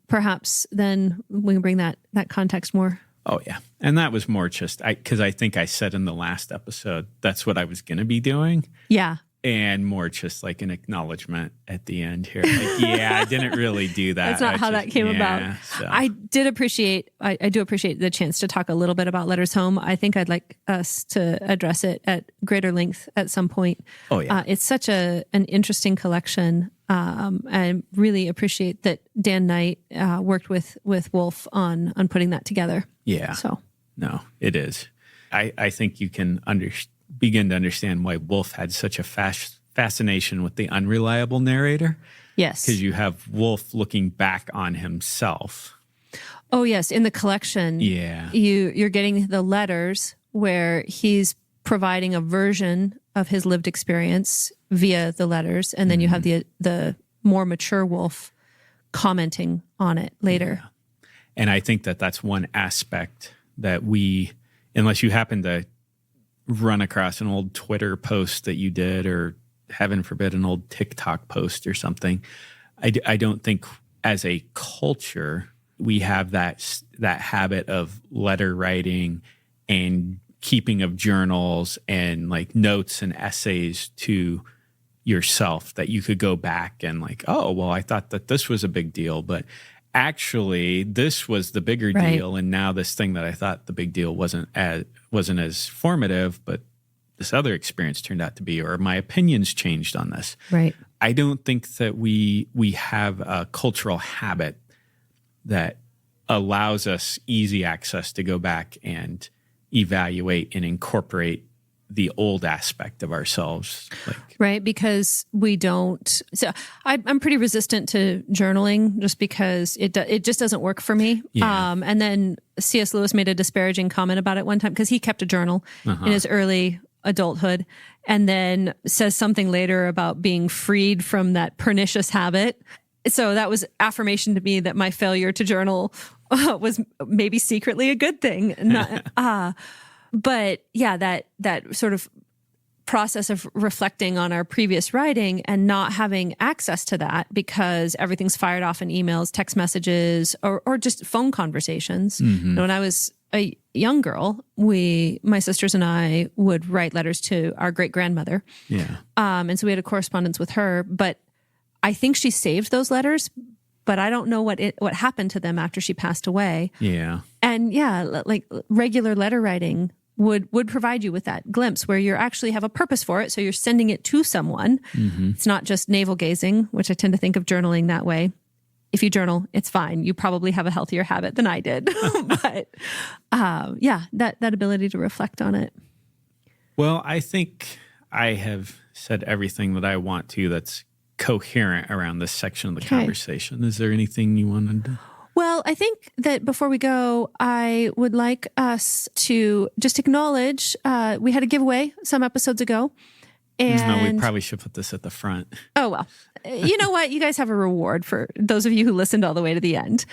Perhaps then we can bring that context more. Oh, yeah. And that was more just because I think I said in the last episode, that's what I was going to be doing. Yeah. And more just like an acknowledgement at the end here. Like, yeah, I didn't really do that. That's not how that came about. So. I do appreciate the chance to talk a little bit about Letters Home. I think I'd like us to address it at greater length at some point. Oh, yeah. It's such an interesting collection. I really appreciate that Dan Knight worked with Wolfe on putting that together. Yeah. So no, it is. I think you can begin to understand why Wolfe had such a fascination with the unreliable narrator. Yes. Because you have Wolfe looking back on himself. Oh, yes. In the collection, you're getting the letters where he's providing a version of his lived experience via the letters. And then you have the more mature Wolfe commenting on it later. Yeah. And I think that's one aspect that unless you happen to run across an old Twitter post that you did, or heaven forbid, an old TikTok post or something, I don't think as a culture we have that habit of letter writing and keeping of journals and like notes and essays to yourself that you could go back and like, oh, well, I thought that this was a big deal, but actually this was the bigger deal. And now this thing that I thought the big deal wasn't as formative, but this other experience turned out to be, or my opinions changed on this. Right. I don't think that we have a cultural habit that allows us easy access to go back and evaluate and incorporate the old aspect of ourselves. Right, because we don't. So I'm pretty resistant to journaling just because it just doesn't work for me. Yeah. And then C.S. Lewis made a disparaging comment about it one time because he kept a journal in his early adulthood and then says something later about being freed from that pernicious habit. So that was affirmation to me that my failure to journal was maybe secretly a good thing. But yeah, that sort of process of reflecting on our previous writing and not having access to that because everything's fired off in emails, text messages, or just phone conversations. And when I was a young girl, my sisters and I would write letters to our great grandmother. Yeah. And so we had a correspondence with her, but I think she saved those letters, but I don't know what happened to them after she passed away. Yeah. And yeah, like regular letter writing would provide you with that glimpse where you actually have a purpose for it. So you're sending it to someone. It's not just navel gazing, which I tend to think of journaling that way. If you journal, it's fine. You probably have a healthier habit than I did. But yeah, that ability to reflect on it. Well, I think I have said everything that I want to that's coherent around this section of the conversation. Is there anything you wanted to? Well, I think that before we go, I would like us to just acknowledge we had a giveaway some episodes ago. And no, we probably should put this at the front. Oh, well, you know what? You guys have a reward for those of you who listened all the way to the end.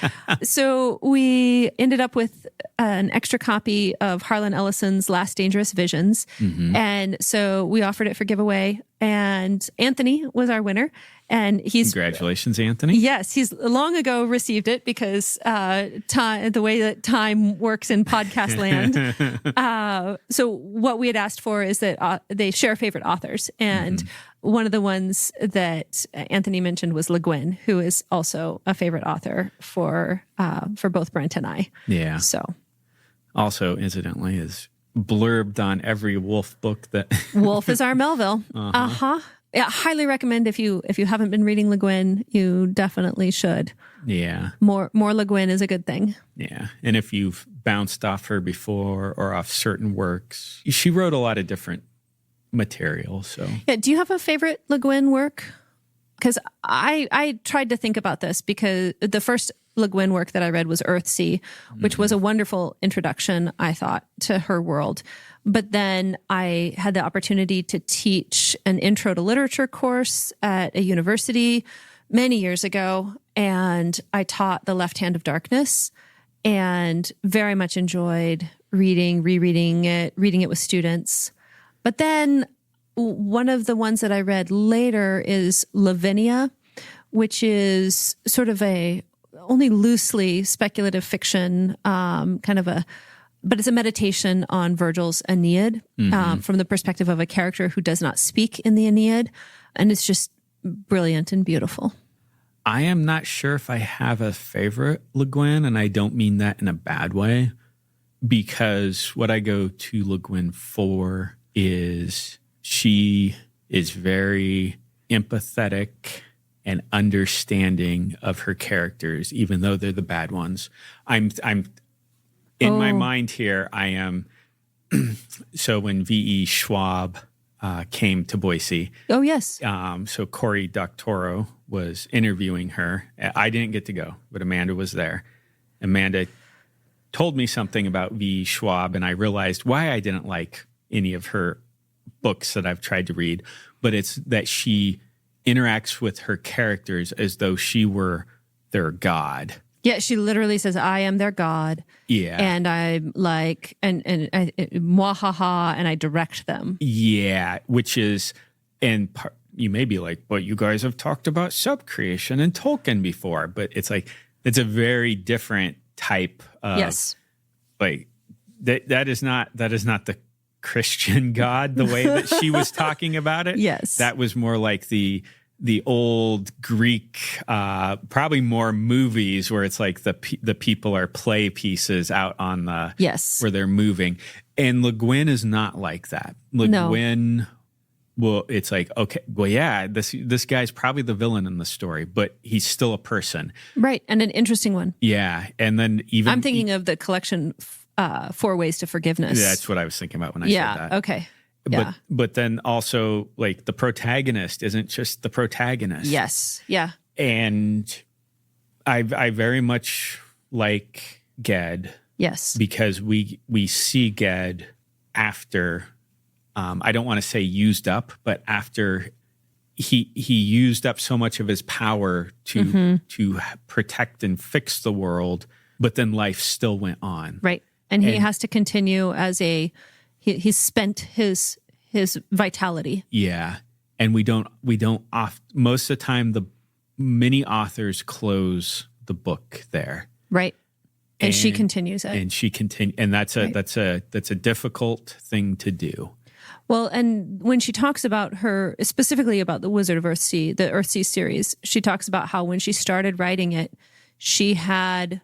So we ended up with an extra copy of Harlan Ellison's Last Dangerous Visions. And so we offered it for giveaway. And Anthony was our winner. And Congratulations, Anthony. Yes, he's long ago received it because the way that time works in podcast land. So what we had asked for is that they share favorite authors. And one of the ones that Anthony mentioned was Le Guin, who is also a favorite author for both Brent and I. Yeah. So also, incidentally, is blurbed on every Wolfe book that Wolfe is our Melville. Yeah, highly recommend if you haven't been reading Le Guin, you definitely should. Yeah. More Le Guin is a good thing. Yeah. And if you've bounced off her before or off certain works, she wrote a lot of different material. So yeah, do you have a favorite Le Guin work? Because I tried to think about this because the first Le Guin work that I read was Earthsea, which was a wonderful introduction, I thought, to her world. But then I had the opportunity to teach an intro to literature course at a university many years ago, and I taught The Left Hand of Darkness and very much enjoyed reading it with students. But then one of the ones that I read later is Lavinia, which is sort of a only loosely speculative fiction, but it's a meditation on Virgil's Aeneid from the perspective of a character who does not speak in the Aeneid. And it's just brilliant and beautiful. I am not sure if I have a favorite Le Guin, and I don't mean that in a bad way, because what I go to Le Guin for is she is very empathetic and understanding of her characters, even though they're the bad ones. I'm in my mind here, I am. So when V.E. Schwab came to Boise. Oh, yes. So Cory Doctorow was interviewing her. I didn't get to go, but Amanda was there. Amanda told me something about V. Schwab, and I realized why I didn't like any of her books that I've tried to read, but it's that she interacts with her characters as though she were their god. Yeah, she literally says, I am their god. Yeah. And I'm like, and mwahaha, and I direct them. Yeah, which is, you may be like, but you guys have talked about subcreation and Tolkien before, but it's like, it's a very different type of, yes, like, that is not the Christian God, the way that she was talking about it. Yes. That was more like the old Greek, probably more movies where it's like the people are play pieces out on the, yes, where they're moving. And Le Guin is not like that. Le Guin, well, it's like, okay, well, yeah, this guy's probably the villain in the story, but he's still a person. Right. And an interesting one. Yeah. And then I'm thinking of the collection, 4 Ways to Forgiveness. That's what I was thinking about when I said that. Yeah. Okay. Yeah. But then also, like, the protagonist isn't just the protagonist. Yes. Yeah. And I very much like Ged. Yes. Because we see Ged after, I don't want to say used up, but after he used up so much of his power to protect and fix the world, but then life still went on. Right. And he has to continue as he's spent his vitality. Yeah. And we don't most of the time, the many authors close the book there. Right. And she continues it. And that's a difficult thing to do. Well, and when she talks about specifically about the Wizard of Earthsea, the Earthsea series, she talks about how when she started writing it, she had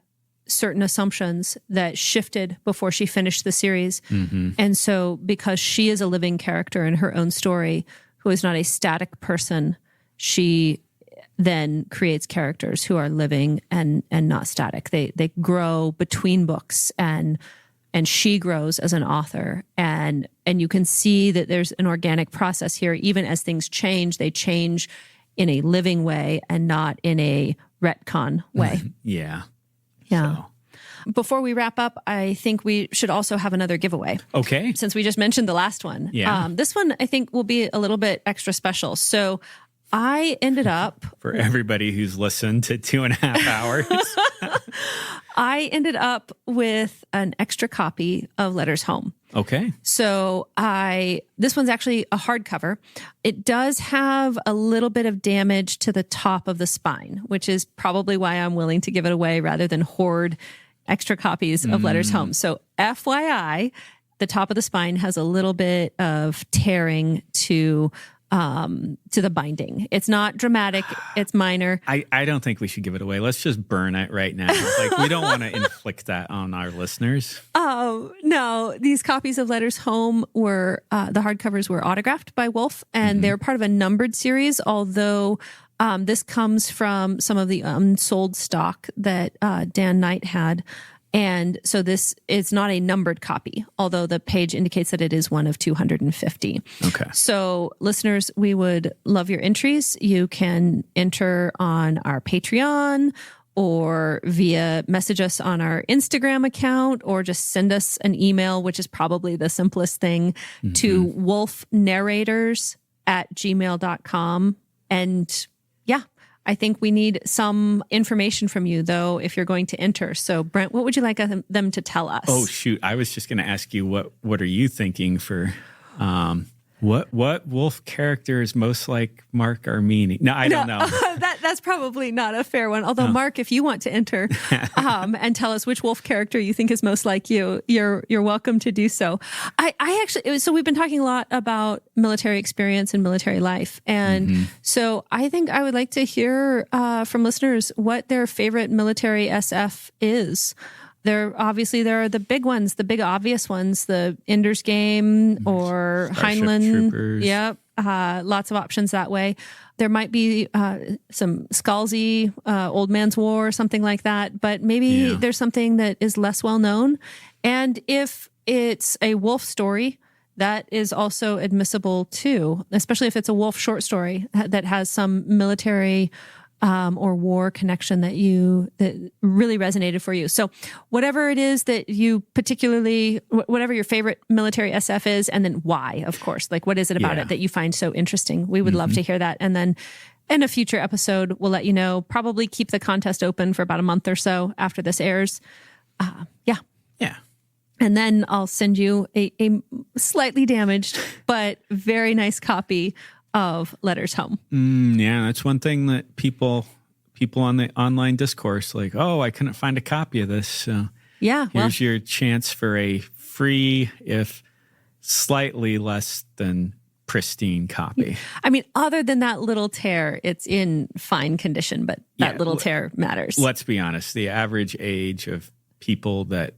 certain assumptions that shifted before she finished the series. Mm-hmm. And so because she is a living character in her own story, who is not a static person, she then creates characters who are living and not static. They grow between books, and she grows as an author. And you can see that there's an organic process here. Even as things change, they change in a living way and not in a retcon way. Yeah. Yeah. So. Before we wrap up, I think we should also have another giveaway. Okay. Since we just mentioned the last one. Yeah. This one, I think, will be a little bit extra special. So I ended up... For everybody who's listened to 2.5 hours. I ended up with an extra copy of Letters Home. Okay. So this one's actually a hardcover. It does have a little bit of damage to the top of the spine, which is probably why I'm willing to give it away rather than hoard extra copies of Letters Home. So FYI, the top of the spine has a little bit of tearing to the binding. It's not dramatic. It's minor. I don't think we should give it away. Let's just burn it right now. Like, we don't want to inflict that on our listeners. Oh, no. These copies of Letters Home were, the hardcovers were autographed by Wolfe, and they're part of a numbered series, although this comes from some of the unsold stock that Dan Knight had. And so this is not a numbered copy, although the page indicates that it is one of 250. Okay. So listeners, we would love your entries. You can enter on our Patreon or via message us on our Instagram account, or just send us an email, which is probably the simplest thing, to wolfnarrators@gmail.com. And yeah, I think we need some information from you, though, if you're going to enter. So, Brent, what would you like them to tell us? Oh, shoot. I was just going to ask you, what are you thinking for what Wolfe character is most like Mark Armini? No, I don't know. That's probably not a fair one. Although, Mark, if you want to enter and tell us which wolf character you think is most like you, you're welcome to do so. I actually, so we've been talking a lot about military experience and military life. And so I think I would like to hear from listeners what their favorite military SF is. There are the big ones, the big obvious ones, the Ender's Game or Starship Heinlein. Troopers. Yep. Lots of options that way. There might be some Scalzi, Old Man's War, or something like that. But maybe there's something that is less well known. And if it's a wolf story, that is also admissible too, especially if it's a wolf short story that has some military or war connection that really resonated for you. So whatever it is that you particularly, whatever your favorite military SF is, and then why, of course, like what is it about it that you find so interesting? We would love to hear that. And then in a future episode, we'll let you know, probably keep the contest open for about a month or so after this airs. Yeah. And then I'll send you a slightly damaged, but very nice copy of Letters Home. Yeah, that's one thing that people on the online discourse, like, oh, I couldn't find a copy of this. So here's your chance for a free, if slightly less than pristine copy. I mean, other than that little tear, it's in fine condition, but that little tear matters. Let's be honest. The average age of people that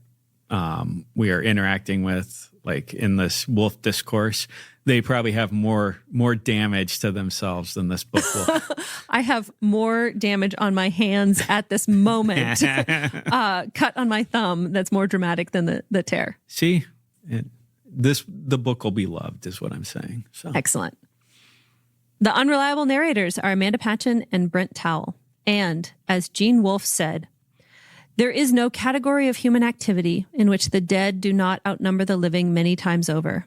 we are interacting with, like in this wolf discourse, they probably have more damage to themselves than this book will. I have more damage on my hands at this moment, cut on my thumb that's more dramatic than the tear. See, the book will be loved, is what I'm saying. So. Excellent. The Unreliable Narrators are Amanda Patchen and Brent Towle. And as Gene Wolfe said, there is no category of human activity in which the dead do not outnumber the living many times over.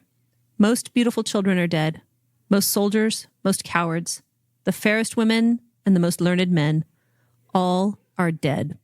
Most beautiful children are dead, most soldiers, most cowards, the fairest women, and the most learned men, all are dead.